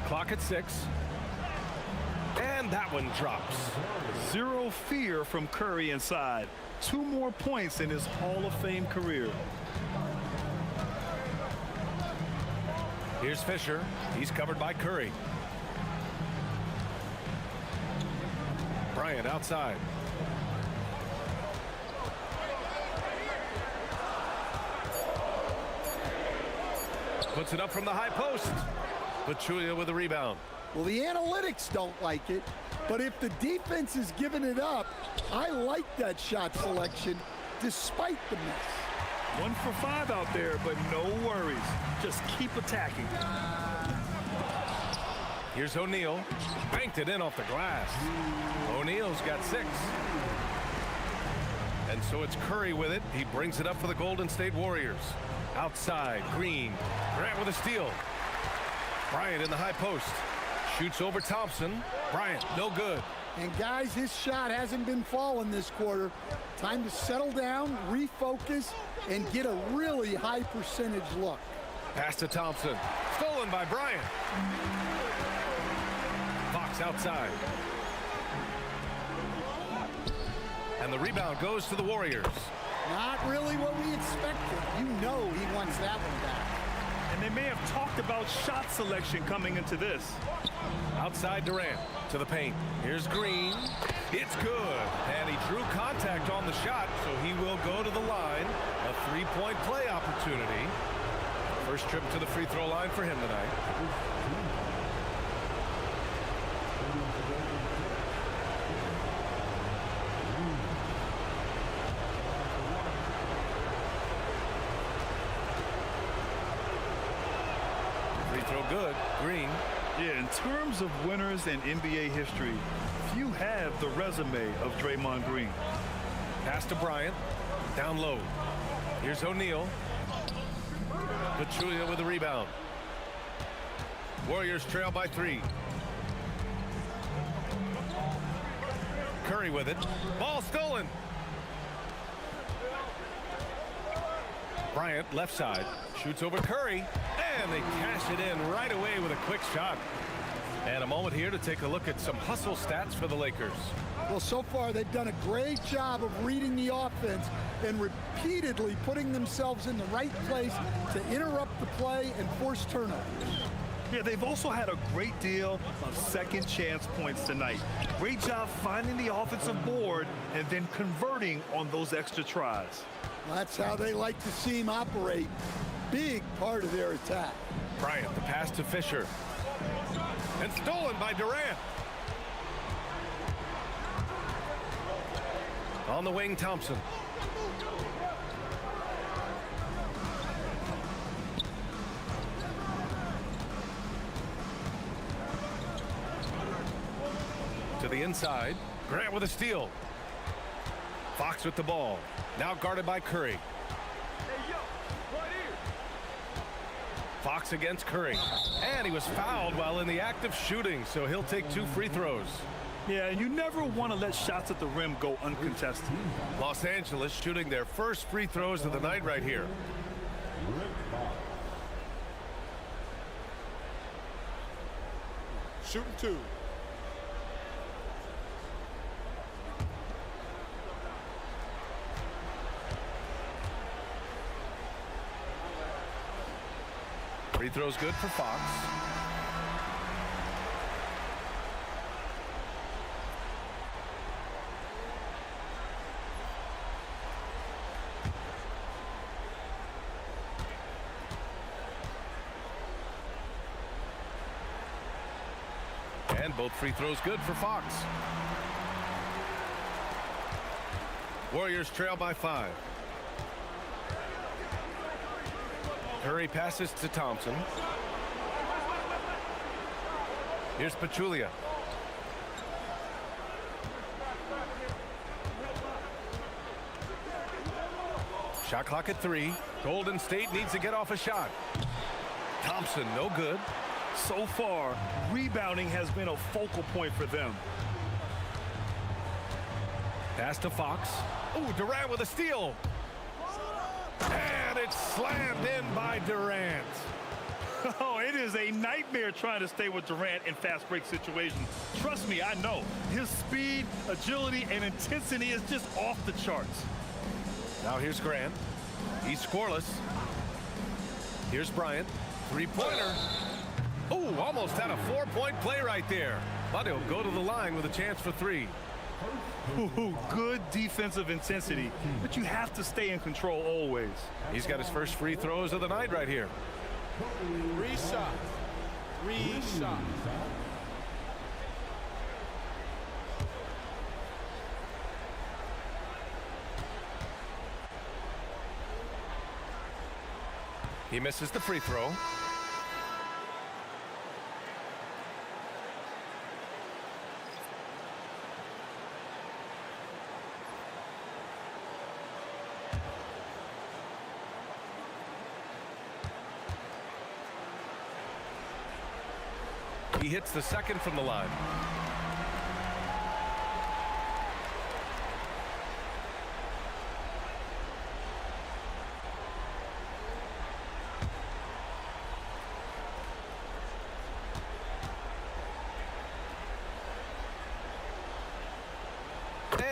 Clock at 6. And that one drops. Zero fear from Curry inside. 2 more points in his Hall of Fame career. Here's Fisher. He's covered by Curry. Bryant outside. Puts it up from the high post. Pachulia with a rebound. Well, the analytics don't like it, but if the defense is giving it up, I like that shot selection despite the miss. 1 for 5 out there, but no worries. Just keep attacking. Here's O'Neal. Banked it in off the glass. O'Neal's got 6. And so it's Curry with it. He brings it up for the Golden State Warriors. Outside, Green. Grant with a steal. Bryant in the high post. Shoots over Thompson. Bryant, no good. And guys, his shot hasn't been falling this quarter. Time to settle down, refocus, and get a really high percentage look. Pass to Thompson. Stolen by Bryant. Fox outside. And the rebound goes to the Warriors. Not really what we expected. You know he wants that one back. And they may have talked about shot selection coming into this. Outside Durant to the paint. Here's Green. It's good. And he drew contact on the shot, so he will go to the line. A 3-point play opportunity. First trip to the free throw line for him tonight. good. Green. Yeah, in terms of winners in NBA history, few have the resume of Draymond Green. Pass to Bryant. Down low. Here's O'Neal. Pachulia with the rebound. Warriors trail by 3. Curry with it. Ball stolen. Bryant left side. Shoots over Curry. And they cash it in right away with a quick shot. And a moment here to take a look at some hustle stats for the Lakers. Well, so far they've done a great job of reading the offense and repeatedly putting themselves in the right place to interrupt the play and force turnovers. Yeah, they've also had a great deal of second chance points tonight. Great job finding the offensive board and then converting on those extra tries. That's how they like to see him operate. Big part of their attack. Bryant, the pass to Fisher. And stolen by Durant. On the wing, Thompson. To the inside. Grant with a steal. Fox with the ball. Now guarded by Curry. Fox against Curry. And he was fouled while in the act of shooting, so he'll take 2 free throws. Yeah, you never want to let shots at the rim go uncontested. Los Angeles shooting their first free throws of the night right here. Shooting 2. Free throw's good for Fox. And both free throws good for Fox. Warriors trail by 5. Curry passes to Thompson. Here's Pachulia. Shot clock at 3. Golden State needs to get off a shot. Thompson, no good. So far, rebounding has been a focal point for them. Pass to Fox. Oh, Durant with a steal. And it's slammed in by Durant. Oh, it is a nightmare trying to stay with Durant in fast break situations. Trust me, I know. His speed, agility, and intensity is just off the charts. Now here's Grant. He's scoreless. Here's Bryant. 3-pointer. Oh, almost had a 4-point play right there. But he'll go to the line with a chance for 3. Ooh, good defensive intensity, but you have to stay in control always. He's got his first free throws of the night right here. 3 shots. 3 shots. He misses the free throw. He hits the second from the line.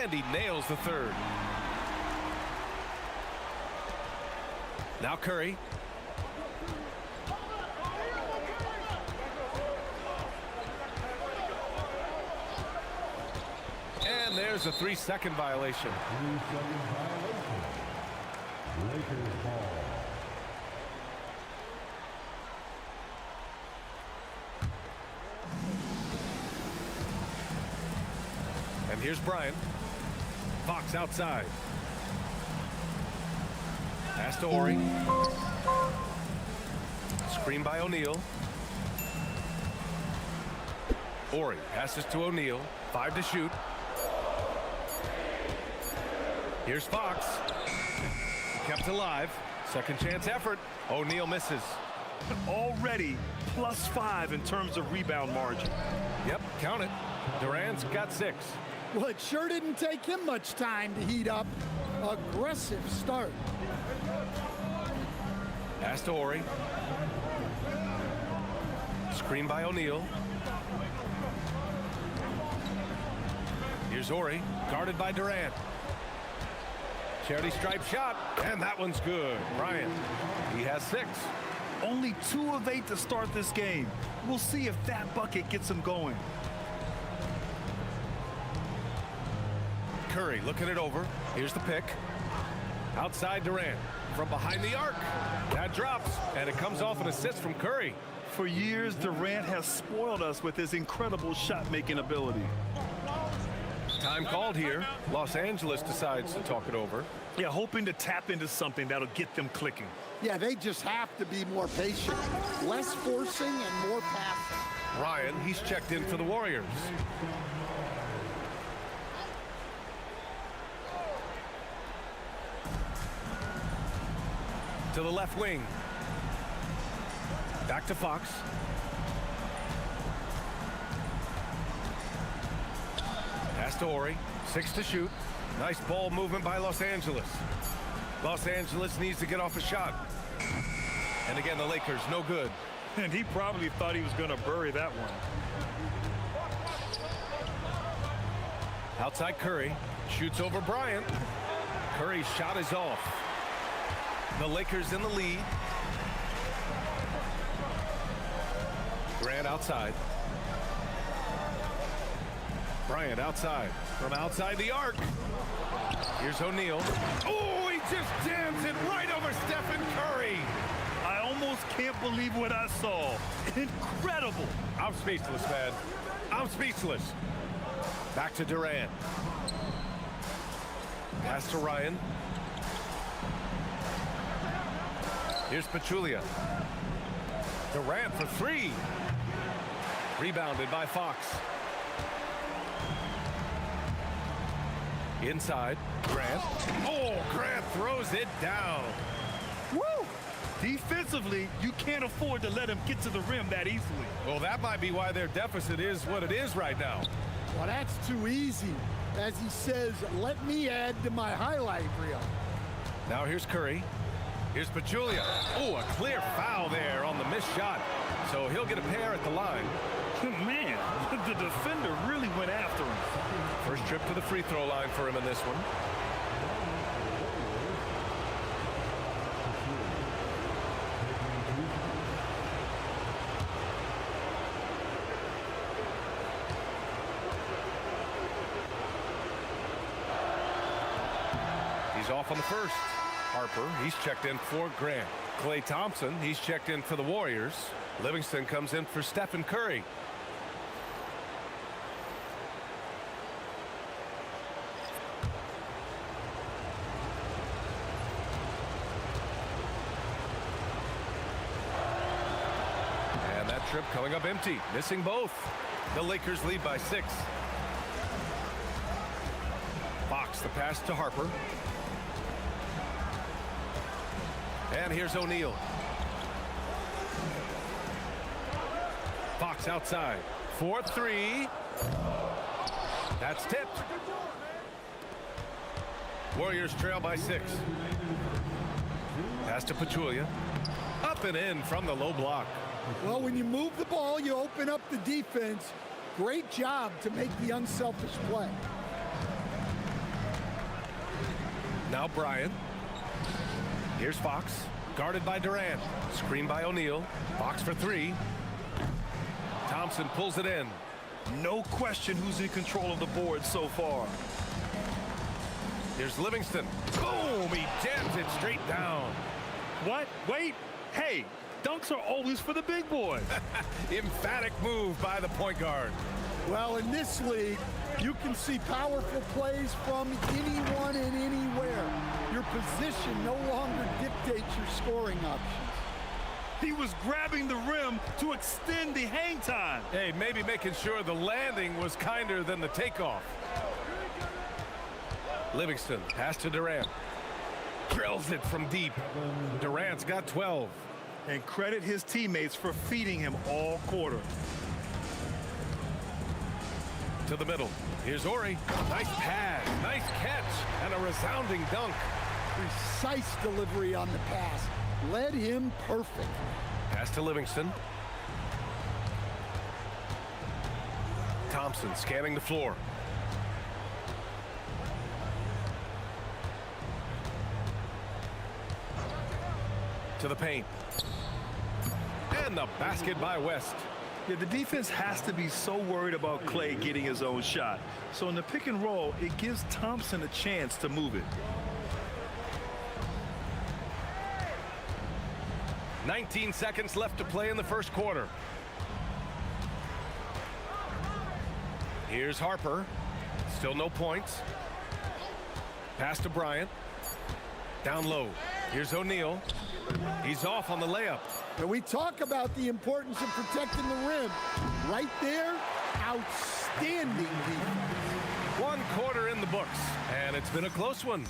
And he nails the third. Now Curry. And there's a 3-second violation. 3-second violation. Lakers ball. And here's Bryant. Fox outside. Pass to Horry. Screen by O'Neal. Ori passes to O'Neal. 5 to shoot. Here's Fox. Kept alive. Second chance effort. O'Neal misses. Already +5 in terms of rebound margin. Yep, count it. Durant's got 6. Well, it sure didn't take him much time to heat up. Aggressive start. Pass to Ori. Screen by O'Neal. Here's Ori, guarded by Durant. Charity stripe shot, and that one's good. Bryant, he has 6. Only 2 of 8 to start this game. We'll see if that bucket gets him going. Curry looking it over. Here's the pick. Outside Durant. From behind the arc. That drops, and it comes off an assist from Curry. For years, Durant has spoiled us with his incredible shot-making ability. Time called here. Los Angeles decides to talk it over. Yeah, hoping to tap into something that'll get them clicking. Yeah, they just have to be more patient. Less forcing and more passing. Ryan, he's checked in for the Warriors. To the left wing. Back to Fox. Pass to Ori. 6 to shoot. Nice ball movement by Los Angeles. Los Angeles needs to get off a shot. And again, the Lakers, no good. And he probably thought he was going to bury that one. Outside Curry. Shoots over Bryant. Curry's shot is off. The Lakers in the lead. Grant outside. Bryant outside. From outside the arc. Here's O'Neal. Oh, he just jams it right over Stephen Curry. I almost can't believe what I saw. Incredible. I'm speechless, man. I'm speechless. Back to Durant. Pass to Ryan. Here's Pachulia. Durant for 3. Rebounded by Fox. Inside, Grant. Oh, Grant throws it down. Woo! Defensively, you can't afford to let him get to the rim that easily. Well, that might be why their deficit is what it is right now. Well, that's too easy. As he says, let me add to my highlight reel. Now here's Curry. Here's Pachulia. Oh, a clear foul there on the missed shot. So he'll get a pair at the line. Man, the defender really went after him. First trip to the free throw line for him in this one. He's off on the first. Harper, he's checked in for Grant. Klay Thompson, he's checked in for the Warriors. Livingston comes in for Stephen Curry. And that trip coming up empty, missing both. The Lakers lead by 6. Fox, the pass to Harper. And here's O'Neal. Fox outside. 4-3. That's tipped. Warriors trail by 6. Pass to Pachulia. Up and in from the low block. Well, when you move the ball, you open up the defense. Great job to make the unselfish play. Now Bryant. Here's Fox, guarded by Durant. Screen by O'Neal. Fox for 3. Thompson pulls it in. No question who's in control of the board so far. Here's Livingston. Boom! He jams it straight down. What? Wait. Hey, dunks are always for the big boy. Emphatic move by the point guard. Well, in this league, you can see powerful plays from anyone and anywhere. Your position no longer dictates your scoring options. He was grabbing the rim to extend the hang time. Hey, maybe making sure the landing was kinder than the takeoff. Livingston, pass to Durant. Drills it from deep. Durant's got 12. And credit his teammates for feeding him all quarter. To the middle. Here's Ori. Nice pass, nice catch, and a resounding dunk. Precise delivery on the pass. Led him perfect. Pass to Livingston. Thompson scanning the floor. To the paint. And the basket by West. Yeah, the defense has to be so worried about Clay getting his own shot. So in the pick and roll, it gives Thompson a chance to move it. 19 seconds left to play in the first quarter. Here's Harper. Still no points. Pass to Bryant. Down low. Here's O'Neal. He's off on the layup. And we talk about the importance of protecting the rim. Right there, outstanding defense. 1 quarter in the books, and it's been a close one.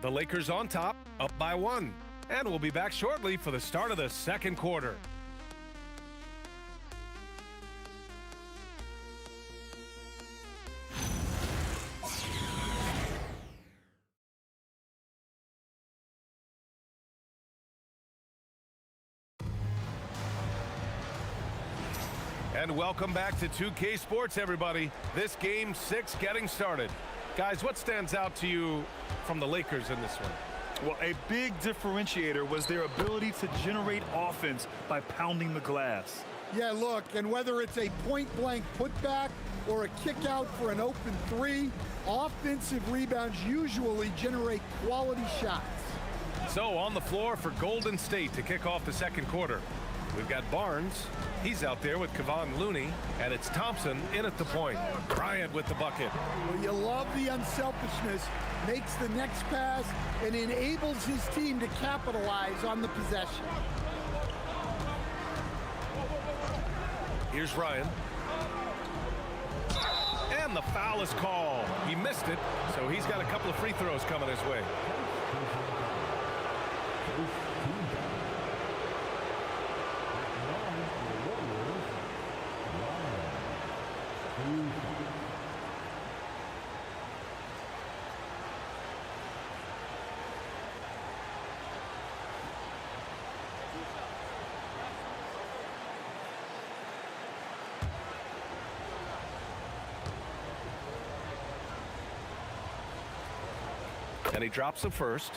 The Lakers on top, up by 1. And we'll be back shortly for the start of the second quarter. And welcome back to 2K Sports, everybody. This game 6 getting started. Guys, what stands out to you from the Lakers in this one? Well, a big differentiator was their ability to generate offense by pounding the glass. Yeah, look, and whether it's a point-blank putback or a kick out for an open three, offensive rebounds usually generate quality shots. So on the floor for Golden State to kick off the second quarter. We've got Barnes. He's out there with Kevon Looney, and it's Thompson in at the point. Bryant with the bucket. Well, you love the unselfishness, makes the next pass, and enables his team to capitalize on the possession. Here's Ryan. And the foul is called. He missed it, so he's got a couple of free throws coming his way. And he drops the first.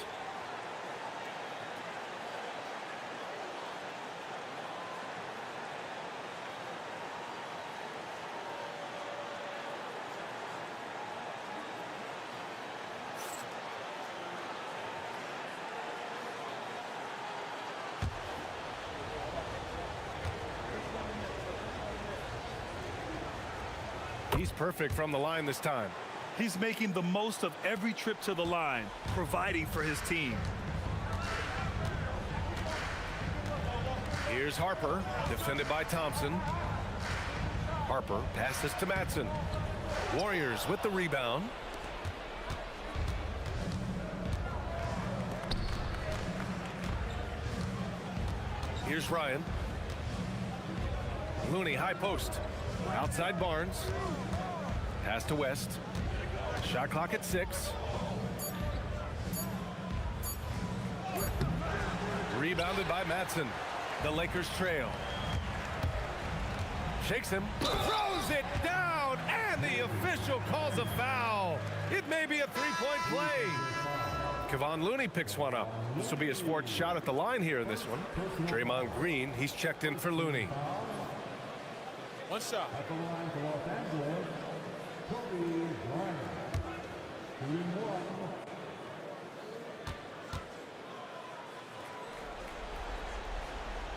He's perfect from the line this time. He's making the most of every trip to the line, providing for his team. Here's Harper, defended by Thompson. Harper passes to Matson. Warriors with the rebound. Here's Ryan. Looney, high post. Outside Barnes. Pass to West. Shot clock at 6. Rebounded by Matson. The Lakers trail. Shakes him. Throws it down. And the official calls a foul. It may be a three-point play. Kevon Looney picks one up. This will be his 4th shot at the line here in this one. Draymond Green, he's checked in for Looney. One shot. At the line for Los Angeles, Kobe Bryant. 3-1.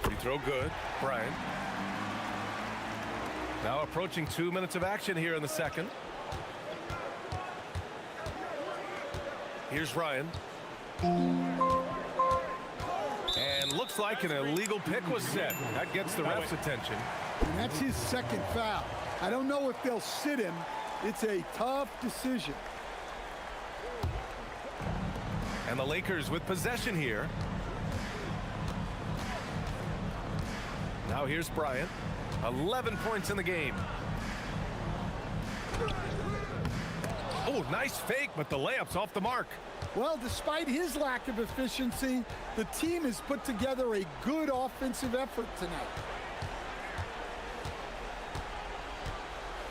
Free throw good. Bryant. Now approaching 2 minutes of action here in the second. Here's Ryan. And And looks like an illegal pick was set. That gets the ref's attention. And that's his second foul. I don't know if they'll sit him. It's a tough decision. And the Lakers with possession here. Now here's Bryant. 11 points in the game. Oh, nice fake, but the layup's off the mark. Well, despite his lack of efficiency, the team has put together a good offensive effort tonight.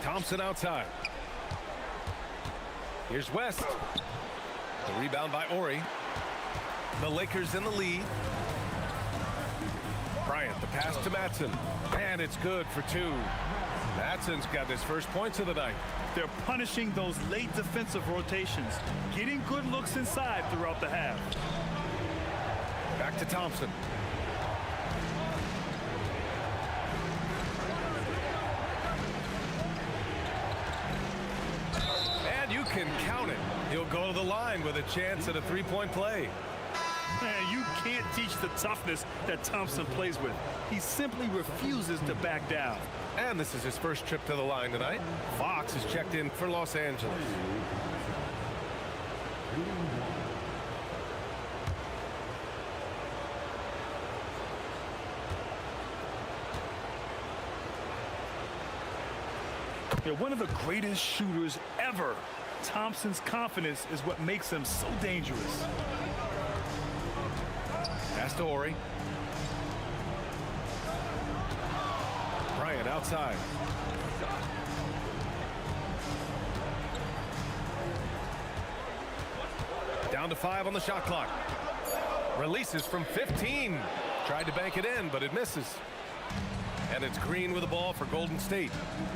Thompson outside. Here's West. The rebound by Ori. The Lakers in the lead. Bryant, the pass to Matson. And it's good for two. Matson's got his first points of the night. They're punishing those late defensive rotations, getting good looks inside throughout the half. Back to Thompson. And you can count it. He'll go to the line with a chance at a three-point play. Man, you can't teach the toughness that Thompson plays with. He simply refuses to back down. And this is his first trip to the line tonight. Fox is checked in for Los Angeles. They're one of the greatest shooters ever. Thompson's confidence is what makes him so dangerous. Pass to Ori. Bryant outside. Down to 5 on the shot clock. Releases from 15. Tried to bank it in, but it misses. And it's Green with the ball for Golden State.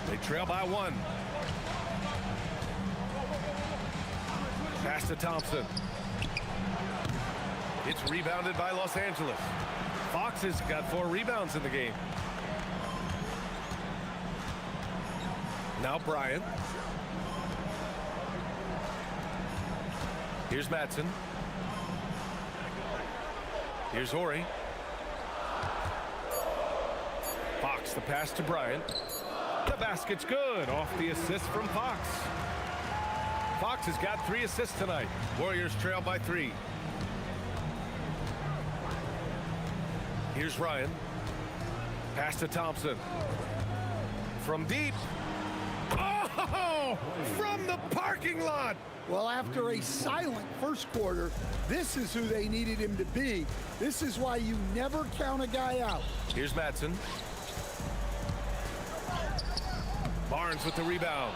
They trail by 1. Pass to Thompson. It's rebounded by Los Angeles. Fox has got 4 rebounds in the game. Now Bryant. Here's Matson. Here's Ori. Fox, the pass to Bryant. The basket's good. Off the assist from Fox. Fox has got 3 assists tonight. Warriors trail by 3. Here's Ryan. Pass to Thompson. From deep. Oh! From the parking lot! Well, after a silent first quarter, this is who they needed him to be. This is why you never count a guy out. Here's Matson. Barnes with the rebound.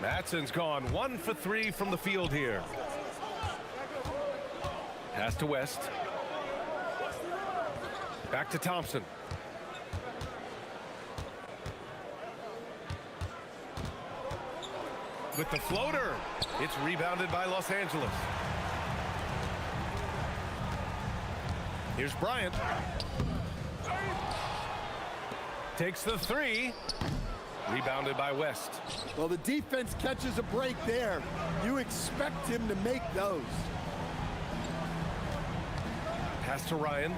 Matson's gone 1 for 3 from the field here. Pass to West. Back to Thompson. With the floater. It's rebounded by Los Angeles. Here's Bryant. Takes the 3. Rebounded by West. Well, the defense catches a break there. You expect him to make those. Pass to Ryan.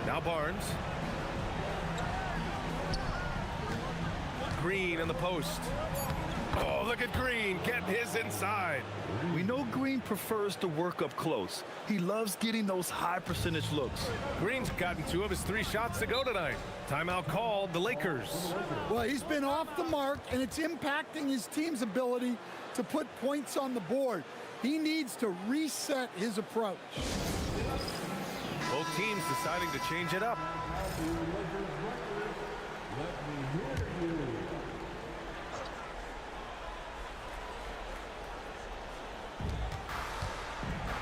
Now Barnes. Green in the post. Oh, look at Green getting his inside. We know Green prefers to work up close. He loves getting those high percentage looks. Green's gotten 2 of his 3 shots to go tonight. Timeout called, the Lakers. Well, he's been off the mark, and it's impacting his team's ability to put points on the board. He needs to reset his approach. Both teams deciding to change it up.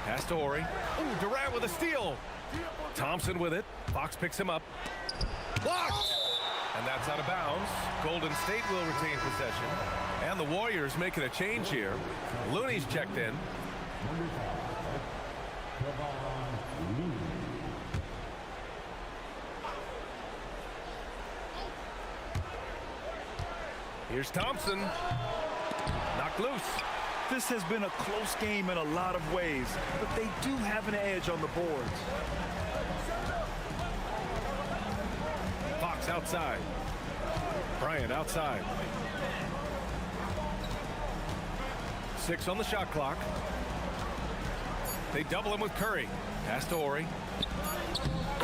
Pass to Ori. Ooh, Durant with a steal. Thompson with it. Fox picks him up. Blocked! And that's out of bounds. Golden State will retain possession. And the Warriors making a change here. Looney's checked in. Here's Thompson. Knocked loose. This has been a close game in a lot of ways, but they do have an edge on the boards. Fox outside. Bryant outside. 6 on the shot clock. They double him with Curry. Pass to Horry.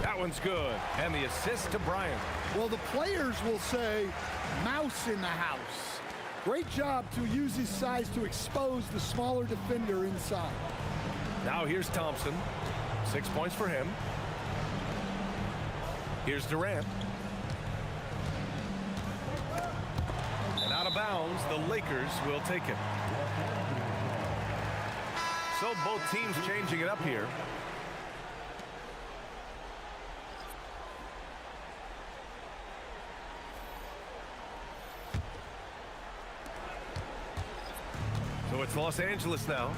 That one's good. And the assist to Bryant. Well, the players will say, mouse in the house. Great job to use his size to expose the smaller defender inside. Now here's Thompson. 6 points for him. Here's Durant. And out of bounds, the Lakers will take it. So both teams changing it up here. So it's Los Angeles now.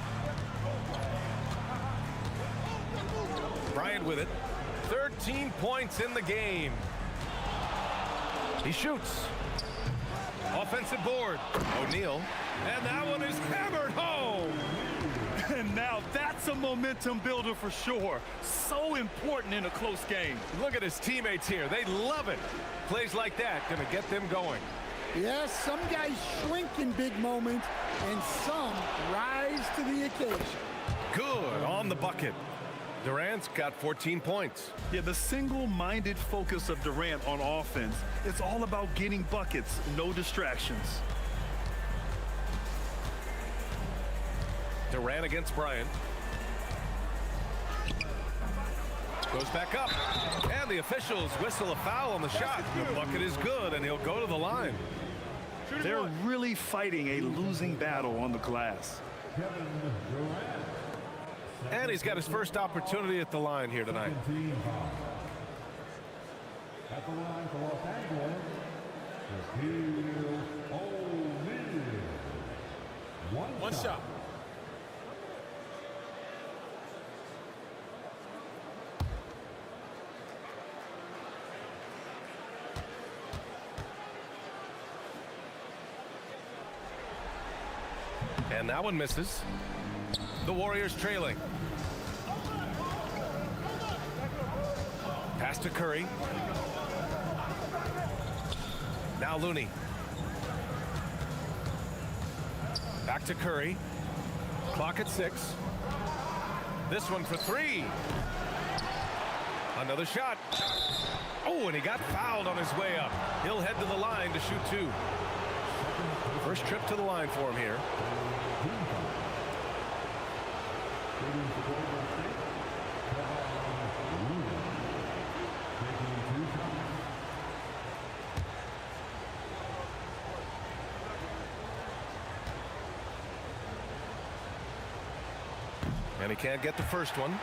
Bryant with it. 13 points in the game. He shoots. Offensive board. O'Neal. And that one is hammered home. And now that's a momentum builder for sure. So important in a close game. Look at his teammates here. They love it. Plays like that going to get them going. Yes, some guys shrink in big moments, and some rise to the occasion. Good on the bucket. Durant's got 14 points. Yeah, the single-minded focus of Durant on offense, it's all about getting buckets, no distractions. Durant against Bryant. Goes back up. And the officials whistle a foul on the shot. The bucket is good, and he'll go to the line. They're really fighting a losing battle on the glass. And he's got his first opportunity at the line here tonight. At the line for Los Angeles, One shot. And that one misses. The Warriors trailing. Pass to Curry. Now Looney. Back to Curry. Clock at 6. This one for 3. Another shot. Oh, and he got fouled on his way up. He'll head to the line to shoot 2. First trip to the line for him here. And he can't get the first one.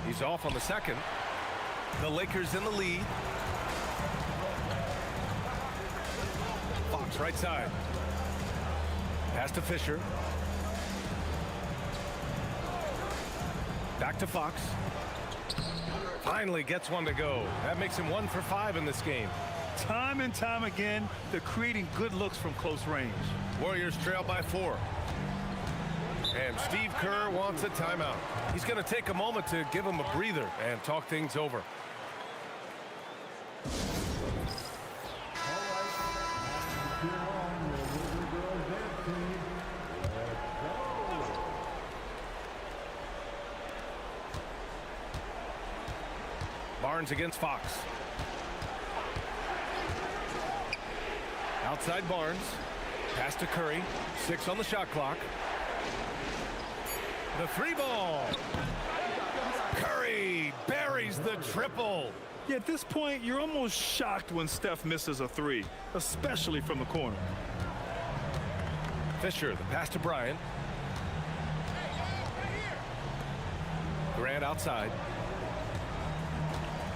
He's off on the second. The Lakers in the lead. Fox right side. Pass to Fisher. Back to Fox. Finally gets one to go. That makes him 1 for 5 in this game. Time and time again, they're creating good looks from close range. Warriors trail by 4. And Steve Kerr wants a timeout. He's going to take a moment to give him a breather and talk things over. Barnes against Fox. Outside Barnes. Pass to Curry. 6 on the shot clock. The 3 ball. Curry buries the triple. Yeah, at this point, you're almost shocked when Steph misses a 3, especially from the corner. Fisher, the pass to Bryant. Durant outside.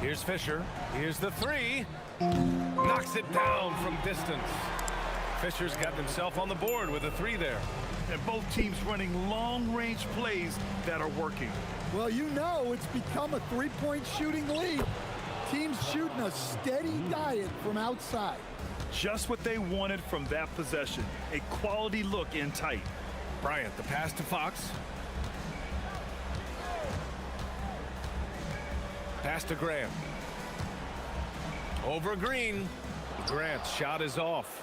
Here's Fisher. Here's the three. Knocks it down from distance. Fisher's gotten himself on the board with a three there. And both teams running long-range plays that are working. Well, you know it's become a three-point shooting league. Teams shooting a steady diet from outside. Just what they wanted from that possession. A quality look in tight. Bryant, the pass to Fox. Pass to Grant. Over Green. Grant's shot is off.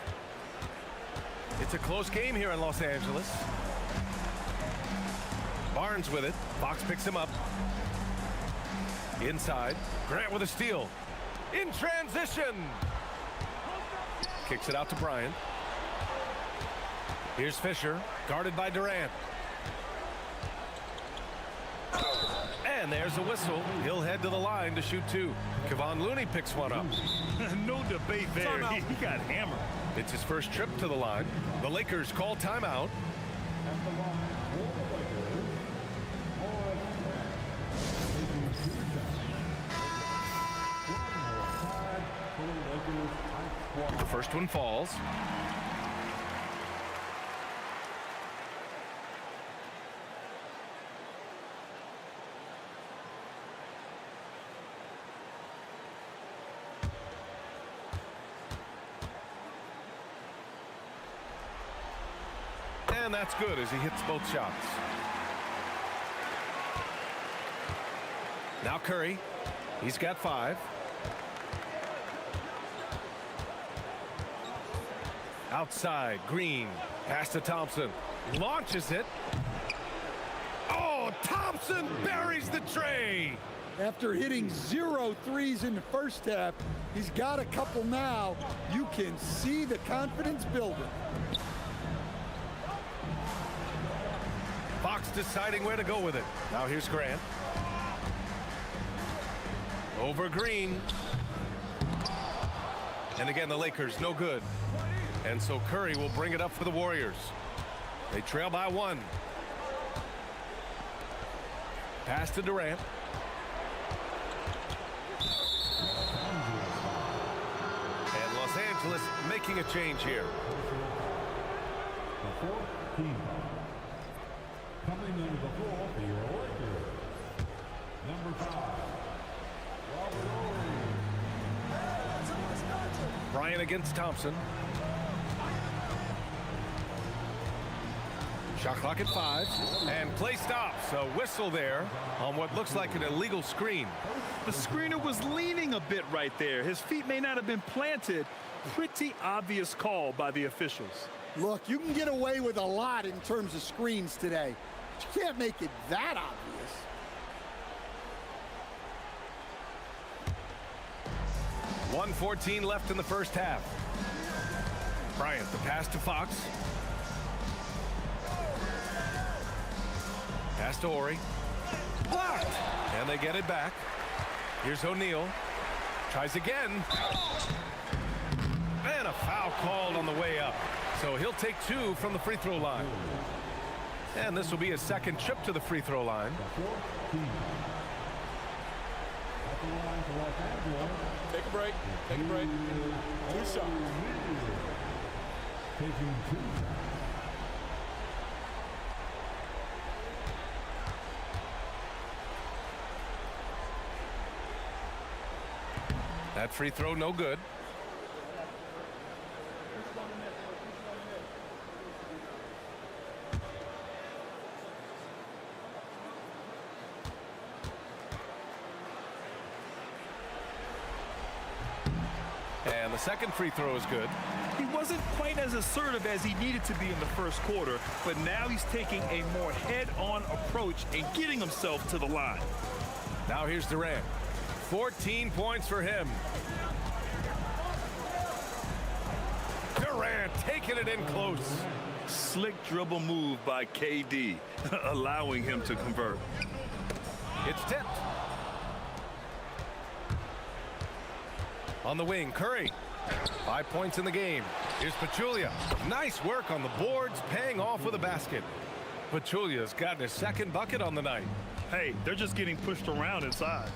It's a close game here in Los Angeles. Barnes with it. Fox picks him up. Inside. Grant with a steal. In transition. Kicks it out to Bryant. Here's Fisher, guarded by Durant. And there's a whistle. He'll head to the line to shoot two. Kevon Looney picks one up. No debate there. He got hammered. It's his first trip to the line. The Lakers call timeout. The first one falls. And that's good as he hits both shots. Now Curry. He's got 5. Outside, Green. Pass to Thompson. Launches it. Oh, Thompson buries the tray. After hitting 0 threes in the first half, he's got a couple now. You can see the confidence building. Fox deciding where to go with it. Now here's Grant. Over Green. And again, the Lakers, no good. And so Curry will bring it up for the Warriors. They trail by 1. Pass to Durant. And Los Angeles making a change here. The fourth team. Coming into the floor for your Lakers. Number 5. Bryant against Thompson. Shot clock at 5. And play stops. A whistle there on what looks like an illegal screen. The screener was leaning a bit right there. His feet may not have been planted. Pretty obvious call by the officials. Look, you can get away with a lot in terms of screens today. But you can't make it that obvious. .114 left in the first half. Bryant, the pass to Fox. Pass to Horry. Blocked! And they get it back. Here's O'Neal. Tries again. And a foul called on the way up. So he'll take 2 from the free throw line. And this will be his second trip to the free throw line. Take a break. Take a break. 2 shots. Taking 2 shots. That free throw, no good. And the second free throw is good. He wasn't quite as assertive as he needed to be in the first quarter, but now he's taking a more head-on approach and getting himself to the line. Now here's Durant. 14 points for him. Durant taking it in close. Slick dribble move by KD, allowing him to convert. It's tipped. On the wing, Curry. 5 points in the game. Here's Pachulia. Nice work on the boards, paying off with a basket. Pachulia's gotten his second bucket on the night. Hey, they're just getting pushed around inside.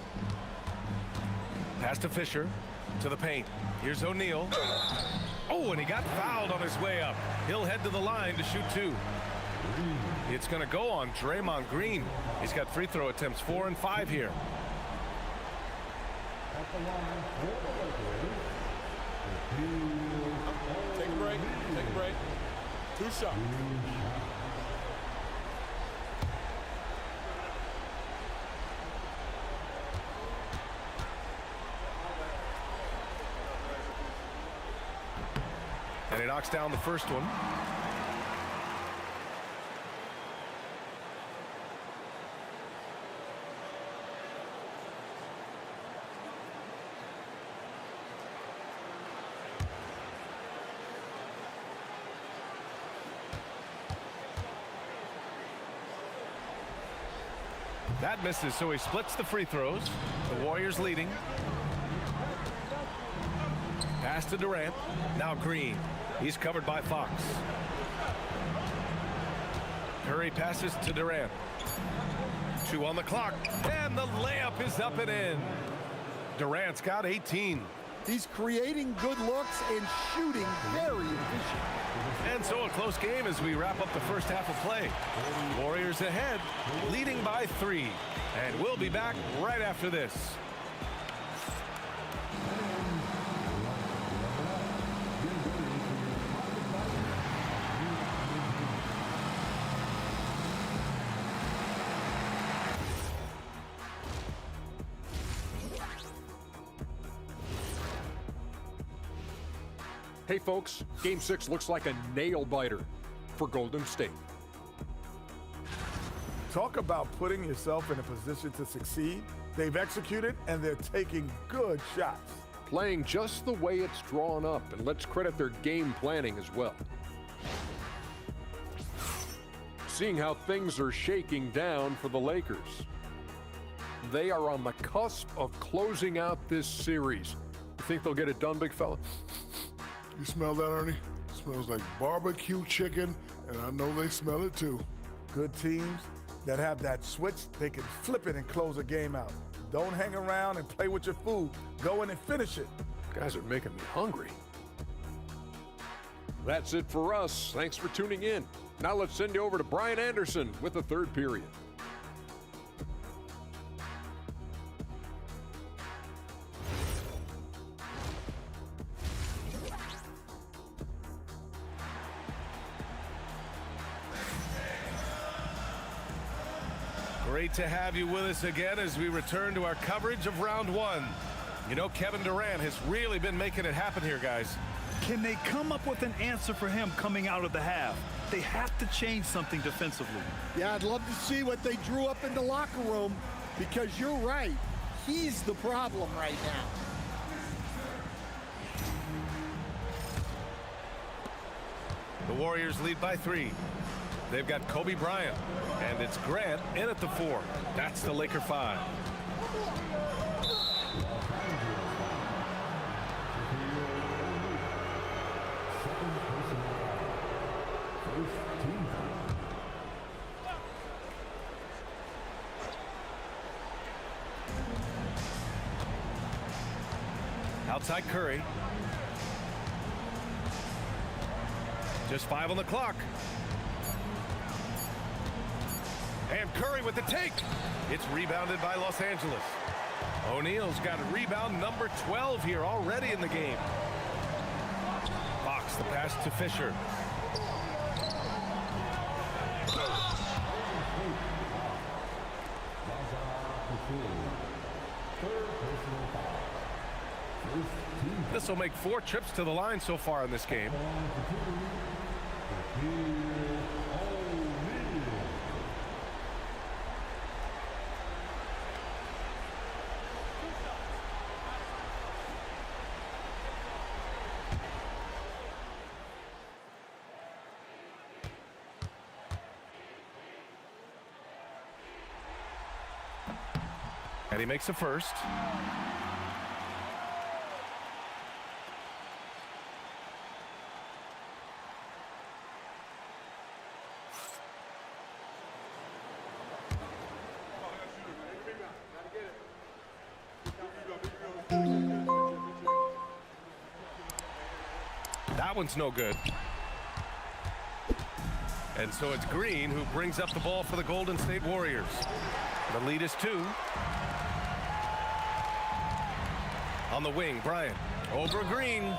Pass to Fisher, to the paint. Here's O'Neal. Oh, and he got fouled on his way up. He'll head to the line to shoot 2. It's going to go on Draymond Green. He's got free throw attempts 4 and 5 here. Take a break. Take a break. 2 shots. And he knocks down the first one. That misses, so he splits the free throws. The Warriors leading. Pass to Durant. Now Green. He's covered by Fox. Curry passes to Durant. 2 on the clock. And the layup is up and in. Durant's got 18. He's creating good looks and shooting very efficient. And so a close game as we wrap up the first half of play. Warriors ahead, leading by 3. And we'll be back right after this. Hey folks, Game 6 looks like a nail-biter for Golden State. Talk about putting yourself in a position to succeed. They've executed, and they're taking good shots. Playing just the way it's drawn up, and let's credit their game planning as well. Seeing how things are shaking down for the Lakers. They are on the cusp of closing out this series. You think they'll get it done, big fella? You smell that, Ernie? It smells like barbecue chicken, and I know they smell it too. Good teams that have that switch, they can flip it and close a game out. Don't hang around and play with your food. Go in and finish it. Guys are making me hungry. That's it for us. Thanks for tuning in. Now let's send you over to Brian Anderson with the third period. Great to have you with us again as we return to our coverage of round 1. You know, Kevin Durant has really been making it happen here, guys. Can they come up with an answer for him coming out of the half? They have to change something defensively. Yeah, I'd love to see what they drew up in the locker room, because you're right. He's the problem right now. The Warriors lead by 3. They've got Kobe Bryant, and it's Grant in at the 4. That's the Laker 5. Outside Curry. Just 5 on the clock. And Curry with the take. It's rebounded by Los Angeles. O'Neal's got a rebound number 12 here already in the game. Fox the pass to Fisher. This will make 4 trips to the line so far in this game. And he makes the first. That one's no good. And so it's Green who brings up the ball for the Golden State Warriors. The lead is 2. On the wing, Bryant. Over Green.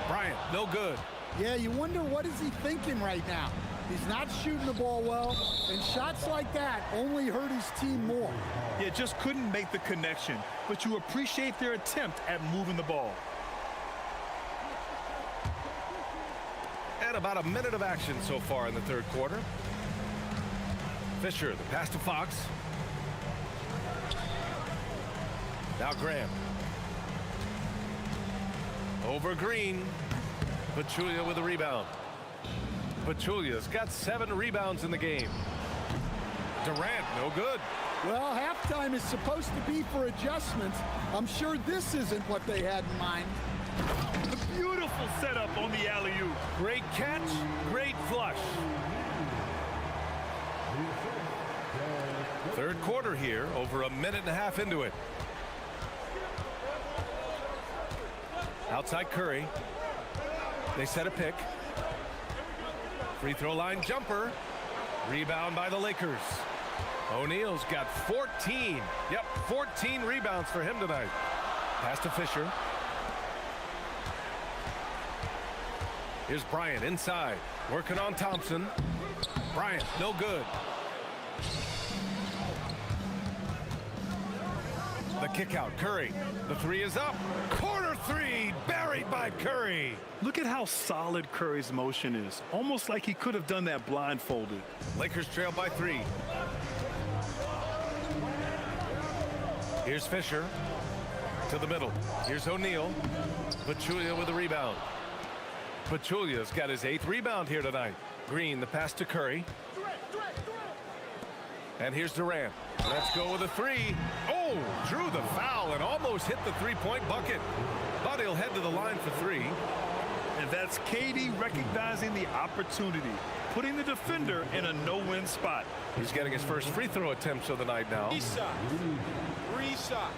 Bryant, no good. Yeah, you wonder what is he thinking right now. He's not shooting the ball well, and shots like that only hurt his team more. Yeah, just couldn't make the connection, but you appreciate their attempt at moving the ball. And about a minute of action so far in the third quarter. Fisher, the pass to Fox. Now Graham. Over Green. Pachulia with a rebound. Pachulia's got 7 rebounds in the game. Durant, no good. Well, halftime is supposed to be for adjustments. I'm sure this isn't what they had in mind. A beautiful setup on the alley-oop. Great catch, great flush. Third quarter here, over a minute and a half into it. Outside Curry. They set a pick. Free throw line jumper. Rebound by the Lakers. O'Neal's got 14. Yep, 14 rebounds for him tonight. Pass to Fisher. Here's Bryant inside. Working on Thompson. Bryant, no good. The kick out, Curry. The 3 is up. Corner 3, buried by Curry. Look at how solid Curry's motion is. Almost like he could have done that blindfolded. Lakers trail by 3. Here's Fisher to the middle. Here's O'Neal. Pachulia with a rebound. Pachulia's got his 8th rebound here tonight. Green, the pass to Curry. And here's Durant. Let's go with a 3. Oh, drew the foul and almost hit the 3-point bucket. But he'll head to the line for 3. And that's KD recognizing the opportunity, putting the defender in a no-win spot. He's getting his first free throw attempts of the night now. 3 shots. 3 shots.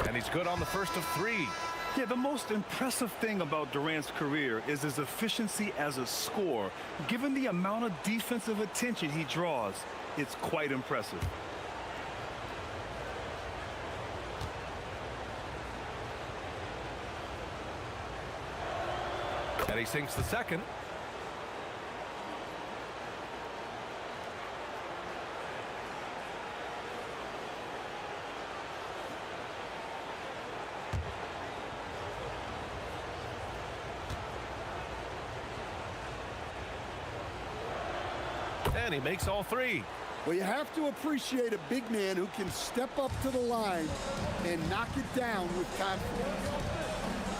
And he's good on the first of 3. Yeah, the most impressive thing about Durant's career is his efficiency as a scorer. Given the amount of defensive attention he draws, it's quite impressive. And he sinks the second. And he makes all 3. Well, you have to appreciate a big man who can step up to the line and knock it down with confidence.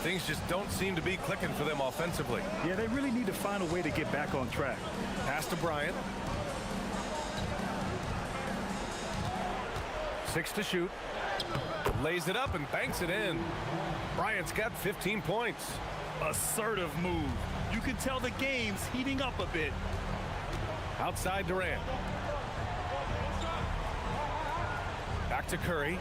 Things just don't seem to be clicking for them offensively. Yeah, they really need to find a way to get back on track. Pass to Bryant. 6 to shoot. Lays it up and banks it in. Bryant's got 15 points. Assertive move. You can tell the game's heating up a bit. Outside Durant. Back to Curry.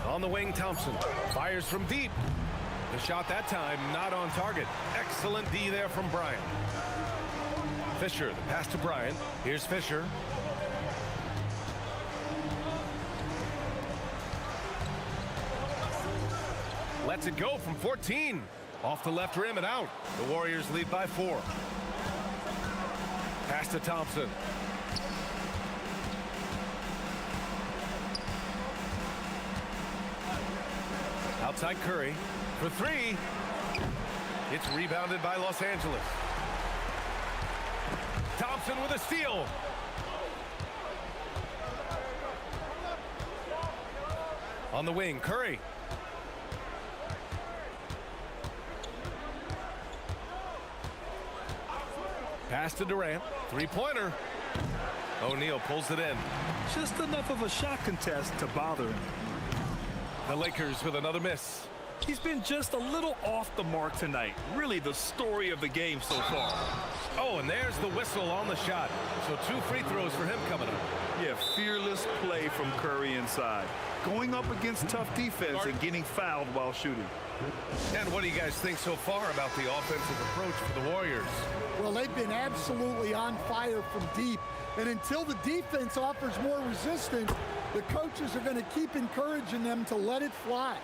On the wing, Thompson fires from deep. The shot that time not on target. Excellent D there from Bryant. Fisher, the pass to Bryant. Here's Fisher. Lets it go from 14. Off the left rim and out. The Warriors lead by 4. Pass to Thompson. Outside Curry for 3. It's rebounded by Los Angeles. Thompson with a steal. On the wing, Curry. Pass to Durant. 3-pointer. O'Neal pulls it in. Just enough of a shot contest to bother him. The Lakers with another miss. He's been just a little off the mark tonight. Really the story of the game so far. Oh, and there's the whistle on the shot. So 2 free throws for him coming up. Yeah, fearless play from Curry inside. Going up against tough defense and getting fouled while shooting. And what do you guys think so far about the offensive approach for the Warriors? Well, they've been absolutely on fire from deep. And until the defense offers more resistance, the coaches are going to keep encouraging them to let it fly.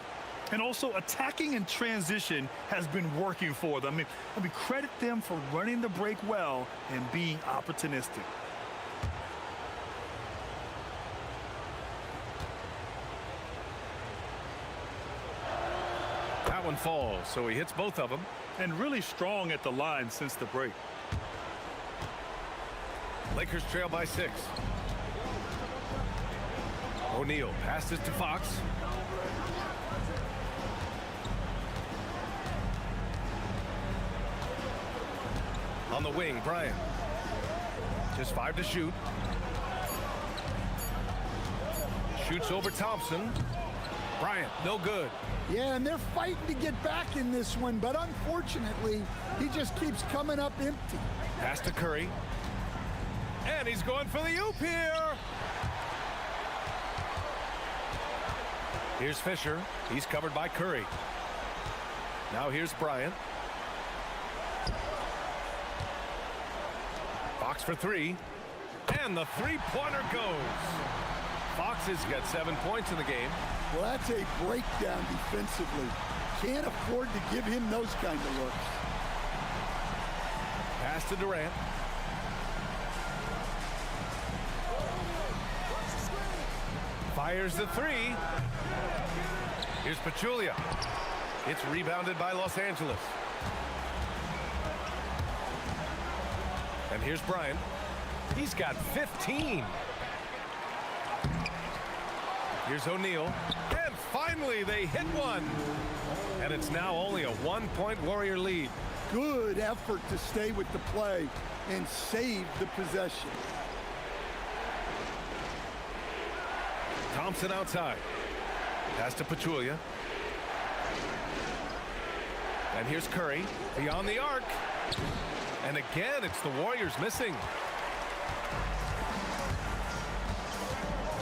And also attacking in transition has been working for them. I mean, credit them for running the break well and being opportunistic. That one falls, so he hits both of them. And really strong at the line since the break. Lakers trail by 6. O'Neal passes to Fox. On the wing, Bryant. Just 5 to shoot. Shoots over Thompson. Bryant, no good. Yeah, and they're fighting to get back in this one, but unfortunately, he just keeps coming up empty. Pass to Curry. And he's going for the oop here. Here's Fisher. He's covered by Curry. Now here's Bryant. Fox for 3. And the three-pointer goes. Fox has got 7 points in the game. Well, that's a breakdown defensively. Can't afford to give him those kind of looks. Pass to Durant. Fires the 3. Here's Pachulia. It's rebounded by Los Angeles. And here's Bryant. He's got 15. Here's O'Neal. And finally they hit one. And it's now only a 1-point Warrior lead. Good effort to stay with the play and save the possession. Thompson outside. Pass to Pachulia. And here's Curry beyond the arc. And again, it's the Warriors missing.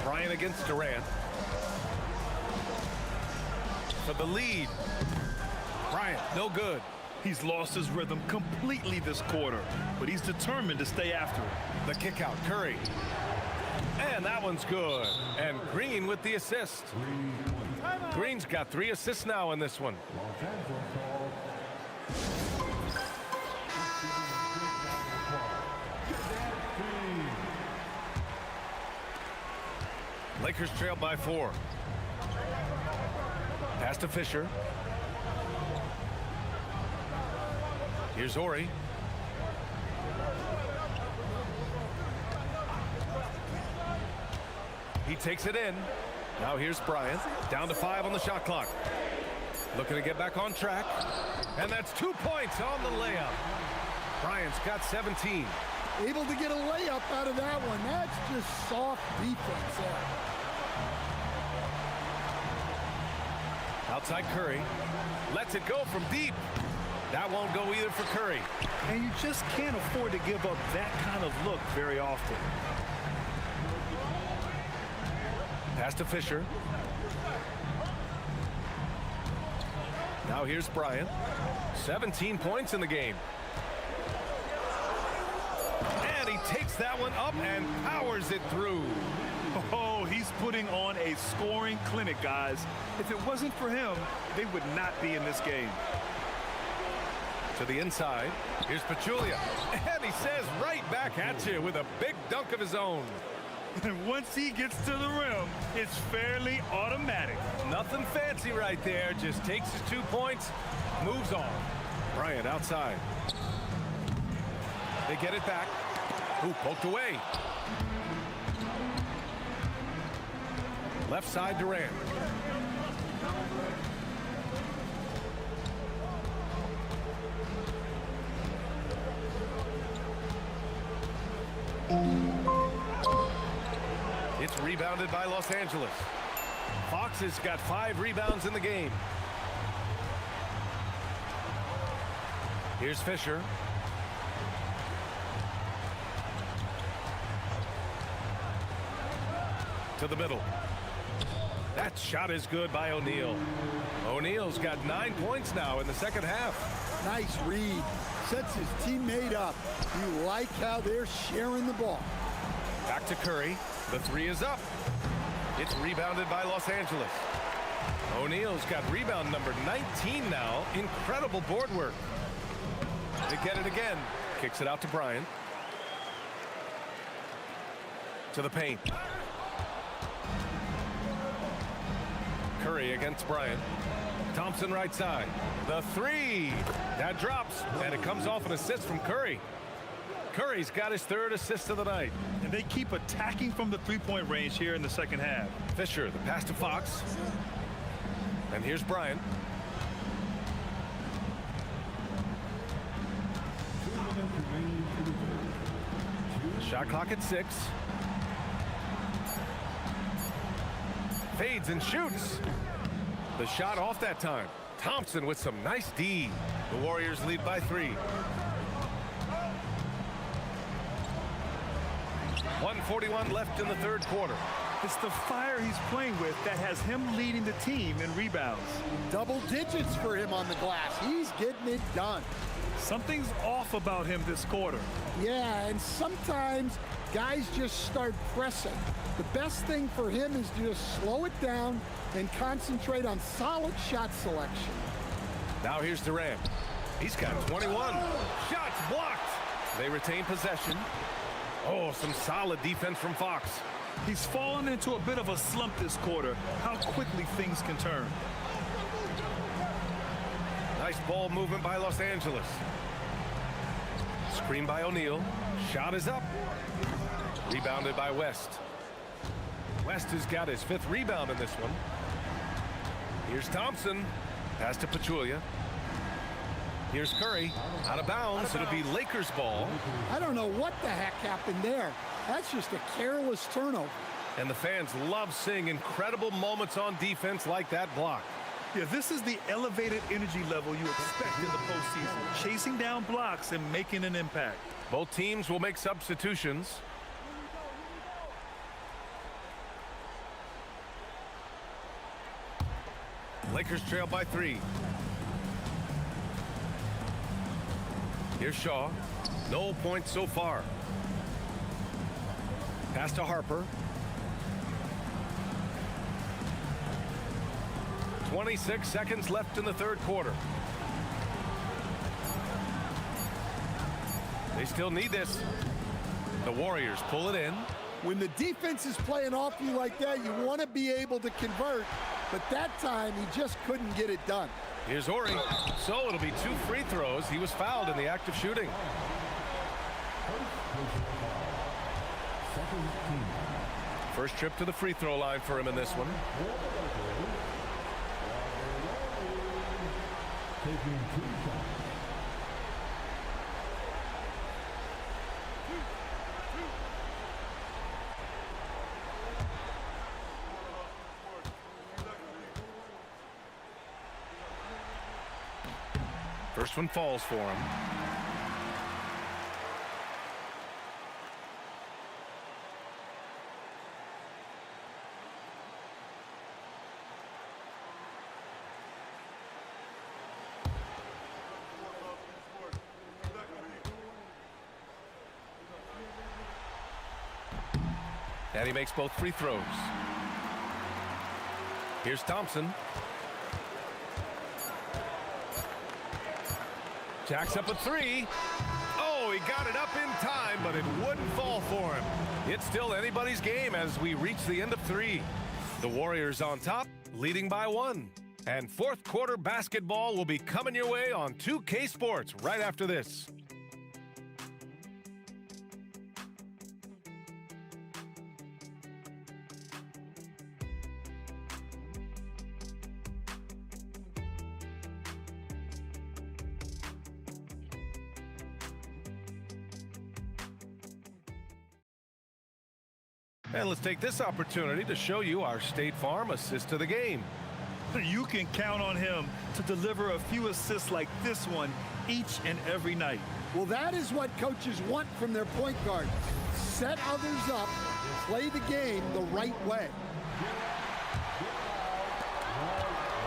Bryant against Durant. For the lead. Bryant, no good. He's lost his rhythm completely this quarter, but he's determined to stay after it. The kick out, Curry. And that one's good. And Green with the assist. Green's got 3 assists now in this one. Lakers trail by 4. Pass to Fisher. Here's Ori. He takes it in. Now here's Bryant. Down to 5 on the shot clock. Looking to get back on track. And that's 2 points on the layup. Bryant's got 17. Able to get a layup out of that one. That's just soft defense there. Outside Curry. Lets it go from deep. That won't go either for Curry. And you just can't afford to give up that kind of look very often. Pass to Fisher. Now here's Bryant. 17 points in the game. And he takes that one up and powers it through. Oh, he's putting on a scoring clinic, guys. If it wasn't for him, they would not be in this game. To the inside. Here's Pachulia. And he says right back at you with a big dunk of his own. And once he gets to the rim, it's fairly automatic. Nothing fancy right there. Just takes his 2 points, moves on. Bryant outside. They get it back. Ooh, poked away. Left side, Durant. It's rebounded by Los Angeles. Fox has got 5 rebounds in the game. Here's Fisher. To the middle. That shot is good by O'Neal. O'Neal's got 9 points now in the second half. Nice read. Sets his teammate up. You like how they're sharing the ball. Back to Curry. The 3 is up. It's rebounded by Los Angeles. O'Neal's got rebound number 19 now. Incredible board work. They get it again. Kicks it out to Bryant. To the paint. Curry against Bryant. Thompson right side. The 3. That drops, and it comes off an assist from Curry. Curry's got his 3rd assist of the night. And they keep attacking from the three-point range here in the second half. Fisher, the pass to Fox. And here's Bryant. Shot clock at 6. Fades and shoots. The shot off that time. Thompson with some nice D. The Warriors lead by 3. 1:41 left in the third quarter. It's the fire he's playing with that has him leading the team in rebounds. Double digits for him on the glass. He's getting it done. Something's off about him this quarter. Yeah, and sometimes guys just start pressing. The best thing for him is to just slow it down and concentrate on solid shot selection. Now here's Durant. He's got 21. Shots blocked. They retain possession. Oh, some solid defense from Fox. He's fallen into a bit of a slump this quarter. How quickly things can turn. Nice ball movement by Los Angeles. Screen by O'Neal. Shot is up. Rebounded by West. West has got his 5th rebound in this one. Here's Thompson. Pass to Pachulia. Here's Curry. Out of bounds. It'll be Lakers ball. I don't know what the heck happened there. That's just a careless turnover. And the fans love seeing incredible moments on defense like that block. Yeah, this is the elevated energy level you expect in the postseason. Chasing down blocks and making an impact. Both teams will make substitutions. Lakers trail by 3. Here's Shaw. No points so far. Pass to Harper. 26 seconds left in the third quarter. They still need this. The Warriors pull it in. When the defense is playing off you like that, you want to be able to convert. But that time, he just couldn't get it done. Here's Ori. So it'll be 2 free throws. He was fouled in the act of shooting. First trip to the free throw line for him in this one. First one falls for him. And he makes both free throws. Here's Thompson. Jacks up a 3. Oh, he got it up in time, but it wouldn't fall for him. It's still anybody's game as we reach the end of 3. The Warriors on top, leading by 1. And fourth quarter basketball will be coming your way on 2K Sports right after this. And let's take this opportunity to show you our State Farm assist to the game. You can count on him to deliver a few assists like this one each and every night. Well, that is what coaches want from their point guard. Set others up, play the game the right way.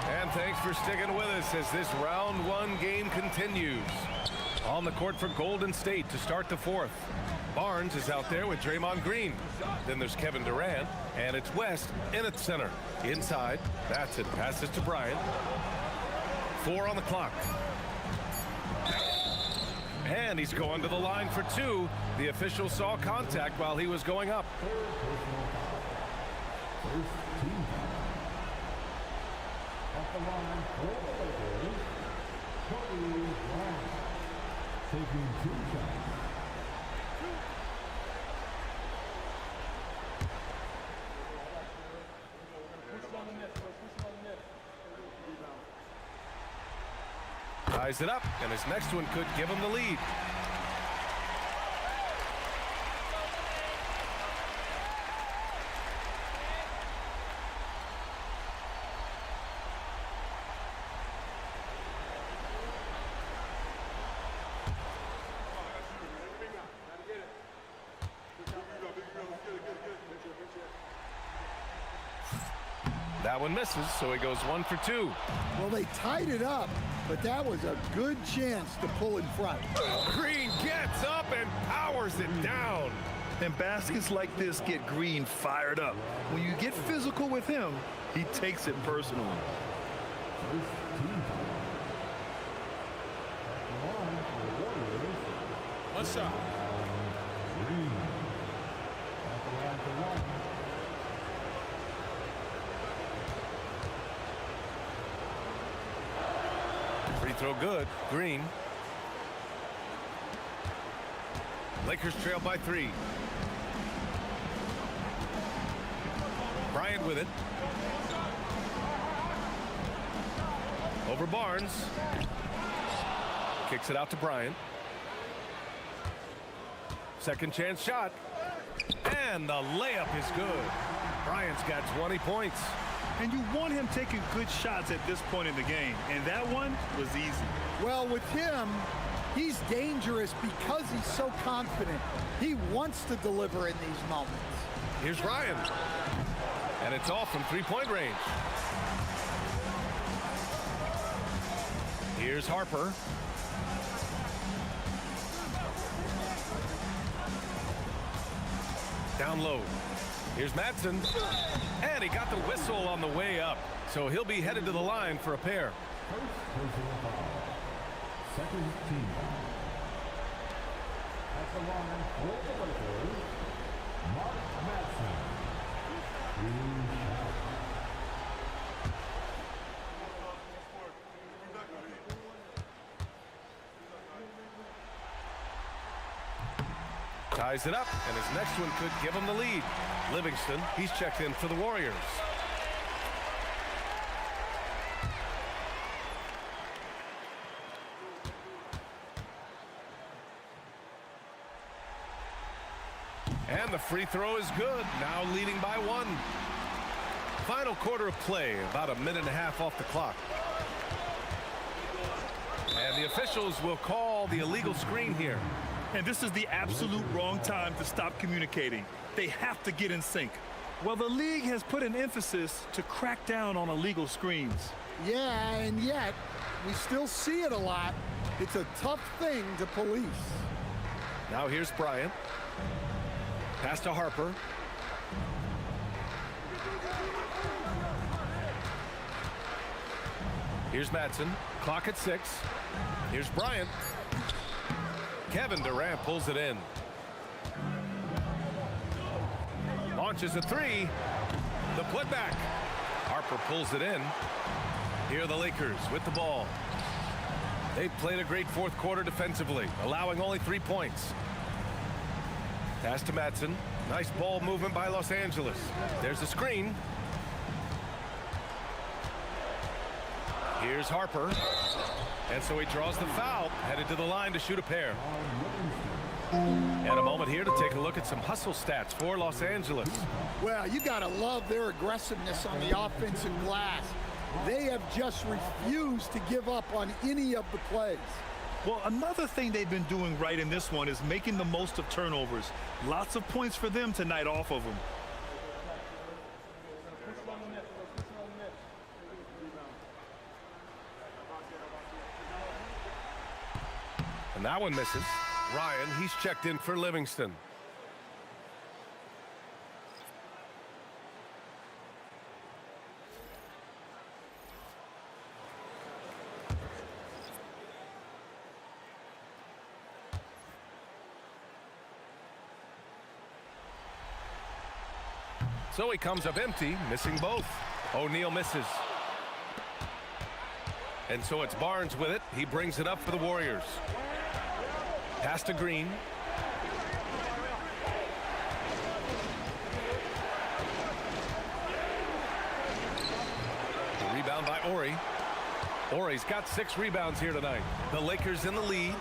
And thanks for sticking with us as this round one game continues. On the court for Golden State to start the fourth. Barnes is out there with Draymond Green. Then there's Kevin Durant, and it's West in at center. Inside, Batson passes to Bryant. 4 on the clock. And he's going to the line for 2. The official saw contact while he was going up. At the line for the Lakers, Kobe Bryant, taking 2 shots. Ties it up, and his next one could give him the lead. That one misses, so he goes 1 for 2. Well, they tied it up, but that was a good chance to pull in front. Green gets up and powers it down. And baskets like this get Green fired up. When you get physical with him, he takes it personally. One shot. Free throw good. Green. Lakers trail by 3. Bryant with it. Over Barnes. Kicks it out to Bryant. Second chance shot. And the layup is good. Bryant's got 20 points. And you want him taking good shots at this point in the game. And that one was easy. Well, with him, he's dangerous because he's so confident. He wants to deliver in these moments. Here's Ryan. And it's off from 3-point range. Here's Harper. Down low. Here's Madsen. And he got the whistle on the way up. So he'll be headed to the line for a pair. First personal foul. Second team foul. At the line for the Lakers, Mark Madsen. 2 shots. Ties it up, and his next one could give him the lead. Livingston, he's checked in for the Warriors. And the free throw is good, now leading by 1. Final quarter of play, about a minute and a half off the clock. And the officials will call the illegal screen here. And this is the absolute wrong time to stop communicating. They have to get in sync. Well, the league has put an emphasis to crack down on illegal screens. Yeah, and yet, we still see it a lot. It's a tough thing to police. Now here's Bryant. Pass to Harper. Here's Madsen. Clock at 6. Here's Bryant. Kevin Durant pulls it in. Launches a 3. The putback. Harper pulls it in. Here are the Lakers with the ball. They've played a great fourth quarter defensively, allowing only 3 points. Pass to Madsen. Nice ball movement by Los Angeles. There's the screen. Here's Harper. And so he draws the foul, headed to the line to shoot a pair. And a moment here to take a look at some hustle stats for Los Angeles. Well, you got to love their aggressiveness on the offensive glass. They have just refused to give up on any of the plays. Well, another thing they've been doing right in this one is making the most of turnovers. Lots of points for them tonight off of them. And that one misses. Ryan, he's checked in for Livingston. So he comes up empty, missing both. O'Neal misses. And so it's Barnes with it. He brings it up for the Warriors. Pass to Green. The rebound by Ori. Ori's got 6 rebounds here tonight. The Lakers in the lead.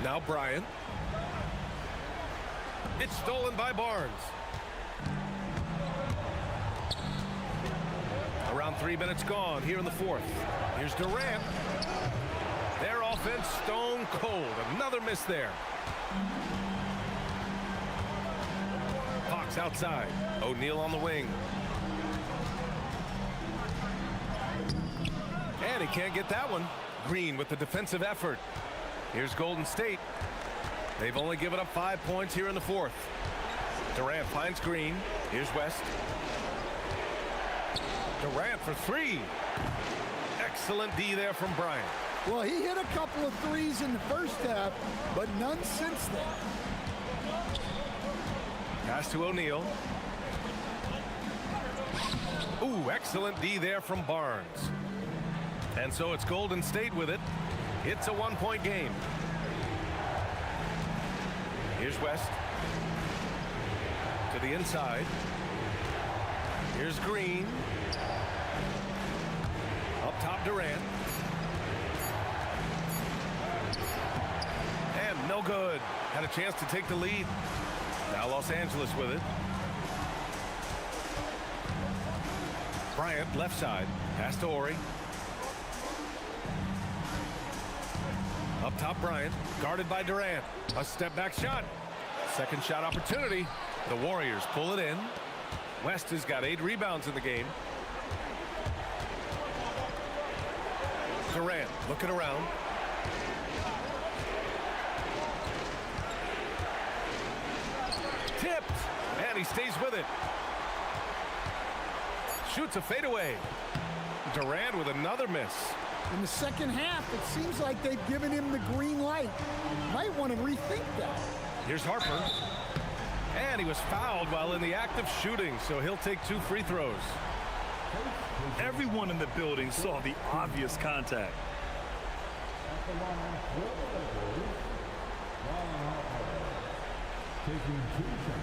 Now Bryant. It's stolen by Barnes. Around 3 minutes gone here in the fourth. Here's Durant. Their offense stone cold. Another miss there. Fox outside. O'Neal on the wing. And he can't get that one. Green with the defensive effort. Here's Golden State. They've only given up 5 points here in the fourth. Durant finds Green. Here's West. Durant for 3. Excellent D there from Bryant. Well, he hit a couple of threes in the first half, but none since then. Pass to O'Neal. Ooh, excellent D there from Barnes. And so it's Golden State with it. It's a 1-point game. Here's West. To the inside. Here's Green. Up top, Durant. And no good. Had a chance to take the lead. Now Los Angeles with it. Bryant, left side. Pass to Ori. Up top, Bryant. Guarded by Durant. A step back shot. Second shot opportunity. The Warriors pull it in. West has got 8 rebounds in the game. Durant looking around. Tipped. And he stays with it. Shoots a fadeaway. Durant with another miss. In the second half, it seems like they've given him the green light. Might want to rethink that. Here's Harper. And he was fouled while in the act of shooting, so he'll take 2 free throws. Everyone in the building saw the obvious contact. Taking 2 shots.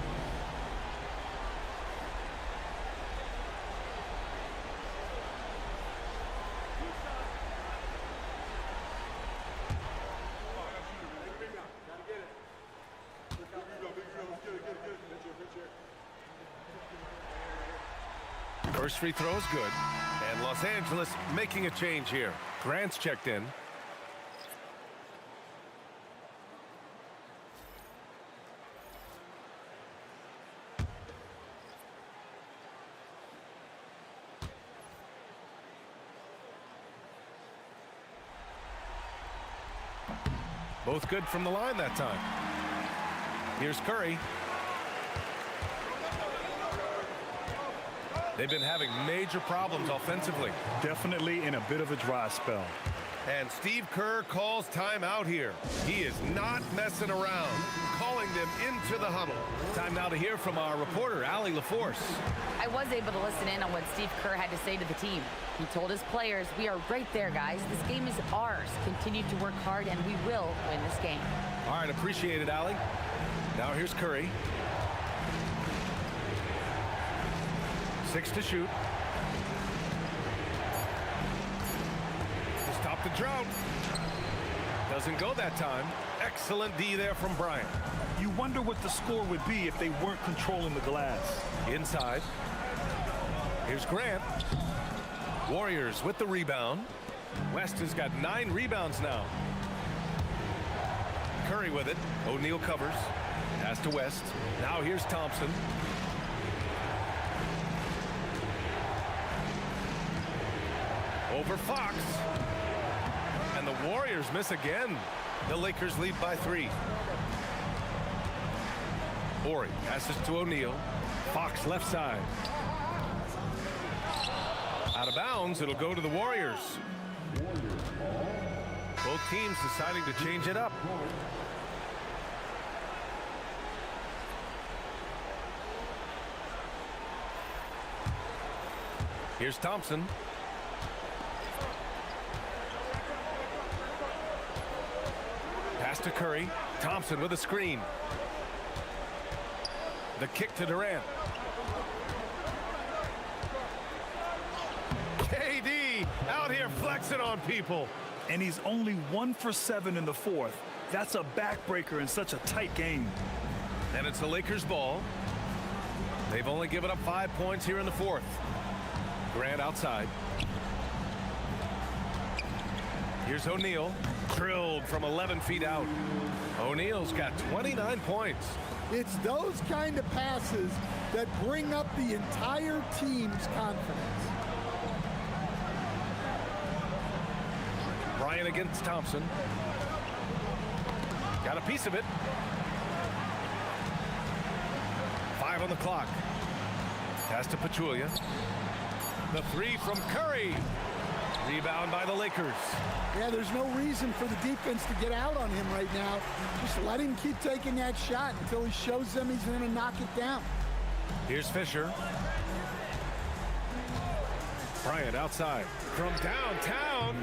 First free throw is good. And Los Angeles making a change here. Grant's checked in. Both good from the line that time. Here's Curry. They've been having major problems offensively. Definitely in a bit of a dry spell. And Steve Kerr calls timeout here. He is not messing around, calling them into the huddle. Time now to hear from our reporter, Allie LaForce. I was able to listen in on what Steve Kerr had to say to the team. He told his players, we are right there, guys. This game is ours. Continue to work hard, and we will win this game. All right, appreciate it, Allie. Now here's Curry. 6 to shoot. To stop the drought. Doesn't go that time. Excellent D there from Bryant. You wonder what the score would be if they weren't controlling the glass. Inside. Here's Grant. Warriors with the rebound. West has got 9 rebounds now. Curry with it. O'Neal covers. Pass to West. Now here's Thompson. Over Fox. And the Warriors miss again. The Lakers lead by 3. Ori passes to O'Neal. Fox left side. Out of bounds. It'll go to the Warriors. Both teams deciding to change it up. Here's Thompson. Pass to Curry. Thompson with a screen. The kick to Durant. KD out here flexing on people. And he's only 1 for 7 in the 4th. That's a backbreaker in such a tight game. And it's the Lakers' ball. They've only given up 5 points here in the 4th. Grant outside. Here's O'Neal. Drilled from 11 feet out. O'Neal's got 29 points. It's those kind of passes that bring up the entire team's confidence. Bryant against Thompson. Got a piece of it. 5 on the clock. Pass to Pachulia. The 3 from Curry. Rebound by the Lakers. Yeah, there's no reason for the defense to get out on him right now. Just let him keep taking that shot until he shows them he's going to knock it down. Here's Fisher. Bryant outside from downtown.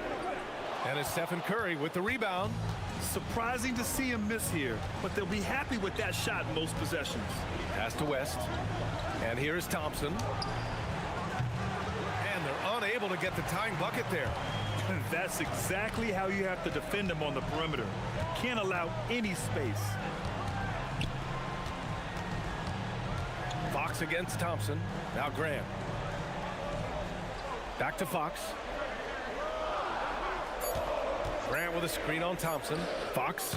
And it's Stephen Curry with the rebound. Surprising to see him miss here, but they'll be happy with that shot in most possessions. Pass to West. And here is Thompson. And they're unable to get the tying bucket there. That's exactly how you have to defend him on the perimeter. Can't allow any space. Fox against Thompson. Now Grant. Back to Fox. Grant with a screen on Thompson. Fox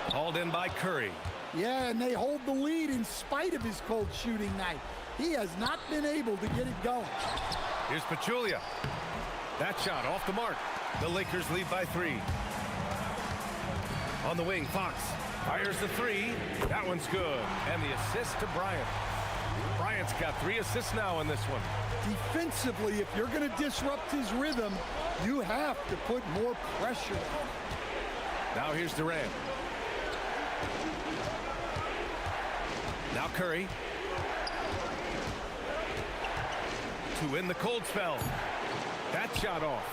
hauled in by Curry. Yeah, and they hold the lead in spite of his cold shooting night. He has not been able to get it going. Here's Pachulia. That shot off the mark. The Lakers lead by 3. On the wing, Fox fires the 3. That one's good. And the assist to Bryant. Bryant's got 3 assists now in this one. Defensively, if you're going to disrupt his rhythm, you have to put more pressure on him. Now here's Durant. Now Curry. To win the cold spell. That shot off.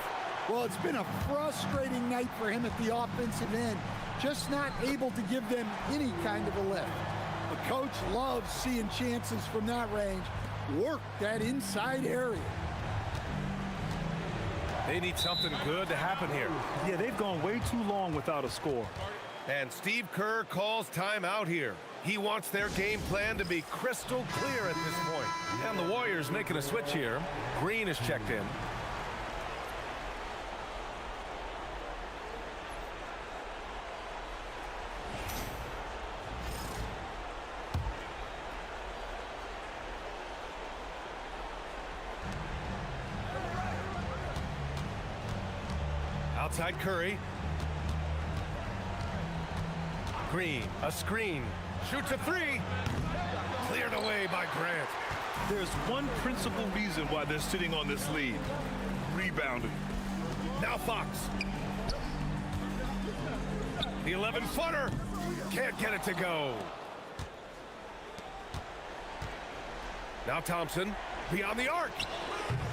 Well, it's been a frustrating night for him at the offensive end. Just not able to give them any kind of a lift. The coach loves seeing chances from that range. Work that inside area. They need something good to happen here. Yeah, they've gone way too long without a score. And Steve Kerr calls timeout here. He wants their game plan to be crystal clear at this point. And the Warriors making a switch here. Green is checked in. Outside Curry. Green, a screen, shoots a 3. Cleared away by Grant. There's one principal reason why they're sitting on this lead. Rebounding. Now Fox. The 11-footer. Can't get it to go. Now Thompson, beyond the arc.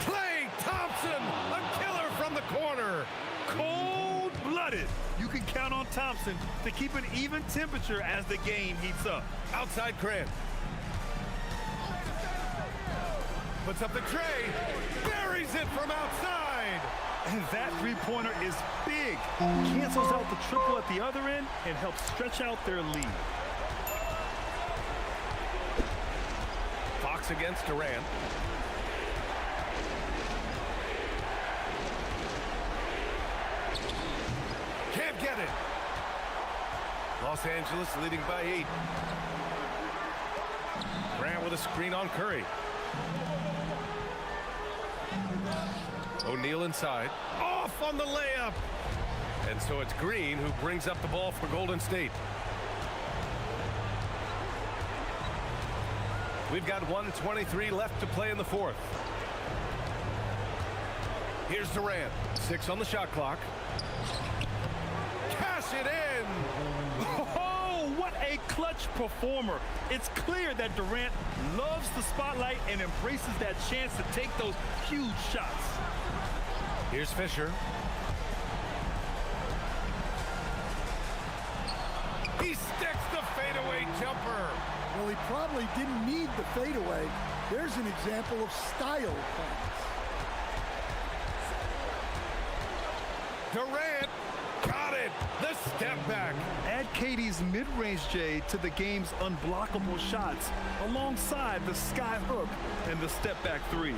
Klay Thompson, a killer from the corner. Cold-blooded. You can count on Thompson to keep an even temperature as the game heats up. Outside Grant. Puts up the tray. Buries it from outside. And that three-pointer is big. Cancels out the triple at the other end and helps stretch out their lead. Fox against Durant. Can't get it. Los Angeles leading by 8. Durant with a screen on Curry. O'Neal inside. Off on the layup. And so it's Green who brings up the ball for Golden State. We've got 1:23 left to play in the fourth. Here's Durant. 6 on the shot clock. Cash it in. Oh, what a clutch performer. It's clear that Durant loves the spotlight and embraces that chance to take those huge shots. Here's Fisher. He sticks the fadeaway jumper. Well, he probably didn't need the fadeaway. There's an example of style pass. Durant got it. The step back. Add KD's mid-range J to the game's unblockable shots alongside the sky hook and the step back three.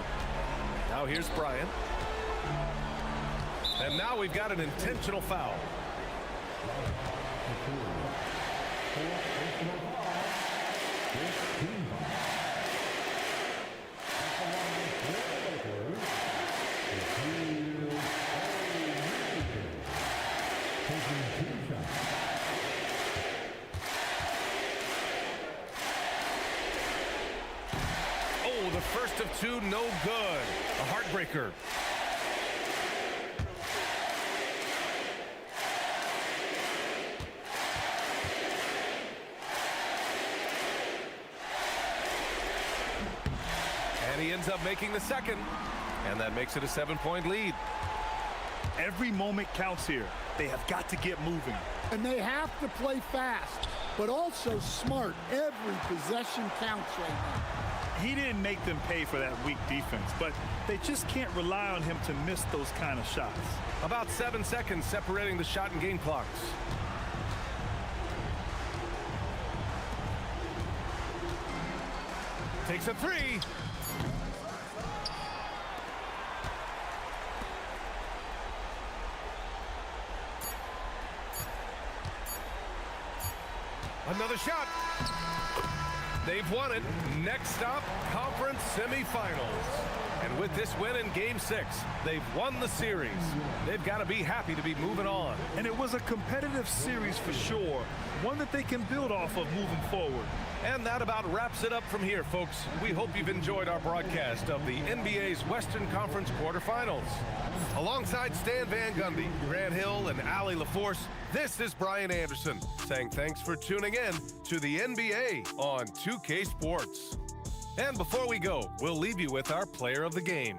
Now here's Bryant. And now we've got an intentional foul. Oh, the first of 2, no good. A heartbreaker. And he ends up making the second. And that makes it a 7-point lead. Every moment counts here. They have got to get moving. And they have to play fast, but also smart. Every possession counts right now. He didn't make them pay for that weak defense, but they just can't rely on him to miss those kind of shots. About 7 seconds separating the shot and game clocks. Takes a 3. Another shot. They've won it. Next stop, conference semifinals. And with this win in Game 6, they've won the series. They've got to be happy to be moving on. And it was a competitive series for sure, one that they can build off of moving forward. And that about wraps it up from here, folks. We hope you've enjoyed our broadcast of the NBA's Western Conference quarterfinals. Alongside Stan Van Gundy, Grant Hill, and Allie LaForce, this is Brian Anderson saying thanks for tuning in to the NBA on 2K Sports. And before we go, we'll leave you with our player of the game.